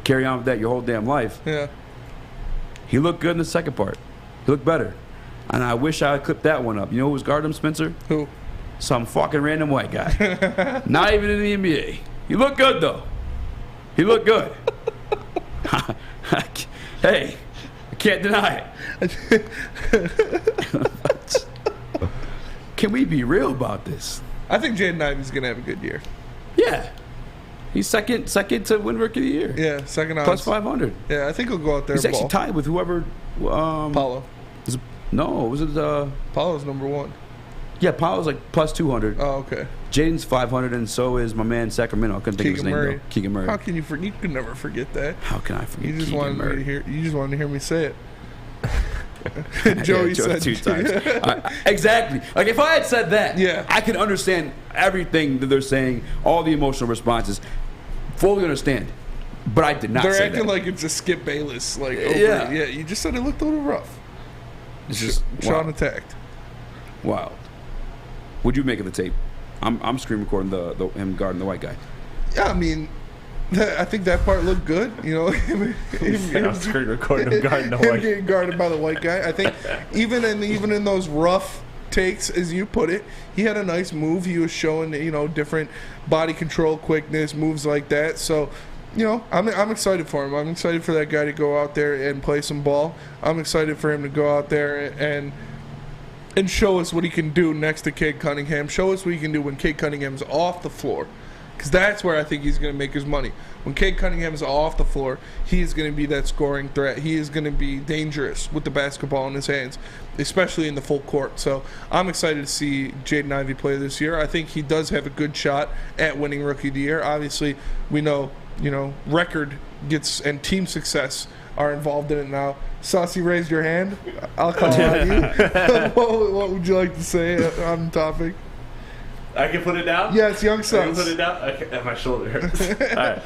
carry on with that your whole damn life. Yeah. He looked good in the second part. He looked better. And I wish I had clipped that one up. You know who was guarding him, Spencer? Who? Some fucking random white guy. Not even in the NBA. He looked good, though. He looked good. Hey, I can't deny it. Can we be real about this? I think Jaden Ivey's going to have a good year. Yeah. He's second to win Rookie of the Year. Yeah, second odds. Plus 500. Yeah, I think he'll go out there He's and actually ball. tied with whoever. Paulo. Was it Paulo's number one. Yeah, Paulo's like plus 200. Oh, okay. Jaden's 500, and so is my man Sacramento. I couldn't think of his name though. Keegan Murray. How can you forget? You can never forget that. How can I forget? You just Keegan wanted Murray? me to hear. You just wanted to hear me say it. Joey said 2 times. Exactly. Like if I had said that, yeah, I can understand everything that they're saying, all the emotional responses, fully understand. But I did not. They're say acting that. like it's a Skip Bayless. Like over Yeah. it. Yeah. You just said it looked a little rough. It's just Sean wow. attacked. Wow. What'd you make of the tape? I'm screen recording him guarding the white guy. Yeah, I mean, I think that part looked good. You know, him screen recording him guarding the him white. getting guarded by the white guy. I think even in those rough takes, as you put it, he had a nice move. He was showing different body control, quickness, moves like that. So, I'm excited for him. I'm excited for that guy to go out there and play some ball. I'm excited for him to go out there and and show us what he can do next to Cade Cunningham. Show us what he can do when Cade Cunningham's off the floor. Because that's where I think he's going to make his money. When Cade Cunningham is off the floor, he is going to be that scoring threat. He is going to be dangerous with the basketball in his hands, especially in the full court. So I'm excited to see Jaden Ivey play this year. I think he does have a good shot at winning Rookie of the Year. Obviously, we know, record gets and team success are involved in it now. Saucy raised your hand. I'll call on you. What would you like to say on the topic? I can put it down? Yes, young I sons. can put it down? Okay, my shoulder hurts.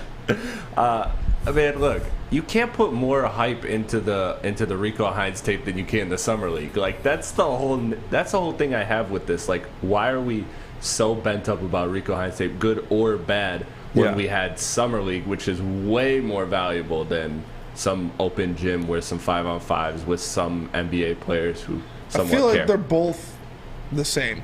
All right. Man, look, you can't put more hype into the Rico Hines tape than you can in the Summer League. Like, that's the whole thing I have with this. Like, why are we so bent up about Rico Hines tape, good or bad, when we had Summer League, which is way more valuable than some open gym where some 5-on-5s with some NBA players who somewhat I feel like care. they're both the same.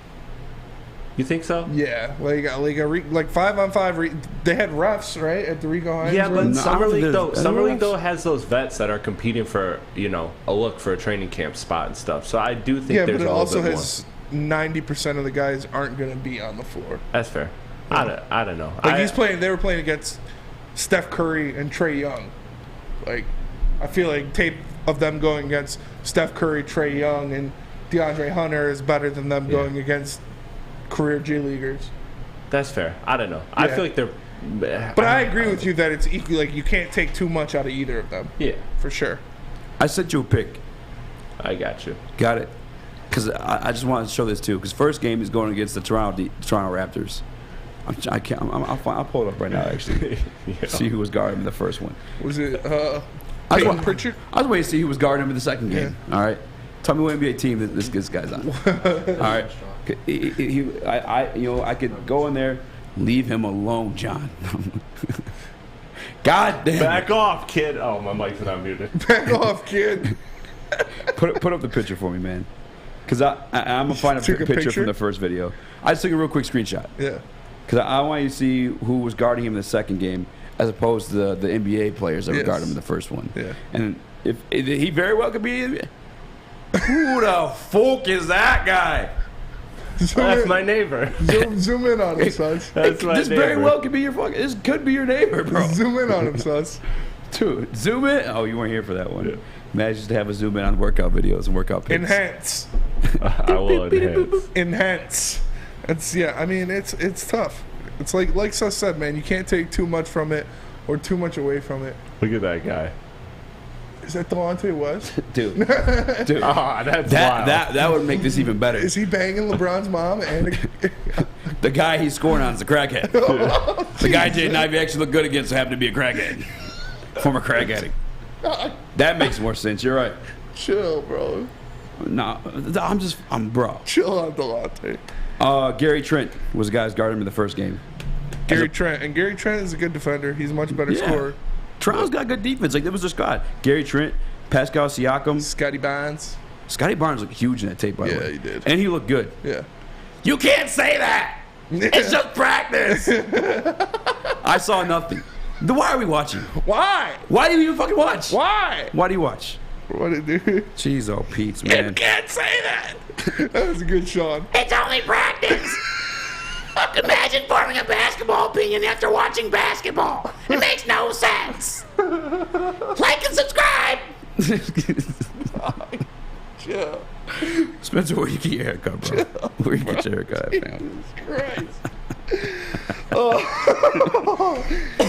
You think so? Yeah, like 5-on-5. They had refs, right, at the Rico Hines. Yeah, but Summer League though has those vets that are competing for a look for a training camp spot and stuff. So I do think there's but it a also little bit has 90% of the guys aren't going to be on the floor. That's fair. I don't know. Like they were playing against Steph Curry and Trae Young. Like, I feel like tape of them going against Steph Curry, Trae Young, and DeAndre Hunter is better than them going against career G Leaguers. That's fair. I don't know. I feel like they're. But I agree with you that it's equal. Like, you can't take too much out of either of them. Yeah, for sure. I sent you a pick. I got you. Got it. Because I just wanted to show this too. Because first game is going against the Toronto Raptors. I'll pull it up right now. Actually, see who was guarding him in the first one. Was it Peyton Pritchard? I was waiting to see who was guarding him in the second game. All right, tell me what NBA team this guy's on. All right, I could go in there, leave him alone, John. God damn! Back off, kid. Oh, my mic's not muted. Back off, kid. Put up the picture for me, man. Because I'm gonna find a picture from the first video. I just took a real quick screenshot. Yeah. Because I want you to see who was guarding him in the second game, as opposed to the NBA players that were guarding him in the first one. Yeah. And if he very well could be, who the fuck is that guy? That's my neighbor. Zoom in on him, Sus. That's my this neighbor. very well could be your fucking. This could be your neighbor, bro. Zoom in on him, Sus. Dude, zoom in. Oh, you weren't here for that one. Yeah. Imagine just to have a zoom in on workout videos and workout pics. Enhance. I will enhance. Enhance. I mean, it's tough. It's like Sus said, man, you can't take too much from it or too much away from it. Look at that guy. Is that Delonte West? Dude. Oh, that's wild. That would make this even better. Is he banging LeBron's mom? And the guy he's scoring on is a crackhead. The guy Jaden Ivey actually looked good against happened to be a crackhead. Former crack addict. That makes more sense. You're right. Chill, bro. No, I'm bro. Chill on Delonte. Gary Trent was the guy who's guarding him in the first game. Gary Trent is a good defender. He's a much better scorer. Toronto's got good defense. Like, that was their squad. Gary Trent, Pascal Siakam, Scotty Barnes. Scotty Barnes looked huge in that tape, by the way. Yeah, he did. And he looked good. Yeah. You can't say that. It's just practice. I saw nothing. Then why are we watching? Why? Why do you even fucking watch? Why? Why do you watch? What did it do? Jeez, oh, Pete's, man. You can't say that. That was a good Sean. It's only practice. Imagine forming a basketball opinion after watching basketball. It makes no sense. Like and subscribe. Chill. Spencer, where you get your haircut, bro? Where you get your haircut at, fam? Christ.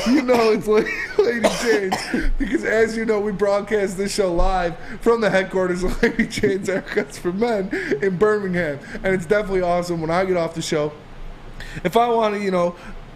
You know it's Lady Jane's, because as you know, we broadcast this show live from the headquarters of Lady Jane's Haircuts for Men in Birmingham, and it's definitely awesome when I get off the show. If I want to,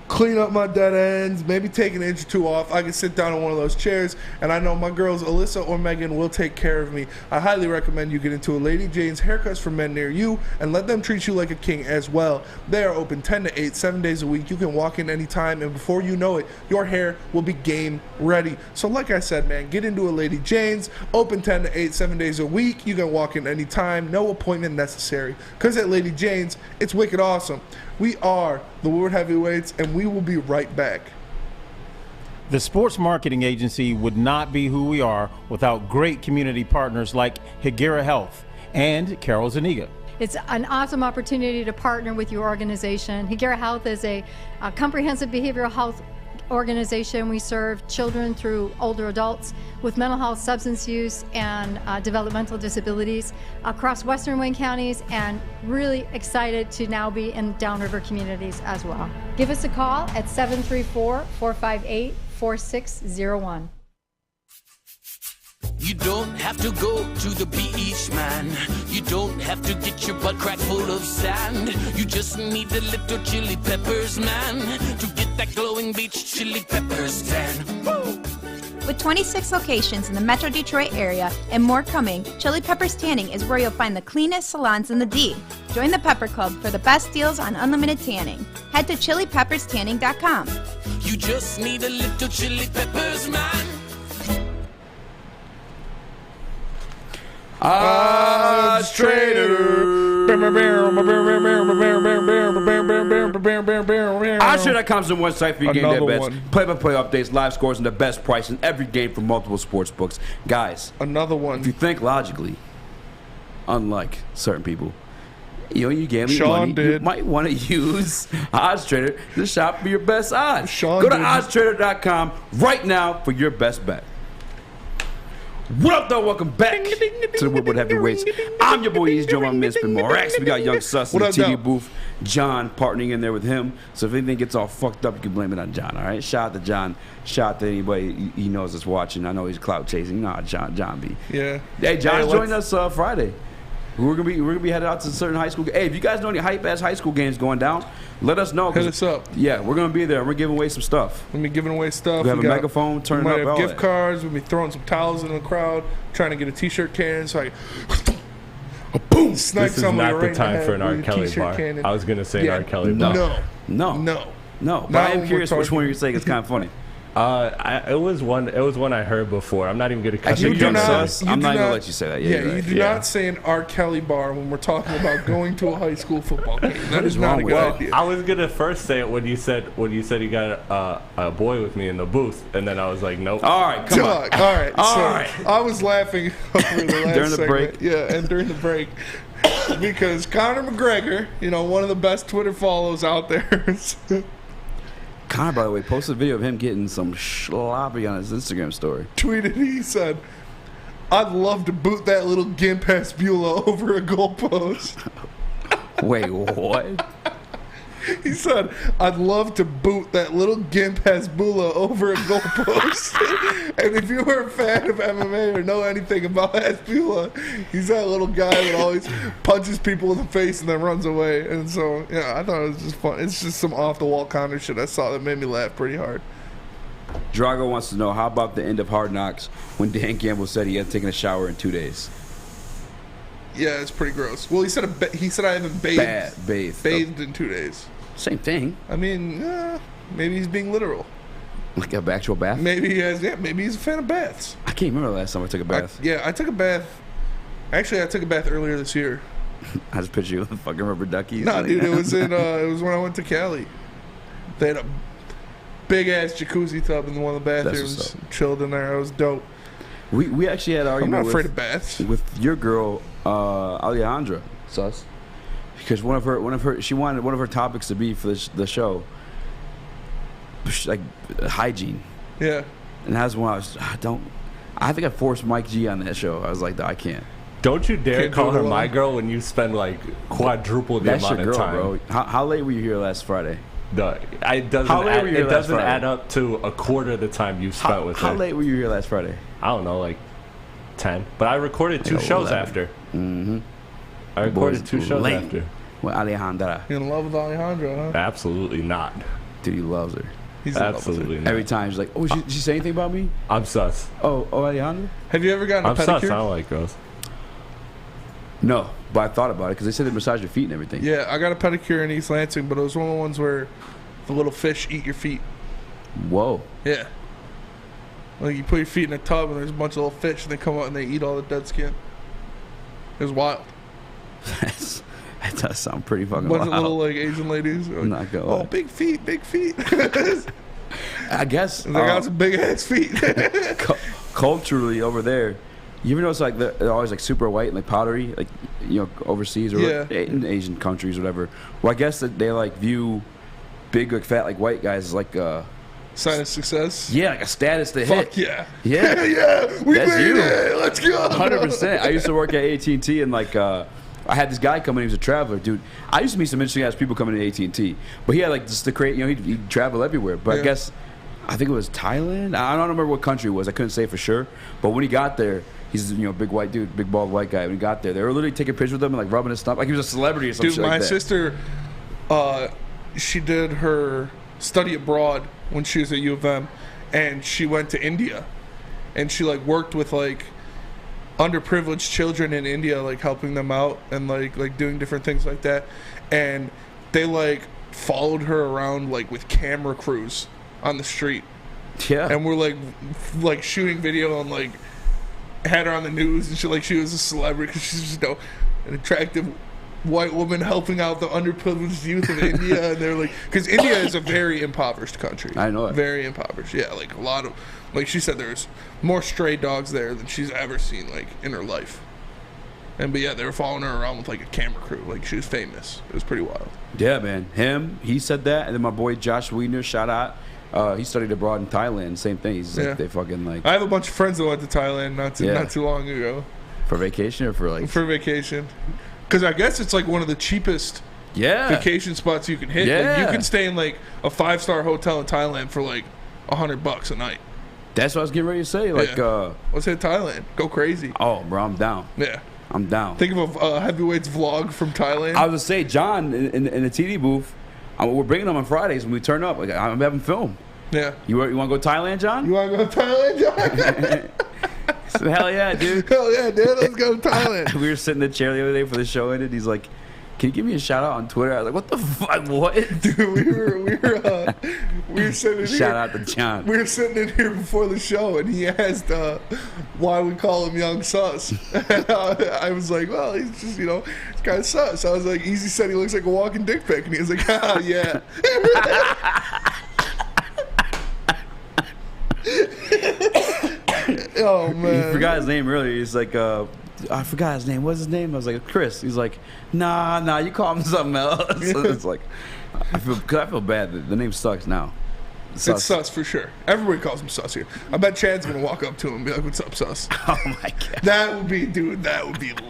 clean up my dead ends, maybe take an inch or two off, I can sit down in one of those chairs, and I know my girls Alyssa or Megan will take care of me. I highly recommend you get into a Lady Jane's Haircuts for Men near you and let them treat you like a king as well. They are open 10 to 8, 7 days a week. You can walk in anytime, and before you know it, your hair will be game ready. So like I said, man, get into a Lady Jane's, open 10 to 8, 7 days a week. You can walk in anytime, no appointment necessary. Because at Lady Jane's, it's wicked awesome. We are the Woodward Heavyweights, and we will be right back. The sports marketing agency would not be who we are without great community partners like Higuera Health and Carol Zaniga. It's an awesome opportunity to partner with your organization. Higuera Health is a comprehensive behavioral health organization. We serve children through older adults with mental health, substance use, and developmental disabilities across Western Wayne counties, and really excited to now be in downriver communities as well. Give us a call at 734-458-4601. You don't have to go to the beach, man. You don't have to get your butt crack full of sand. You just need a little chili peppers, man, to get that glowing beach chili peppers tan. Woo! With 26 locations in the Metro Detroit area and more coming, Chili Peppers Tanning is where you'll find the cleanest salons in the D. Join the Pepper Club for the best deals on unlimited tanning. Head to chilipepperstanning.com. You just need a little chili peppers, man. Odds Trader. OddsTrader.com is the one site for your game day bets, play-by-play updates, live scores, and the best price in every game from multiple sports books. Guys, another one. If you think logically, unlike certain people, you gambling Sean money, did. you might want to use OddsTrader to shop for your best odds. Sean Go to did. OddsTrader.com right now for your best bet. What up, though? Welcome back to the Woodward Heavyweights. I'm your boy, Eazy, my man, Spin More X. We got Young Sus in the TV booth. John partnering in there with him. So if anything gets all fucked up, you can blame it on John, all right? Shout out to John. Shout out to anybody he knows that's watching. I know he's clout chasing. You know how John be. Yeah. Hey, John's joining us Friday. We're gonna be headed out to certain high school. Hey, if you guys know any hype ass high school games going down, let us know. Hit us up. Yeah, we're gonna be there. We're giving away some stuff. We'll be giving away stuff. We have a megaphone, turning we up. might have all gift that. cards. We'll be throwing some towels in the crowd, trying to get a T-shirt cannon. So I, boom, snipe This is somebody not right the time in the for an head R. with a Kelly T-shirt bar. cannon. I was gonna say an R. Kelly bar. No. But Now I am we're curious which talking- one you're saying is kind of funny. It was one I heard before. I'm not even gonna cut Actually, you Young down. Sus, I'm not gonna let you say that. Yeah, you're you right. do not say an R. Kelly bar when we're talking about going to a high school football game. That is not a good idea. I was gonna first say it when you said you got a boy with me in the booth, and then I was like, nope. All right, come on. All right. All so right. I was laughing over the last During the segment. break. Yeah, and during the break. Because Conor McGregor, one of the best Twitter follows out there. Connor, by the way, posted a video of him getting some sloppy on his Instagram story. Tweeted, he said, I'd love to boot that little gimp ass Beulah over a goalpost. Wait, what? He said, I'd love to boot that little gimp Hasbullah over a goalpost. And if you were a fan of MMA or know anything about Hasbullah, he's that little guy that always punches people in the face and then runs away. And so, yeah, I thought it was just fun. It's just some off-the-wall Conor shit I saw that made me laugh pretty hard. Drago wants to know, how about the end of Hard Knocks when Dan Campbell said he had taken a shower in 2 days? Yeah, it's pretty gross. Well, he said I haven't bathed in 2 days. Same thing. I mean, maybe he's being literal. Like an actual bath? Maybe he has. Yeah, maybe he's a fan of baths. I can't remember the last time I took a bath. I took a bath. Actually, I took a bath earlier this year. I just picture you with fucking rubber duckies. Nah, dude, it was in. It was when I went to Cali. They had a big ass jacuzzi tub in one of the bathrooms. Chilled in there. It was dope. We actually had an argument. I'm not afraid of baths. With your girl, Alejandra Sus, because one of her she wanted one of her topics to be for the show, like hygiene. Yeah. And that's when I think I forced Mike G on that show. I was like, I can't. Don't you dare Can't call do it her my alone. girl when you spend like quadruple the That's amount your girl, of time. bro. How late were you here last Friday? No, it doesn't. How late were you here It last doesn't Friday? add up to a quarter of the time you spent with her. How late were you here last Friday? I don't know, like 10. But I recorded two Yeah, shows 11. after. Mm-hmm. I recorded Boys two shows late. after. With Alejandra. You in love with Alejandra, huh? Absolutely not. Dude, he loves her. He's in love with her. Absolutely not. Every time she's like, oh, did she say anything about me? I'm sus. Oh, Alejandra? Have you ever gotten a I'm pedicure? sus. I don't like girls. No, but I thought about it because they said they massage your feet and everything. Yeah, I got a pedicure in East Lansing, but it was one of the ones where the little fish eat your feet. Whoa. Yeah. Like you put your feet in a tub and there's a bunch of little fish and they come out and they eat all the dead skin. It was wild. That does sound pretty fucking Bunch wild. of little like Asian ladies. I'm not gonna Oh, lie. big feet, big feet. I guess They got some big ass feet. culturally over there, you ever notice like they're always like super white and like powdery? Like overseas or in Asian countries, whatever. Well, I guess that they like view big, like fat, like white guys as like sign of success. Yeah, like a status to Fuck hit. yeah. Yeah. Yeah. We That's made you. it. Let's go. 100%. I used to work at AT&T and like I had this guy come in. He was a traveler, dude. I used to meet some interesting ass people coming to AT&T, but he had like just to create. He'd travel everywhere. But I think it was Thailand. I don't remember what country it was. I couldn't say for sure. But when he got there, he's big white dude, big bald white guy. When he got there, they were literally taking pictures with him and like rubbing his stomach like he was a celebrity or something. Dude, my sister, she did her study abroad when she was at U of M, and she went to India, and she like worked with like underprivileged children in India, like helping them out and like doing different things like that, and they like followed her around like with camera crews on the street. Yeah. And we're like shooting video and like had her on the news and she was a celebrity because she's just an attractive white woman helping out the underprivileged youth of India. And they're like, because India is a very impoverished country. I know it. Very impoverished. Yeah, like a lot of, like she said, there's more stray dogs there than she's ever seen like in her life. But yeah, they were following her around with like a camera crew. Like she was famous. It was pretty wild. Yeah, man. He said that, and then my boy Josh Wiedner, shout out. He studied abroad in Thailand. Same thing. He's like, they fucking like. I have a bunch of friends that went to Thailand not too long ago. For vacation or for like? For vacation. Because I guess it's like one of the cheapest vacation spots you can hit. Yeah. Like, you can stay in like a 5-star hotel in Thailand for like $100 a night. That's what I was getting ready to say. Like, let's hit Thailand. Go crazy. Oh, bro, I'm down. Yeah. I'm down. Think of a heavyweights vlog from Thailand. I was gonna say, John in the TD booth. We're bringing them on Fridays when we turn up. Like, I'm having film. Yeah. You want to go to Thailand, John? You want to go to Thailand, John? So, hell yeah, dude. Hell yeah, dude. Let's go to Thailand. We were sitting in the chair the other day for the show ended. He's like, "Can you give me a shout out on Twitter?" I was like, "What the fuck? What?" Dude, we were sitting in here. Shout out to John. We were sitting in here before the show, and he asked why we call him Young Sus. And I was like, well, he's just, he's kind of sus. I was like, Eazy said he looks like a walking dick pic, and he was like, oh, yeah. Oh, man. He forgot his name earlier. He's like, I forgot his name. What's his name? I was like, Chris. He's like, nah, you call him something else. So it's like, I feel bad. The name sucks now. It's sus for sure. Everybody calls him sus here. I bet Chad's gonna walk up to him and be like, "What's up, sus?" Oh my god, that would be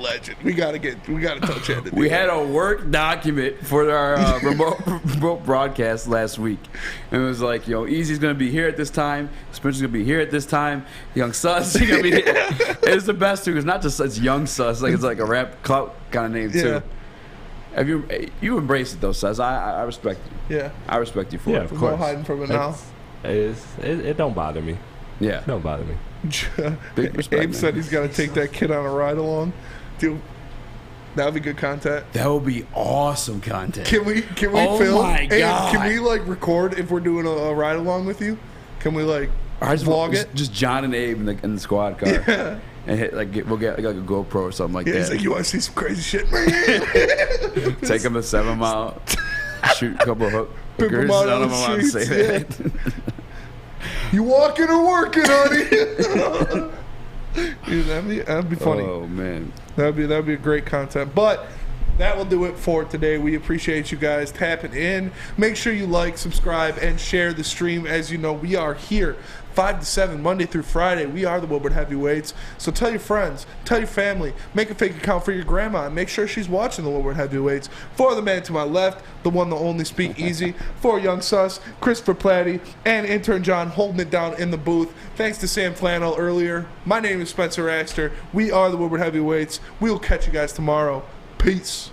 legend. We gotta tell Chad to do We that. had a work document for our remote broadcast last week, and it was like, Eazy's gonna be here at this time, Spencer's gonna be here at this time, Young Sus is gonna be here. It's the best too, because not just it's Young Sus, like it's like a rap clout kind of name too. Have you embraced it though, Sus? I respect you. Yeah. I respect you for it. Of course. No hiding from it now. It don't bother me. Yeah. It don't bother me. Big respect, Abe said he's got to take that kid on a ride along. Dude, that would be good content. That would be awesome content. Can we film? Oh my god! Abe, can we record if we're doing a ride along with you? Can we vlog it? Just John and Abe in the squad car. Yeah. And we'll get like a GoPro or something like that. He's like, you want to see some crazy shit? Take him to 7 Mile, shoot a couple of hookers. I don't know how to say that. You walking or working, honey? Dude, that'd be funny. Oh man, that'd be a great content. But that will do it for today. We appreciate you guys tapping in. Make sure you like, subscribe, and share the stream. As you know, we are here 5 to 7, Monday through Friday. We are the Woodward Heavyweights. So tell your friends, tell your family, make a fake account for your grandma, and make sure she's watching the Woodward Heavyweights. For the man to my left, the one, the only, Speak Eazy. For Young Sus, Christopher Platty, and intern John holding it down in the booth. Thanks to Sam Flannel earlier. My name is Spencer Axter. We are the Woodward Heavyweights. We will catch you guys tomorrow. Peace.